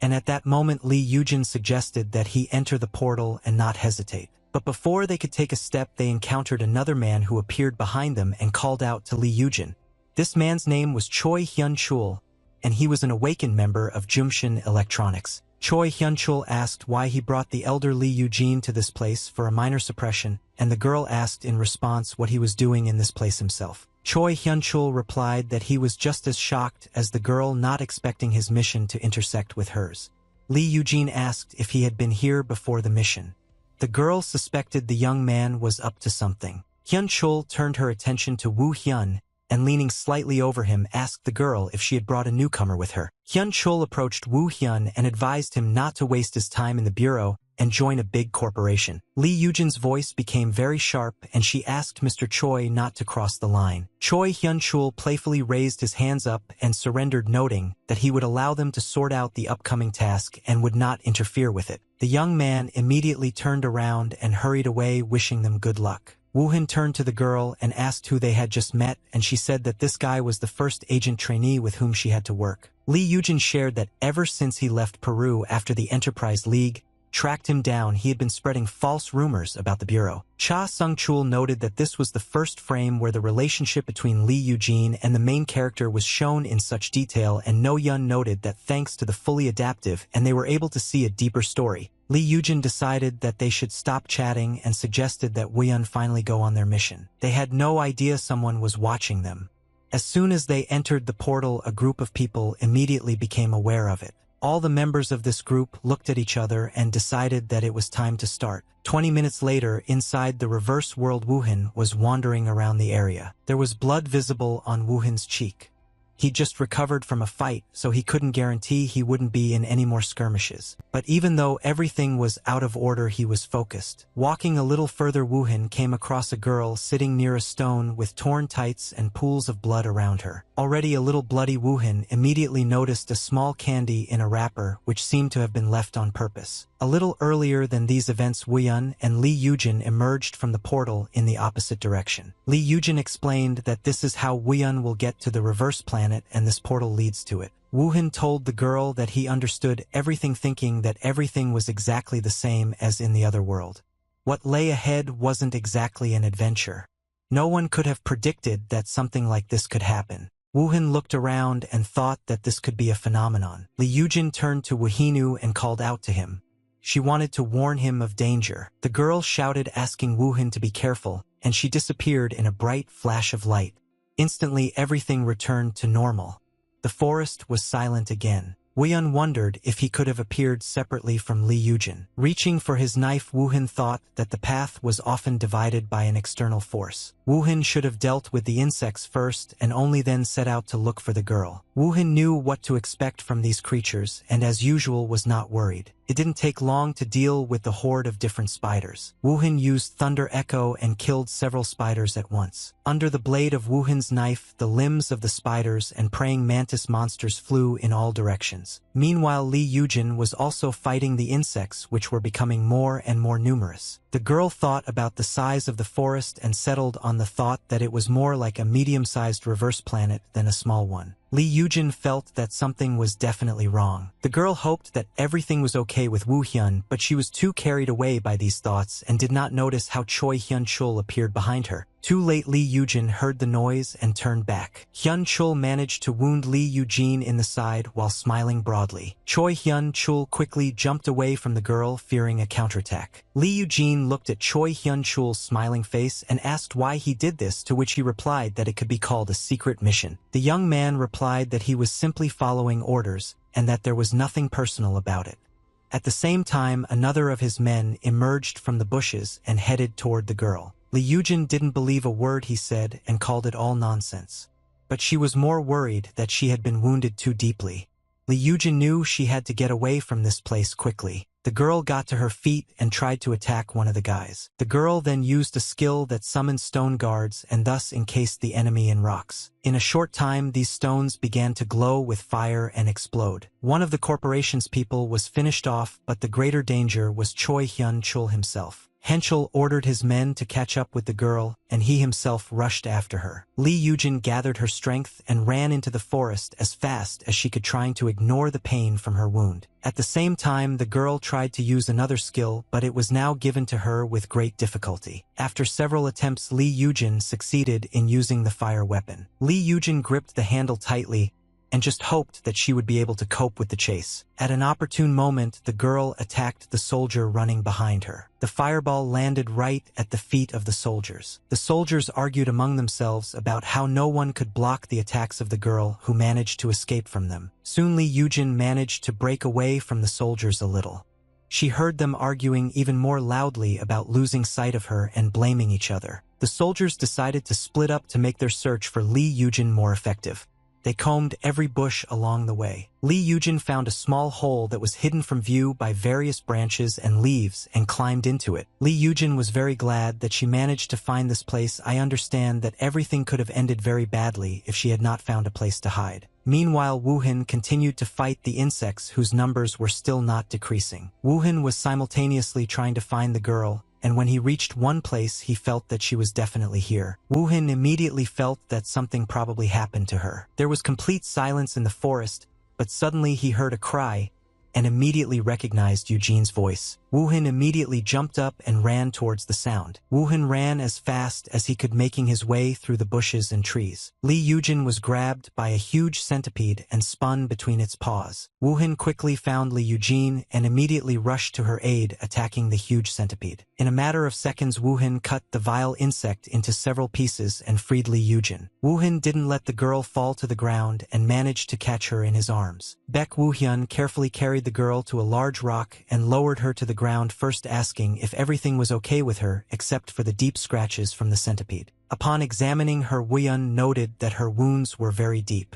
And at that moment, Lee Yujin suggested that he enter the portal and not hesitate. But before they could take a step, they encountered another man who appeared behind them and called out to Lee Yujin. This man's name was Choi Hyun-chul, and he was an awakened member of Jumshin Electronics. Choi Hyun-chul asked why he brought the elder Lee Yujin to this place for a minor suppression, and the girl asked in response what he was doing in this place himself. Choi Hyun-chul replied that he was just as shocked as the girl, not expecting his mission to intersect with hers. Lee Yujin asked if he had been here before the mission. The girl suspected the young man was up to something. Hyun-chul turned her attention to Woo Hyun and, leaning slightly over him, asked the girl if she had brought a newcomer with her. Hyun-chul approached Woo Hyun and advised him not to waste his time in the bureau and join a big corporation. Lee Yujin's voice became very sharp, and she asked Mr. Choi not to cross the line. Choi Hyun-chul playfully raised his hands up and surrendered, noting that he would allow them to sort out the upcoming task and would not interfere with it. The young man immediately turned around and hurried away, wishing them good luck. Woo Hyun turned to the girl and asked who they had just met, and she said that this guy was the first agent trainee with whom she had to work. Lee Yujin shared that ever since he left Peru after the Enterprise League tracked him down, he had been spreading false rumors about the Bureau. Cha Sung-chul noted that this was the first frame where the relationship between Lee Yujin and the main character was shown in such detail, and No Yun noted that thanks to the fully adaptive and they were able to see a deeper story. Lee Yujin decided that they should stop chatting and suggested that Woo Hyun finally go on their mission. They had no idea someone was watching them. As soon as they entered the portal, a group of people immediately became aware of it. All the members of this group looked at each other and decided that it was time to start. 20 minutes later, inside the reverse world, Woo Hyun was wandering around the area. There was blood visible on Woo Hyun's cheek. He just recovered from a fight, so he couldn't guarantee he wouldn't be in any more skirmishes. But even though everything was out of order, he was focused. Walking a little further, Woo Hyun came across a girl sitting near a stone with torn tights and pools of blood around her. Already a little bloody, Woo Hyun immediately noticed a small candy in a wrapper which seemed to have been left on purpose. A little earlier than these events, Woo-yun and Lee Yujin emerged from the portal in the opposite direction. Lee Yujin explained that this is how Woo-yun will get to the reverse planet and this portal leads to it. Woo-hun told the girl that he understood everything, thinking that everything was exactly the same as in the other world. What lay ahead wasn't exactly an adventure. No one could have predicted that something like this could happen. Woo-hun looked around and thought that this could be a phenomenon. Lee Yujin turned to Woo-hinu and called out to him. She wanted to warn him of danger. The girl shouted, asking Woo-hun to be careful, and she disappeared in a bright flash of light. Instantly, everything returned to normal. The forest was silent again. Woo-yun wondered if he could have appeared separately from Lee Yujin. Reaching for his knife, Woo-hun thought that the path was often divided by an external force. Woo-hun should have dealt with the insects first and only then set out to look for the girl. Woo-hun knew what to expect from these creatures and as usual was not worried. It didn't take long to deal with the horde of different spiders. Woo-hun used Thunder Echo and killed several spiders at once. Under the blade of Woo-hun's knife, the limbs of the spiders and praying mantis monsters flew in all directions. Meanwhile, Lee Yujin was also fighting the insects, which were becoming more and more numerous. The girl thought about the size of the forest and settled on the thought that it was more like a medium-sized reverse planet than a small one. Lee Yujin felt that something was definitely wrong. The girl hoped that everything was okay with Woo-hyun, but she was too carried away by these thoughts and did not notice how Choi Hyun-chul appeared behind her. Too late, Lee Yujin heard the noise and turned back. Hyun-chul managed to wound Lee Yujin in the side while smiling broadly. Choi Hyun-chul quickly jumped away from the girl, fearing a counterattack. Lee Yujin looked at Choi Hyun-chul's smiling face and asked why he did this, to which he replied that it could be called a secret mission. The young man replied that he was simply following orders and that there was nothing personal about it. At the same time, another of his men emerged from the bushes and headed toward the girl. Lee Yujin didn't believe a word he said and called it all nonsense. But she was more worried that she had been wounded too deeply. Lee Yujin knew she had to get away from this place quickly. The girl got to her feet and tried to attack one of the guys. The girl then used a skill that summoned stone guards and thus encased the enemy in rocks. In a short time, these stones began to glow with fire and explode. One of the corporation's people was finished off, but the greater danger was Choi Hyun-chul himself. Henchul ordered his men to catch up with the girl, and he himself rushed after her. Lee Yujin gathered her strength and ran into the forest as fast as she could, trying to ignore the pain from her wound. At the same time, the girl tried to use another skill, but it was now given to her with great difficulty. After several attempts, Lee Yujin succeeded in using the fire weapon. Lee Yujin gripped the handle tightly and just hoped that she would be able to cope with the chase. At an opportune moment, the girl attacked the soldier running behind her. The fireball landed right at the feet of the soldiers. The soldiers argued among themselves about how no one could block the attacks of the girl, who managed to escape from them. Soon Lee Yujin managed to break away from the soldiers a little. She heard them arguing even more loudly about losing sight of her and blaming each other. The soldiers decided to split up to make their search for Lee Yujin more effective. They combed every bush along the way. Lee Yujin found a small hole that was hidden from view by various branches and leaves and climbed into it. Lee Yujin was very glad that she managed to find this place. I understand that everything could have ended very badly if she had not found a place to hide. Meanwhile, Woo-hun continued to fight the insects whose numbers were still not decreasing. Woo-hun was simultaneously trying to find the girl, and when he reached one place, he felt that she was definitely here. Woo-hun immediately felt that something probably happened to her. There was complete silence in the forest, but suddenly he heard a cry and immediately recognized Eugene's voice. Woo-hun immediately jumped up and ran towards the sound. Woo-hun ran as fast as he could, making his way through the bushes and trees. Lee Yujin was grabbed by a huge centipede and spun between its paws. Woo-hun quickly found Lee Yujin and immediately rushed to her aid, attacking the huge centipede. In a matter of seconds, Woo-hun cut the vile insect into several pieces and freed Lee Yujin. Woo-hun didn't let the girl fall to the ground and managed to catch her in his arms. Baek Woo-hyun carefully carried the girl to a large rock and lowered her to the ground, first asking if everything was okay with her except for the deep scratches from the centipede. Upon examining her, Woo-hyun noted that her wounds were very deep.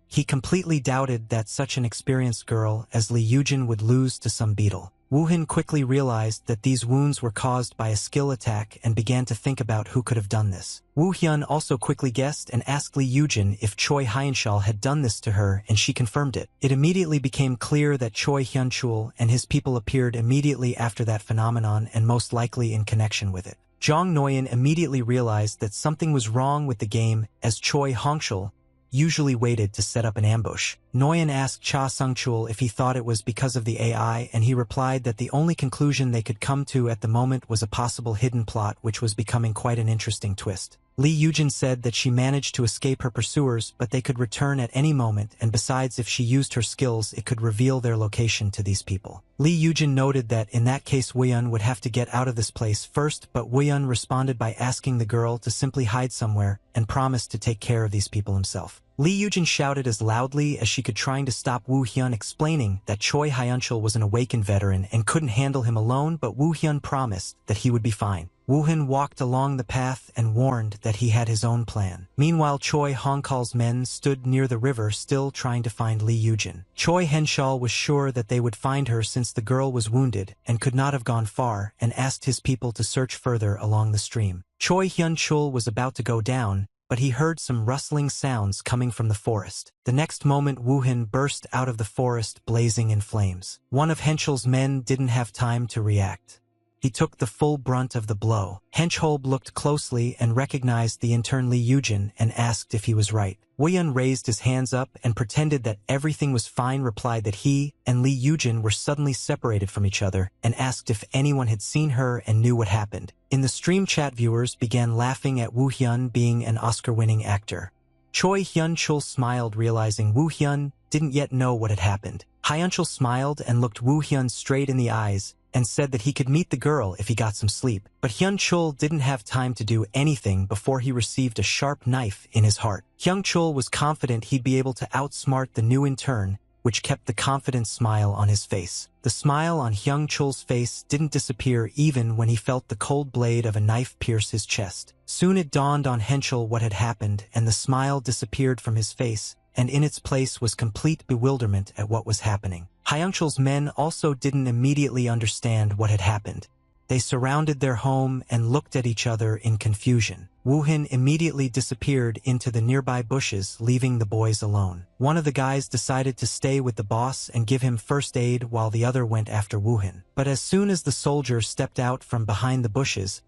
He completely doubted that such an experienced girl as Lee Yujin would lose to some beetle. Woohin quickly realized that these wounds were caused by a skill attack and began to think about who could have done this. Woo Hyun also quickly guessed and asked Lee Yujin if Choi Hyunchul had done this to her, and she confirmed it. It immediately became clear that Choi Hyunchul and his people appeared immediately after that phenomenon and most likely in connection with it. Jong Noyan immediately realized that something was wrong with the game, as Choi Hyunchul usually waited to set up an ambush. Noyan asked Cha Sungchul if he thought it was because of the AI, and he replied that the only conclusion they could come to at the moment was a possible hidden plot, which was becoming quite an interesting twist. Lee Yujin said that she managed to escape her pursuers, but they could return at any moment, and besides, if she used her skills, it could reveal their location to these people. Lee Yujin noted that in that case Woohyun would have to get out of this place first, but Woohyun responded by asking the girl to simply hide somewhere and promised to take care of these people himself. Lee Yujin shouted as loudly as she could, trying to stop Woo Hyun, explaining that Choi Hyunchul was an awakened veteran and couldn't handle him alone, but Woo Hyun promised that he would be fine. Woo Hyun walked along the path and warned that he had his own plan. Meanwhile, Choi Hongkal's men stood near the river, still trying to find Lee Yujin. Choi Henshal was sure that they would find her since the girl was wounded and could not have gone far, and asked his people to search further along the stream. Choi Hyunchul was about to go down, but he heard some rustling sounds coming from the forest. The next moment, Woohin burst out of the forest, blazing in flames. One of Henchal's men didn't have time to react. He took the full brunt of the blow. Henchholb looked closely and recognized the intern Lee Yujin and asked if he was right. Woohyun raised his hands up and pretended that everything was fine, replied that he and Lee Yujin were suddenly separated from each other, and asked if anyone had seen her and knew what happened. In the stream chat, viewers began laughing at Woohyun being an Oscar-winning actor. Choi Hyunchul smiled, realizing Woohyun didn't yet know what had happened. Hyunchul smiled and looked Woohyun straight in the eyes and said that he could meet the girl if he got some sleep. But Hyunchul didn't have time to do anything before he received a sharp knife in his heart. Hyunchul was confident he'd be able to outsmart the new intern, which kept the confident smile on his face. The smile on Hyunchul's face didn't disappear even when he felt the cold blade of a knife pierce his chest. Soon it dawned on Henchul what had happened, and the smile disappeared from his face, and in its place was complete bewilderment at what was happening. Hyunchul's men also didn't immediately understand what had happened. They surrounded their home and looked at each other in confusion. Woohin immediately disappeared into the nearby bushes, leaving the boys alone. One of the guys decided to stay with the boss and give him first aid while the other went after Woohin. But as soon as the soldier stepped out from behind the bushes,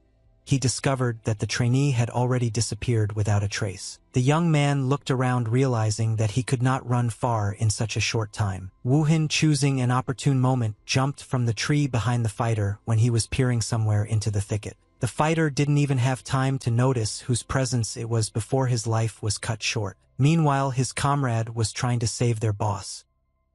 he discovered that the trainee had already disappeared without a trace. The young man looked around, realizing that he could not run far in such a short time. Woohin, choosing an opportune moment, jumped from the tree behind the fighter when he was peering somewhere into the thicket. The fighter didn't even have time to notice whose presence it was before his life was cut short. Meanwhile, his comrade was trying to save their boss.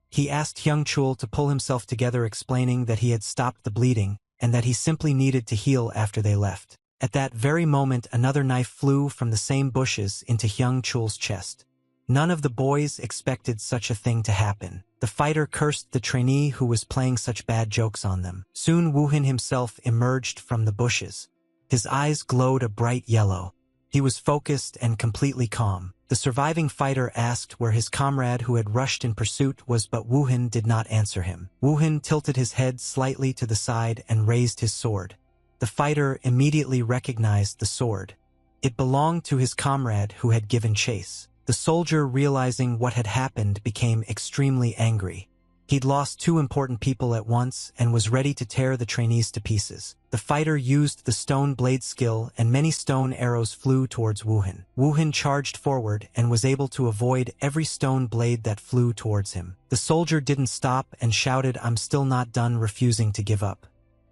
He asked Hyunchul to pull himself together, explaining that he had stopped the bleeding and that he simply needed to heal after they left. At that very moment, another knife flew from the same bushes into Hyunchul's chest. None of the boys expected such a thing to happen. The fighter cursed the trainee who was playing such bad jokes on them. Soon Woohin himself emerged from the bushes. His eyes glowed a bright yellow. He was focused and completely calm. The surviving fighter asked where his comrade who had rushed in pursuit was, but Woohin did not answer him. Woohin tilted his head slightly to the side and raised his sword. The fighter immediately recognized the sword. It belonged to his comrade who had given chase. The soldier, realizing what had happened, became extremely angry. He'd lost two important people at once and was ready to tear the trainees to pieces. The fighter used the stone blade skill, and many stone arrows flew towards Woohin. Woohin charged forward and was able to avoid every stone blade that flew towards him. The soldier didn't stop and shouted, "I'm still not done," refusing to give up.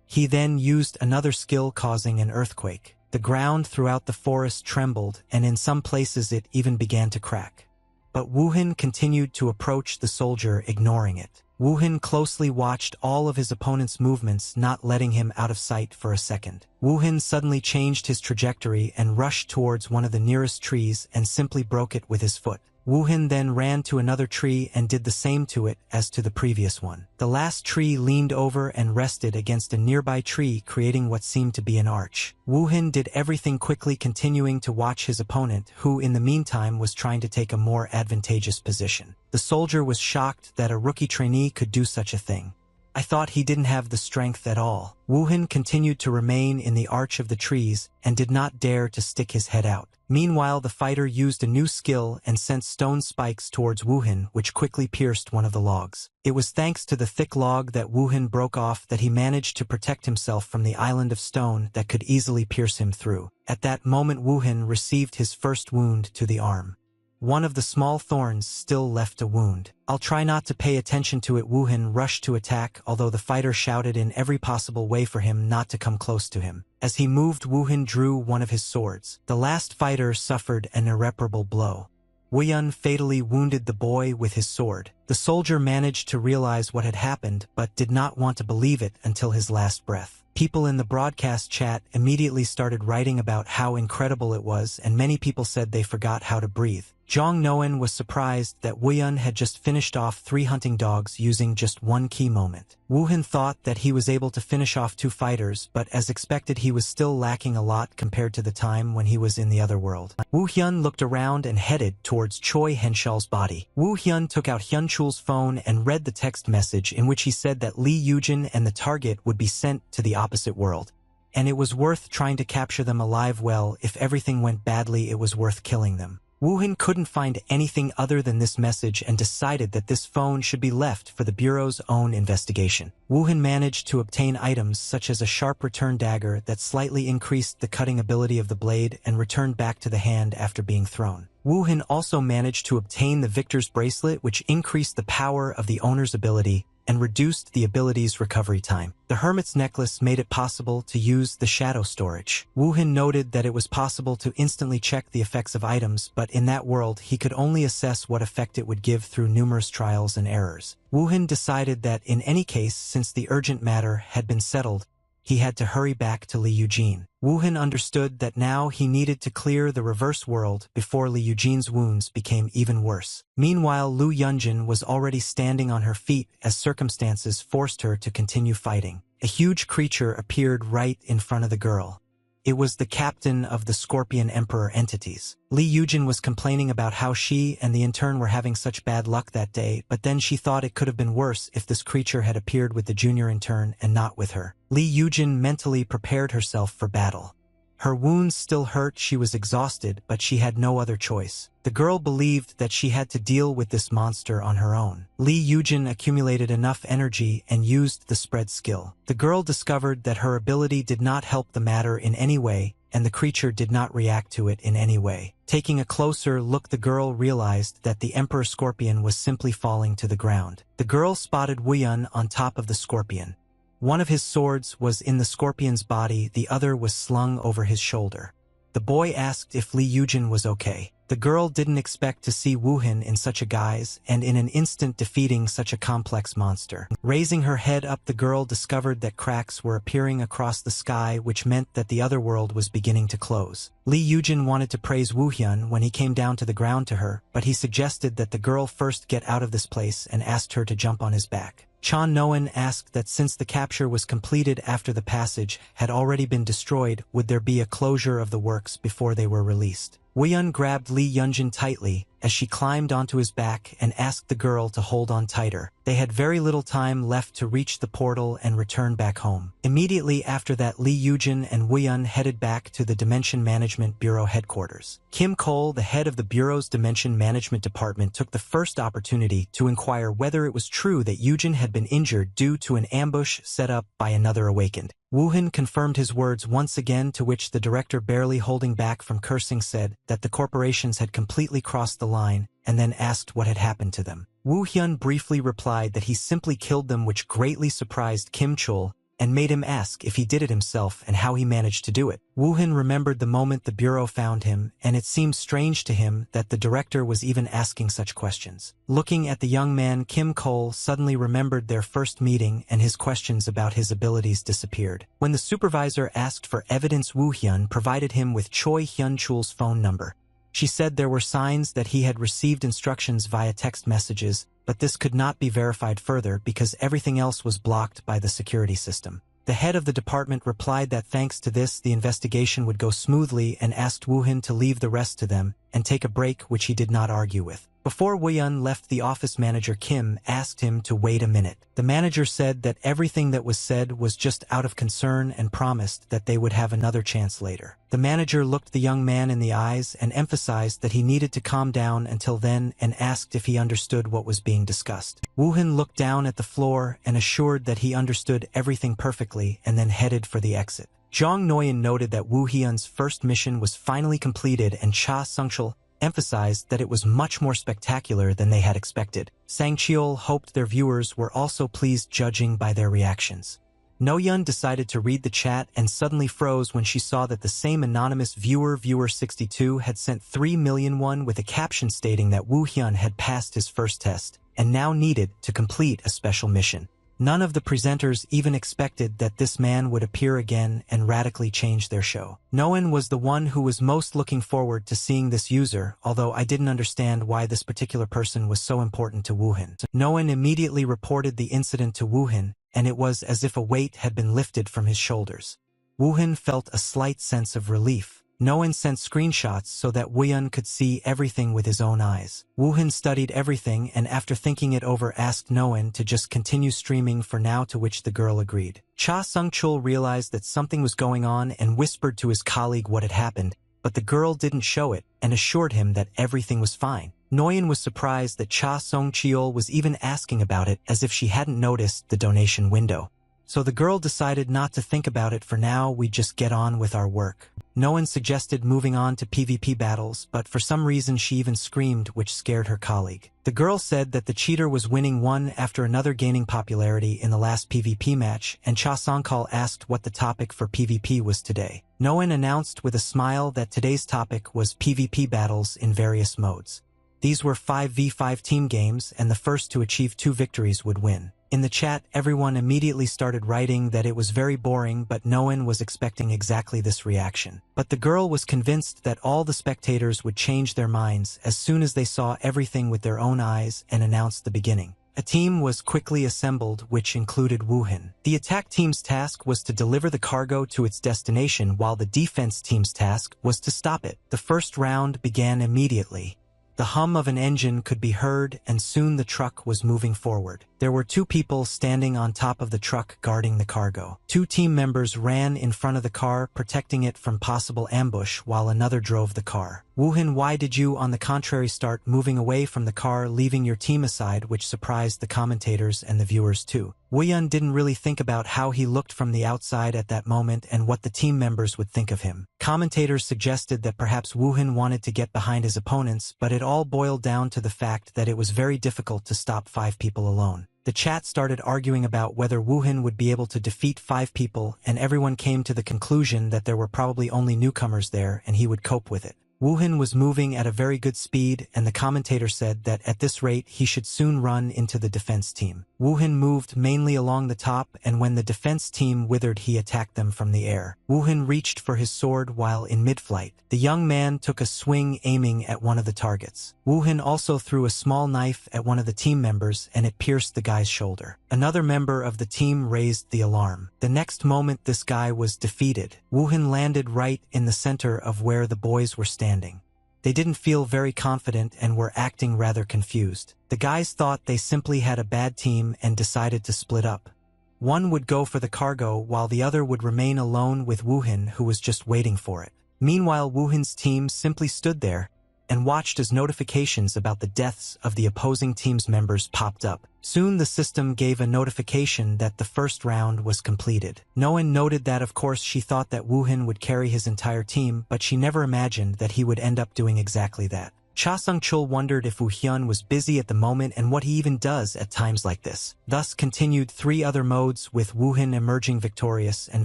He then used another skill, causing an earthquake. The ground throughout the forest trembled, and in some places it even began to crack. But Woohin continued to approach the soldier, ignoring it. Woohin closely watched all of his opponent's movements, not letting him out of sight for a second. Woohin suddenly changed his trajectory and rushed towards one of the nearest trees and simply broke it with his foot. Woohin then ran to another tree and did the same to it as to the previous one. The last tree leaned over and rested against a nearby tree, creating what seemed to be an arch. Woohin did everything quickly, continuing to watch his opponent, who in the meantime was trying to take a more advantageous position. The soldier was shocked that a rookie trainee could do such a thing. I thought he didn't have the strength at all. Woohin continued to remain in the arch of the trees and did not dare to stick his head out. Meanwhile, the fighter used a new skill and sent stone spikes towards Woohin, which quickly pierced one of the logs. It was thanks to the thick log that Woohin broke off that he managed to protect himself from the island of stone that could easily pierce him through. At that moment, Woohin received his first wound to the arm. One of the small thorns still left a wound. I'll try not to pay attention to it. Woohin rushed to attack, although the fighter shouted in every possible way for him not to come close to him. As he moved, Woohin drew one of his swords. The last fighter suffered an irreparable blow. Woohin fatally wounded the boy with his sword. The soldier managed to realize what had happened, but did not want to believe it until his last breath. People in the broadcast chat immediately started writing about how incredible it was, and many people said they forgot how to breathe. Jong Noen was surprised that Woohin had just finished off 3 hunting dogs using just one key moment. Woohin thought that he was able to finish off 2 fighters, but as expected he was still lacking a lot compared to the time when he was in the other world. Woohyun looked around and headed towards Choi Henshal's body. Woohyun took out Hyunchul's phone and read the text message in which he said that Lee Yujin and the target would be sent to the opposite world. And it was worth trying to capture them alive. Well, if everything went badly, it was worth killing them. Woohin couldn't find anything other than this message and decided that this phone should be left for the Bureau's own investigation. Woohin managed to obtain items such as a sharp return dagger that slightly increased the cutting ability of the blade and returned back to the hand after being thrown. Woohin also managed to obtain the Victor's bracelet, which increased the power of the owner's ability and reduced the ability's recovery time. The Hermit's necklace made it possible to use the shadow storage. Woohin noted that it was possible to instantly check the effects of items, but in that world he could only assess what effect it would give through numerous trials and errors. Woohin decided that in any case, since the urgent matter had been settled, he had to hurry back to Lee Eugene. Woohin understood that now he needed to clear the reverse world before Lee Eugene's wounds became even worse. Meanwhile, Lu Yunjin was already standing on her feet as circumstances forced her to continue fighting. A huge creature appeared right in front of the girl. It was the captain of the Scorpion Emperor entities. Lee Yujin was complaining about how she and the intern were having such bad luck that day, but then she thought it could have been worse if this creature had appeared with the junior intern and not with her. Lee Yujin mentally prepared herself for battle. Her wounds still hurt, she was exhausted, but she had no other choice. The girl believed that she had to deal with this monster on her own. Lee Yujin accumulated enough energy and used the spread skill. The girl discovered that her ability did not help the matter in any way, and the creature did not react to it in any way. Taking a closer look, the girl realized that the Emperor Scorpion was simply falling to the ground. The girl spotted Wuyun on top of the scorpion. One of his swords was in the scorpion's body, the other was slung over his shoulder. The boy asked if Lee Yujin was okay. The girl didn't expect to see Woohin in such a guise and in an instant defeating such a complex monster. Raising her head up, the girl discovered that cracks were appearing across the sky, which meant that the other world was beginning to close. Lee Yujin wanted to praise Woohyun when he came down to the ground to her, but he suggested that the girl first get out of this place and asked her to jump on his back. Chan Noen asked that since the capture was completed after the passage had already been destroyed, would there be a closure of the works before they were released. Woohyun grabbed Lee Yunjin tightly as she climbed onto his back and asked the girl to hold on tighter. They had very little time left to reach the portal and return back home. Immediately after that, Lee Yujin and Woohyun headed back to the Dimension Management Bureau headquarters. Kim Cole, the head of the Bureau's Dimension Management Department, took the first opportunity to inquire whether it was true that Yujin had been injured due to an ambush set up by another awakened. Woohin confirmed his words once again, to which the director, barely holding back from cursing, said that the corporations had completely crossed the line, and then asked what had happened to them. Woohyun briefly replied that he simply killed them, which greatly surprised Kim Chul and made him ask if he did it himself and how he managed to do it. Woohin remembered the moment the Bureau found him, and it seemed strange to him that the director was even asking such questions. Looking at the young man, Kim Cole suddenly remembered their first meeting, and his questions about his abilities disappeared. When the supervisor asked for evidence, Woohyun provided him with Choi Hyun-chul's phone number. She said there were signs that he had received instructions via text messages, but this could not be verified further because everything else was blocked by the security system. The head of the department replied that thanks to this, the investigation would go smoothly, and asked Woohin to leave the rest to them and take a break, which he did not argue with. Before Woo-hyun left, the office manager Kim asked him to wait a minute. The manager said that everything that was said was just out of concern and promised that they would have another chance later. The manager looked the young man in the eyes and emphasized that he needed to calm down until then and asked if he understood what was being discussed. Woo-hyun looked down at the floor and assured that he understood everything perfectly and then headed for the exit. Jong Noyeon noted that Woo-hyun's first mission was finally completed, and Cha Sung-chul emphasized that it was much more spectacular than they had expected. Sang Cheol hoped their viewers were also pleased, judging by their reactions. Noyeon decided to read the chat and suddenly froze when she saw that the same anonymous viewer 62 had sent 3 million won with a caption stating that Woo-hyun had passed his first test and now needed to complete a special mission. None of the presenters even expected that this man would appear again and radically change their show. Noyeon was the one who was most looking forward to seeing this user, although I didn't understand why this particular person was so important to Woo-hyun. Noyeon immediately reported the incident to Woo-hyun, and it was as if a weight had been lifted from his shoulders. Woo-hyun felt a slight sense of relief. Noyeon sent screenshots so that Woo-hyun could see everything with his own eyes. Woo-hyun studied everything and after thinking it over asked Noyeon to just continue streaming for now, to which the girl agreed. Cha Sung-chul realized that something was going on and whispered to his colleague what had happened, but the girl didn't show it and assured him that everything was fine. Noyeon was surprised that Cha Sung-cheol was even asking about it, as if she hadn't noticed the donation window. So the girl decided not to think about it for now. We just get on with our work. Noyeon suggested moving on to PvP battles, but for some reason she even screamed, which scared her colleague. The girl said that the cheater was winning one after another, gaining popularity in the last PvP match, and Cha Sung-chul asked what the topic for PvP was today. Noyeon announced with a smile that today's topic was PvP battles in various modes. These were 5v5 team games, and the first to achieve 2 victories would win. In the chat, everyone immediately started writing that it was very boring, but Noyeon was expecting exactly this reaction. But the girl was convinced that all the spectators would change their minds as soon as they saw everything with their own eyes, and announced the beginning. A team was quickly assembled, which included Woo-hyun. The attack team's task was to deliver the cargo to its destination, while the defense team's task was to stop it. The first round began immediately. The hum of an engine could be heard, and soon the truck was moving forward. There were 2 people standing on top of the truck guarding the cargo. 2 team members ran in front of the car, protecting it from possible ambush, while another drove the car. Woo-hyun, why did you, on the contrary, start moving away from the car, leaving your team aside, which surprised the commentators and the viewers too. Woo-hyun didn't really think about how he looked from the outside at that moment and what the team members would think of him. Commentators suggested that perhaps Woo-hyun wanted to get behind his opponents, but it all boiled down to the fact that it was very difficult to stop 5 people alone. The chat started arguing about whether Woo-hyun would be able to defeat 5 people, and everyone came to the conclusion that there were probably only newcomers there and he would cope with it. Woo-hyun was moving at a very good speed, and the commentator said that at this rate he should soon run into the defense team. Woo-hyun moved mainly along the top, and when the defense team withered, he attacked them from the air. Woo-hyun reached for his sword while in mid-flight. The young man took a swing, aiming at one of the targets. Woo-hyun also threw a small knife at one of the team members, and it pierced the guy's shoulder. Another member of the team raised the alarm. The next moment, this guy was defeated. Woo-hyun landed right in the center of where the boys were standing. They didn't feel very confident and were acting rather confused. The guys thought they simply had a bad team and decided to split up. One would go for the cargo while the other would remain alone with Woo-hyun, who was just waiting for it. Meanwhile, Woo-hyun's team simply stood there and watched as notifications about the deaths of the opposing team's members popped up. Soon the system gave a notification that the first round was completed. Noyeon noted that of course she thought that Woo-hyun would carry his entire team, but she never imagined that he would end up doing exactly that. Cha Sung-chul wondered if Woo-hyun was busy at the moment and what he even does at times like this. Thus continued 3 other modes, with Woo-hyun emerging victorious and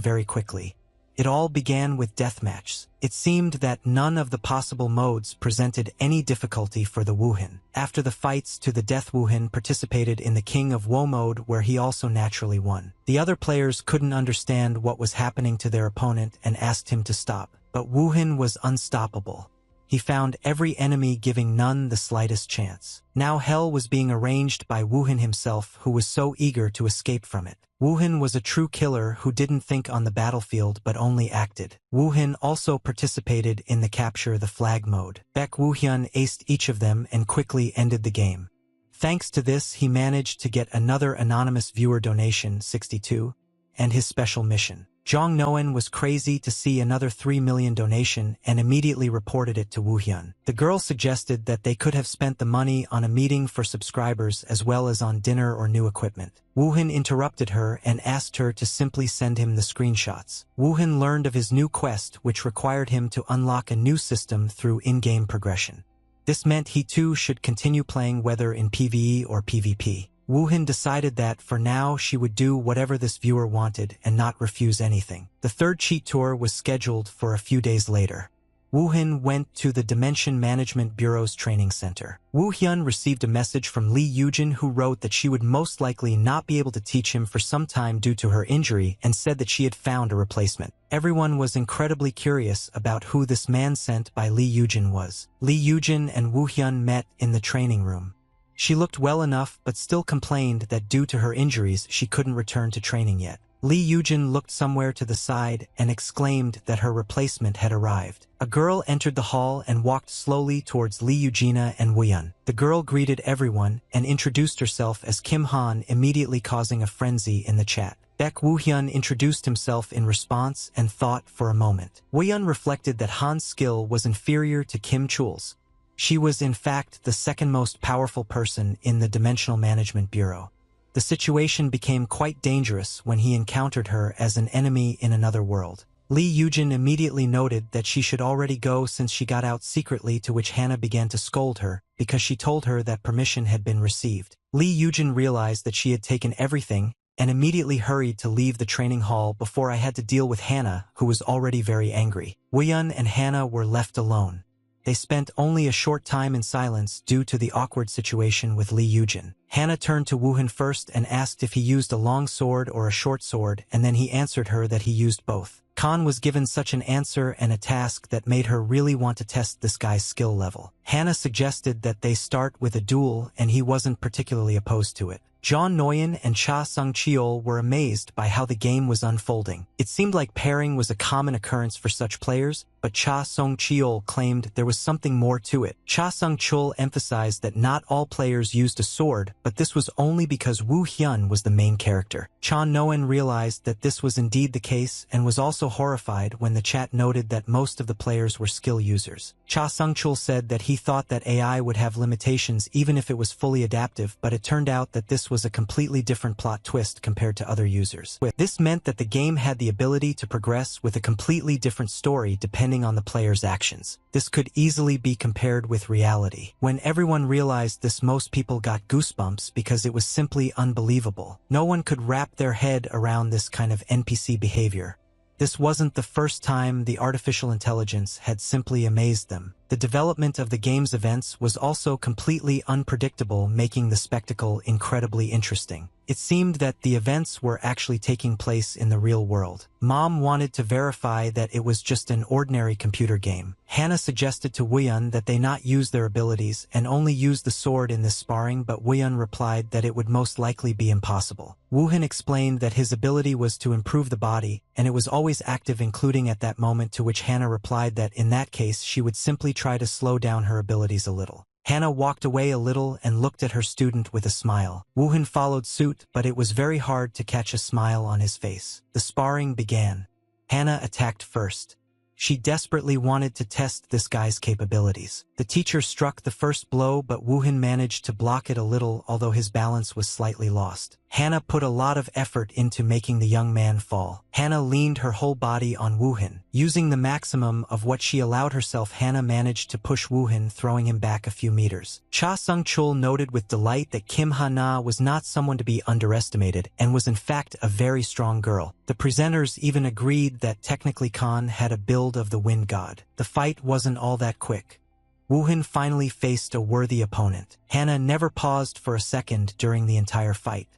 very quickly. It all began with deathmatches. It seemed that none of the possible modes presented any difficulty for the Woo-hyun. After the fights to the death, Woo-hyun participated in the King of Woe mode, where he also naturally won. The other players couldn't understand what was happening to their opponent and asked him to stop, but Woo-hyun was unstoppable. He found every enemy, giving none the slightest chance. Now hell was being arranged by Woohin himself, who was so eager to escape from it. Woohin was a true killer who didn't think on the battlefield but only acted. Woohin also participated in the capture the flag mode. Baek Woohyun aced each of them and quickly ended the game. Thanks to this, he managed to get another anonymous viewer donation, 62, and his special mission. Jong Noen was crazy to see another 3 million donation and immediately reported it to Woohyun. The girl suggested that they could have spent the money on a meeting for subscribers as well as on dinner or new equipment. Woohyun interrupted her and asked her to simply send him the screenshots. Woohyun learned of his new quest, which required him to unlock a new system through in-game progression. This meant he too should continue playing, whether in PvE or PvP. Woohin decided that, for now, she would do whatever this viewer wanted and not refuse anything. The third cheat tour was scheduled for a few days later. Woohin went to the Dimension Management Bureau's training center. Woohyun received a message from Lee Yujin, who wrote that she would most likely not be able to teach him for some time due to her injury, and said that she had found a replacement. Everyone was incredibly curious about who this man sent by Lee Yujin was. Lee Yujin and Woohyun met in the training room. She looked well enough but still complained that due to her injuries she couldn't return to training yet. Lee Yujin looked somewhere to the side and exclaimed that her replacement had arrived. A girl entered the hall and walked slowly towards Lee Yujina and Woohyun. The girl greeted everyone and introduced herself as Kim Han, immediately causing a frenzy in the chat. Baek Woohyun introduced himself in response and thought for a moment. Woohyun reflected that Han's skill was inferior to Kim Chul's. She was in fact the second most powerful person in the Dimensional Management Bureau. The situation became quite dangerous when he encountered her as an enemy in another world. Lee Yujin immediately noted that she should already go since she got out secretly, to which Hannah began to scold her because she told her that permission had been received. Lee Yujin realized that she had taken everything and immediately hurried to leave the training hall before I had to deal with Hannah, who was already very angry. Woohyun and Hannah were left alone. They spent only a short time in silence due to the awkward situation with Lee Yujin. Hannah turned to Woohyun first and asked if he used a long sword or a short sword, and then he answered her that he used both. Khan was given such an answer and a task that made her really want to test this guy's skill level. Hannah suggested that they start with a duel, and he wasn't particularly opposed to it. John Nguyen and Cha Sung-cheol were amazed by how the game was unfolding. It seemed like pairing was a common occurrence for such players, but Cha Sung-cheol claimed there was something more to it. Cha Sung-cheol emphasized that not all players used a sword, but this was only because Woohyun was the main character. Cha Nguyen realized that this was indeed the case and was also horrified when the chat noted that most of the players were skill users. Cha Sung-cheol said that he thought that AI would have limitations even if it was fully adaptive, but it turned out that this was a completely different plot twist compared to other users. This meant that the game had the ability to progress with a completely different story depending on the player's actions. This could easily be compared with reality. When everyone realized this, most people got goosebumps because it was simply unbelievable. No one could wrap their head around this kind of NPC behavior. This wasn't the first time the artificial intelligence had simply amazed them. The development of the game's events was also completely unpredictable, making the spectacle incredibly interesting. It seemed that the events were actually taking place in the real world. Mom wanted to verify that it was just an ordinary computer game. Hannah suggested to Woohyun that they not use their abilities and only use the sword in this sparring, but Woohyun replied that it would most likely be impossible. Woohyun explained that his ability was to improve the body, and it was always active, including at that moment, to which Hannah replied that in that case she would simply try to slow down her abilities a little. Hannah walked away a little and looked at her student with a smile. Woohyun followed suit, but it was very hard to catch a smile on his face. The sparring began. Hannah attacked first. She desperately wanted to test this guy's capabilities. The teacher struck the first blow, but Woohyun managed to block it a little, although his balance was slightly lost. Hannah put a lot of effort into making the young man fall. Hannah leaned her whole body on Woohyun. Using the maximum of what she allowed herself, Hannah managed to push Woohyun, throwing him back a few meters. Cha Sung-cheol noted with delight that Kim Ha-na was not someone to be underestimated and was in fact a very strong girl. The presenters even agreed that technically Khan had a build of the wind god. The fight wasn't all that quick. Woohyun finally faced a worthy opponent. Hannah never paused for a second during the entire fight.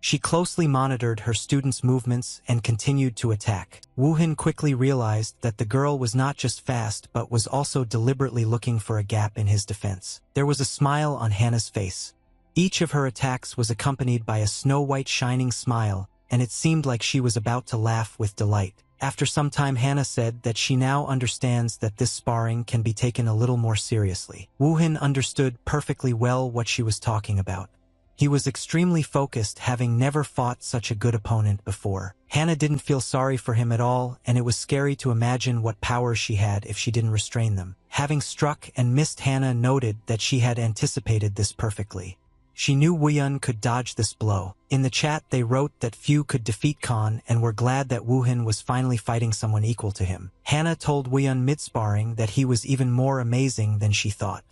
She closely monitored her students' movements and continued to attack. Woohin quickly realized that the girl was not just fast but was also deliberately looking for a gap in his defense. There was a smile on Hannah's face. Each of her attacks was accompanied by a snow-white shining smile, and it seemed like she was about to laugh with delight. After some time, Hannah said that she now understands that this sparring can be taken a little more seriously. Woohin understood perfectly well what she was talking about. He was extremely focused, having never fought such a good opponent before. Hannah didn't feel sorry for him at all, and it was scary to imagine what powers she had if she didn't restrain them. Having struck and missed, Hannah noted that she had anticipated this perfectly. She knew Woohin could dodge this blow. In the chat, they wrote that few could defeat Khan and were glad that Woohin was finally fighting someone equal to him. Hannah told Woohin mid-sparring that he was even more amazing than she thought.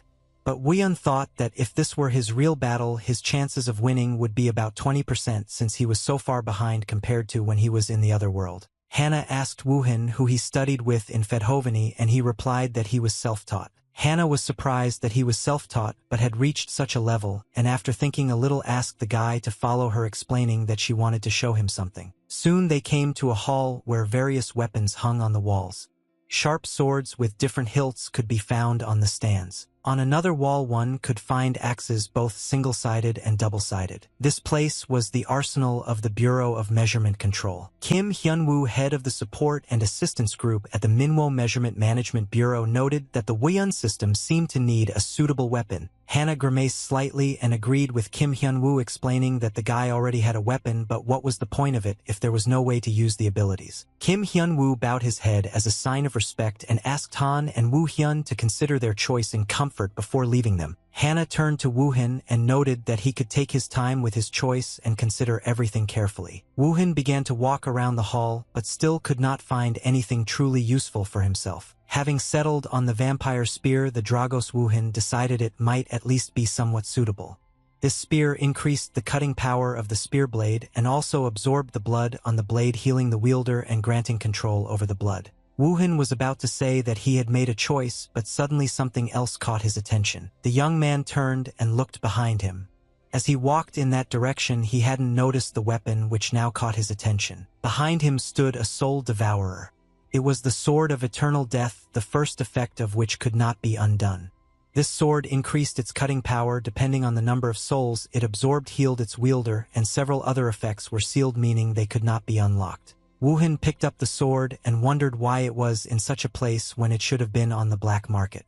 But Woohin thought that if this were his real battle, his chances of winning would be about 20% since he was so far behind compared to when he was in the other world. Hannah asked Woohin who he studied with in Fedhoveni, and he replied that he was self-taught. Hannah was surprised that he was self-taught but had reached such a level, and after thinking a little asked the guy to follow her, explaining that she wanted to show him something. Soon they came to a hall where various weapons hung on the walls. Sharp swords with different hilts could be found on the stands. On another wall one could find axes, both single-sided and double-sided. This place was the arsenal of the Bureau of Measurement Control. Kim Hyunwoo, head of the Support and Assistance Group at the Manhwa Measurement Management Bureau, noted that the Woohin system seemed to need a suitable weapon. Hannah grimaced slightly and agreed with Kim Hyunwoo, explaining that the guy already had a weapon, but what was the point of it if there was no way to use the abilities? Kim Hyunwoo bowed his head as a sign of respect and asked Han and Woohin to consider their choice in comfort before leaving them. Hannah turned to Woohin and noted that he could take his time with his choice and consider everything carefully. Woohin began to walk around the hall, but still could not find anything truly useful for himself. Having settled on the vampire spear, the Dragos, Woohin decided it might at least be somewhat suitable. This spear increased the cutting power of the spear blade and also absorbed the blood on the blade, healing the wielder and granting control over the blood. Woohin was about to say that he had made a choice, but suddenly something else caught his attention. The young man turned and looked behind him. As he walked in that direction, he hadn't noticed the weapon, which now caught his attention. Behind him stood a soul devourer. It was the Sword of Eternal Death, the first effect of which could not be undone. This sword increased its cutting power depending on the number of souls it absorbed, healed its wielder, and several other effects were sealed, meaning they could not be unlocked. Woohin picked up the sword and wondered why it was in such a place when it should have been on the black market.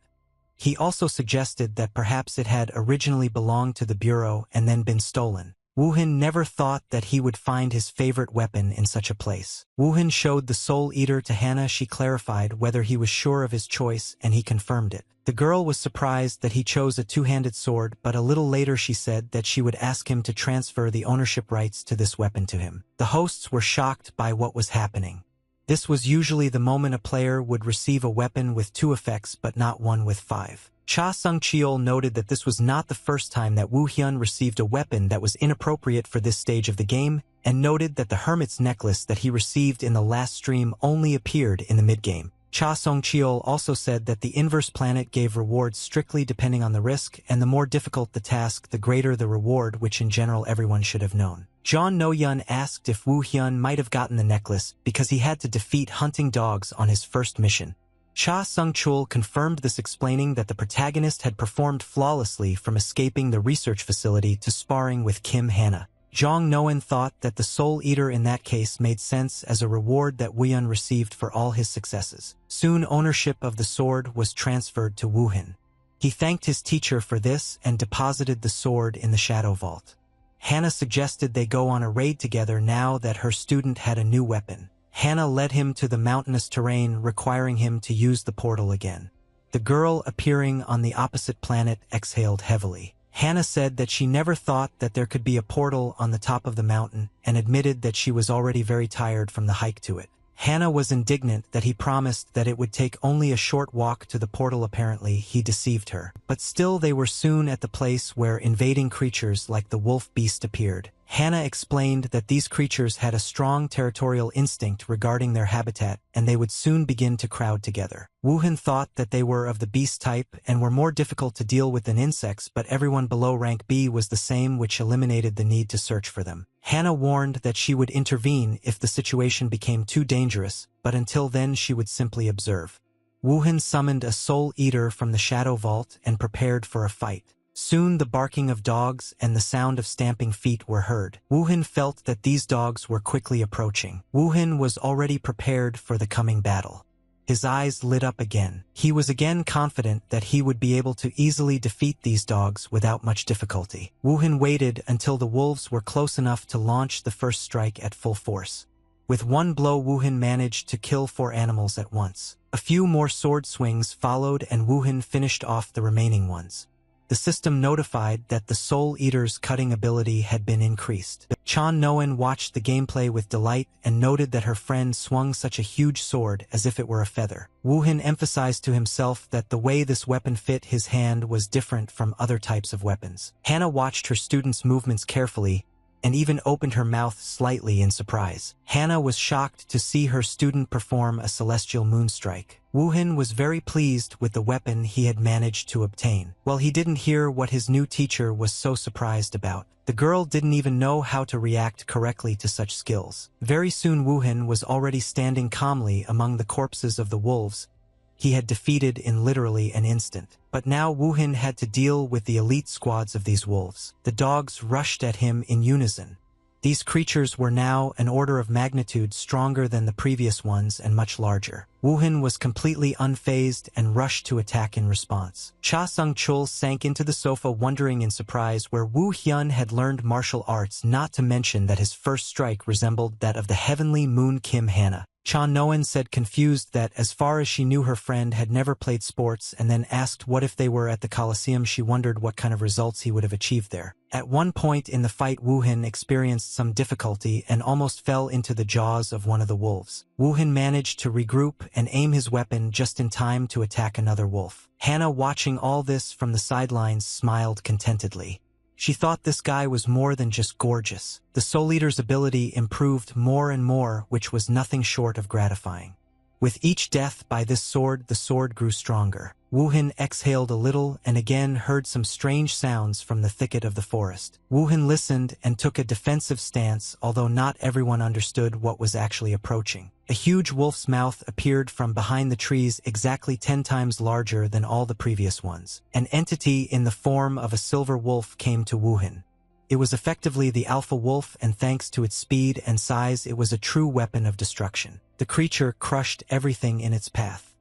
He also suggested that perhaps it had originally belonged to the Bureau and then been stolen. Woohin never thought that he would find his favorite weapon in such a place. Woohin showed the Soul Eater to Hannah. She clarified whether he was sure of his choice, and he confirmed it. The girl was surprised that he chose a two-handed sword, but a little later she said that she would ask him to transfer the ownership rights to this weapon to him. The hosts were shocked by what was happening. This was usually the moment a player would receive a weapon with 2 effects but not one with 5. Cha Sung-cheol noted that this was not the first time that Woohin received a weapon that was inappropriate for this stage of the game, and noted that the Hermit's necklace that he received in the last stream only appeared in the mid-game. Cha Sung-cheol also said that the inverse planet gave rewards strictly depending on the risk, and the more difficult the task, the greater the reward, which in general everyone should have known. John No-yun asked if Woohin might have gotten the necklace because he had to defeat hunting dogs on his first mission. Cha Sung-cheol confirmed this, explaining that the protagonist had performed flawlessly from escaping the research facility to sparring with Kim Hannah. Jong No-eun thought that the Soul Eater in that case made sense as a reward that Woohin received for all his successes. Soon ownership of the sword was transferred to Woohin. He thanked his teacher for this and deposited the sword in the Shadow Vault. Hannah suggested they go on a raid together now that her student had a new weapon. Hannah led him to the mountainous terrain, requiring him to use the portal again. The girl, appearing on the opposite planet, exhaled heavily. Hannah said that she never thought that there could be a portal on the top of the mountain, and admitted that she was already very tired from the hike to it. Hannah was indignant that he promised that it would take only a short walk to the portal. Apparently, he deceived her. But still, they were soon at the place where invading creatures like the wolf beast appeared. Hannah explained that these creatures had a strong territorial instinct regarding their habitat, and they would soon begin to crowd together. Woohan thought that they were of the beast type and were more difficult to deal with than insects, but everyone below rank B was the same, which eliminated the need to search for them. Hannah warned that she would intervene if the situation became too dangerous, but until then she would simply observe. Woohan summoned a soul eater from the shadow vault and prepared for a fight. Soon the barking of dogs and the sound of stamping feet were heard. Woohan felt that these dogs were quickly approaching. Woohan was already prepared for the coming battle. His eyes lit up again. He was again confident that he would be able to easily defeat these dogs without much difficulty. Woohan waited until the wolves were close enough to launch the first strike at full force. With one blow, Woohan managed to kill 4 animals at once. A few more sword swings followed and Woohan finished off the remaining ones. The system notified that the Soul Eater's cutting ability had been increased. Chan Noen watched the gameplay with delight and noted that her friend swung such a huge sword as if it were a feather. Woohan emphasized to himself that the way this weapon fit his hand was different from other types of weapons. Hannah watched her student's movements carefully and even opened her mouth slightly in surprise. Hannah was shocked to see her student perform a celestial moonstrike. Woohan was very pleased with the weapon he had managed to obtain. While he didn't hear what his new teacher was so surprised about, the girl didn't even know how to react correctly to such skills. Very soon Woohan was already standing calmly among the corpses of the wolves he had defeated in literally an instant. But now Woohan had to deal with the elite squads of these wolves. The dogs rushed at him in unison. These creatures were now an order of magnitude stronger than the previous ones and much larger. Woohan was completely unfazed and rushed to attack in response. Cha Sung-chul sank into the sofa wondering in surprise where Woo Hyun had learned martial arts, not to mention that his first strike resembled that of the heavenly moon Kim Hannah. Cha Noen said confused that as far as she knew her friend had never played sports, and then asked what if they were at the Coliseum. She wondered what kind of results he would have achieved there. At one point in the fight Woohan experienced some difficulty and almost fell into the jaws of one of the wolves. Woohan managed to regroup and aim his weapon just in time to attack another wolf. Hannah, watching all this from the sidelines, smiled contentedly. She thought this guy was more than just gorgeous. The Soul Eater's ability improved more and more, which was nothing short of gratifying. With each death by this sword, the sword grew stronger. Woohan exhaled a little and again heard some strange sounds from the thicket of the forest. Woohan listened and took a defensive stance, although not everyone understood what was actually approaching. A huge wolf's mouth appeared from behind the trees, exactly 10 times larger than all the previous ones. An entity in the form of a silver wolf came to Woohan. It was effectively the alpha wolf, and thanks to its speed and size, it was a true weapon of destruction. The creature crushed everything in its path.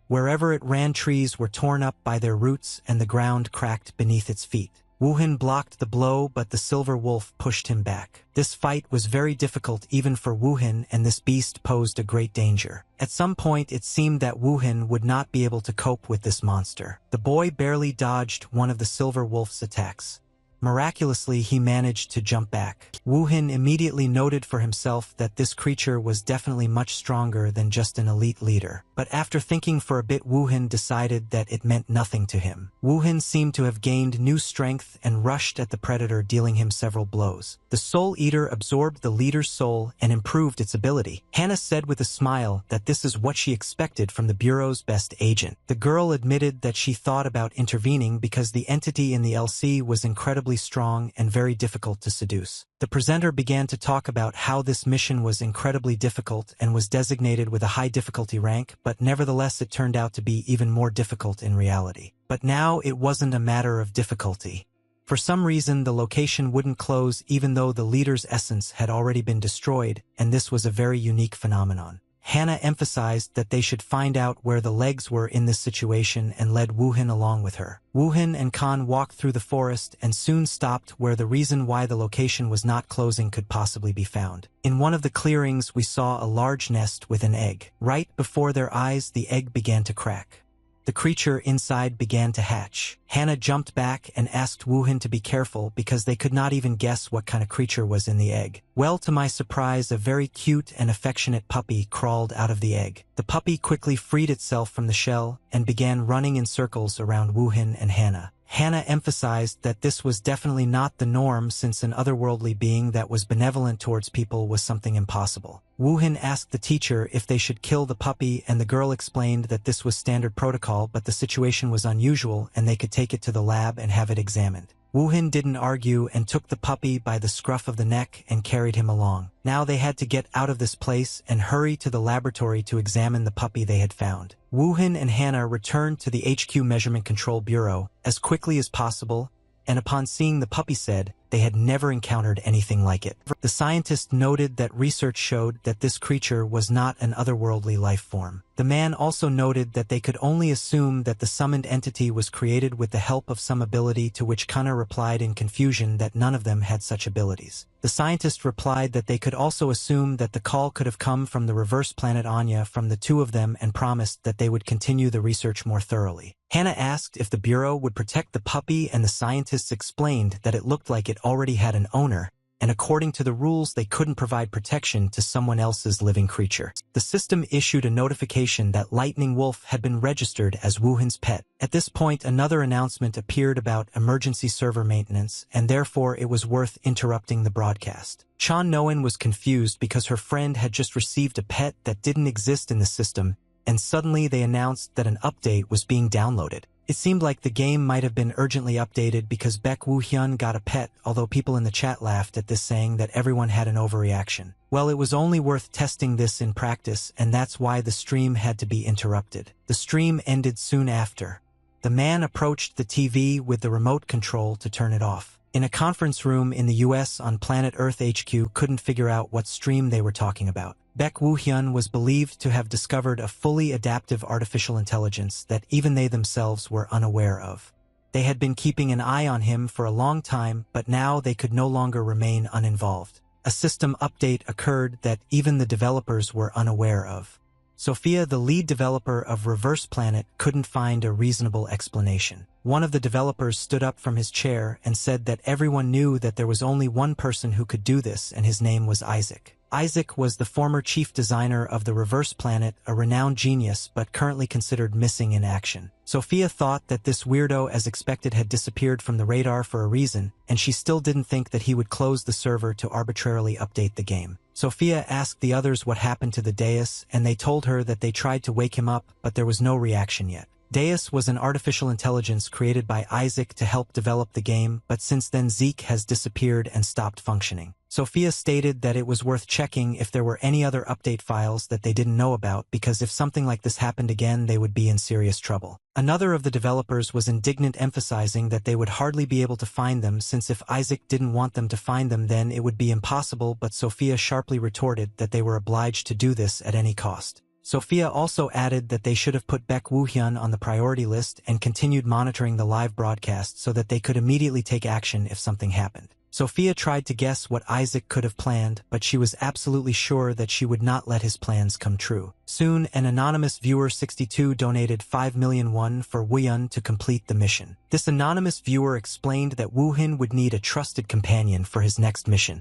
Wherever it ran, trees were torn up by their roots and the ground cracked beneath its feet. Woohan blocked the blow, but the silver wolf pushed him back. This fight was very difficult even for Woohan, and this beast posed a great danger. At some point it seemed that Woohan would not be able to cope with this monster. The boy barely dodged one of the silver wolf's attacks. Miraculously, he managed to jump back. Woohan immediately noted for himself that this creature was definitely much stronger than just an elite leader. But after thinking for a bit, Woohan decided that it meant nothing to him. Woohan seemed to have gained new strength and rushed at the predator, dealing him several blows. The Soul Eater absorbed the leader's soul and improved its ability. Hannah said with a smile that this is what she expected from the Bureau's best agent. The girl admitted that she thought about intervening because the entity in the LC was incredibly strong and very difficult to seduce. The presenter began to talk about how this mission was incredibly difficult and was designated with a high difficulty rank, but nevertheless it turned out to be even more difficult in reality. But now it wasn't a matter of difficulty. For some reason, the location wouldn't close even though the leader's essence had already been destroyed, and this was a very unique phenomenon. Hannah emphasized that they should find out where the legs were in this situation and led Woohan along with her. Woohan and Khan walked through the forest and soon stopped where the reason why the location was not closing could possibly be found. In one of the clearings we saw a large nest with an egg. Right before their eyes, the egg began to crack. The creature inside began to hatch. Hannah jumped back and asked Woohan to be careful because they could not even guess what kind of creature was in the egg. Well, to my surprise, a very cute and affectionate puppy crawled out of the egg. The puppy quickly freed itself from the shell and began running in circles around Woohan and Hannah. Hannah emphasized that this was definitely not the norm since an otherworldly being that was benevolent towards people was something impossible. Woohin asked the teacher if they should kill the puppy, and the girl explained that this was standard protocol, but the situation was unusual and they could take it to the lab and have it examined. Woohin didn't argue and took the puppy by the scruff of the neck and carried him along. Now they had to get out of this place and hurry to the laboratory to examine the puppy they had found. Woohin and Hannah returned to the HQ Measurement Control Bureau as quickly as possible, and upon seeing the puppy said they had never encountered anything like it. The scientist noted that research showed that this creature was not an otherworldly life form. The man also noted that they could only assume that the summoned entity was created with the help of some ability, to which Connor replied in confusion that none of them had such abilities. The scientist replied that they could also assume that the call could have come from the reverse planet Anya from the two of them, and promised that they would continue the research more thoroughly. Hannah asked if the Bureau would protect the puppy, and the scientists explained that it looked like it already had an owner, and according to the rules they couldn't provide protection to someone else's living creature. The system issued a notification that Lightning Wolf had been registered as Woohin's pet. At this point another announcement appeared about emergency server maintenance, and therefore it was worth interrupting the broadcast. Chan Noen was confused because her friend had just received a pet that didn't exist in the system, and suddenly they announced that an update was being downloaded. It seemed like the game might have been urgently updated because Baek Woo-hyun got a pet, although people in the chat laughed at this, saying that everyone had an overreaction. Well, it was only worth testing this in practice, and that's why the stream had to be interrupted. The stream ended soon after. The man approached the TV with the remote control to turn it off. In a conference room in the US on Planet Earth, HQ couldn't figure out what stream they were talking about. Baek Woo-hyun was believed to have discovered a fully adaptive artificial intelligence that even they themselves were unaware of. They had been keeping an eye on him for a long time, but now they could no longer remain uninvolved. A system update occurred that even the developers were unaware of. Sophia, the lead developer of Reverse Planet, couldn't find a reasonable explanation. One of the developers stood up from his chair and said that everyone knew that there was only one person who could do this, and his name was Isaac. Isaac was the former chief designer of the Reverse Planet, a renowned genius but currently considered missing in action. Sophia thought that this weirdo, as expected, had disappeared from the radar for a reason, and she still didn't think that he would close the server to arbitrarily update the game. Sophia asked the others what happened to the Deus, and they told her that they tried to wake him up, but there was no reaction yet. Deus was an artificial intelligence created by Isaac to help develop the game, but since then Zeke has disappeared and stopped functioning. Sophia stated that it was worth checking if there were any other update files that they didn't know about, because if something like this happened again they would be in serious trouble. Another of the developers was indignant, emphasizing that they would hardly be able to find them, since if Isaac didn't want them to find them then it would be impossible, but Sophia sharply retorted that they were obliged to do this at any cost. Sophia also added that they should have put Baek Woo-hyun on the priority list and continued monitoring the live broadcast so that they could immediately take action if something happened. Sophia tried to guess what Isaac could have planned, but she was absolutely sure that she would not let his plans come true. Soon, an anonymous viewer 62 donated 5 million won for Woo-hyun to complete the mission. This anonymous viewer explained that Woo-hyun would need a trusted companion for his next mission.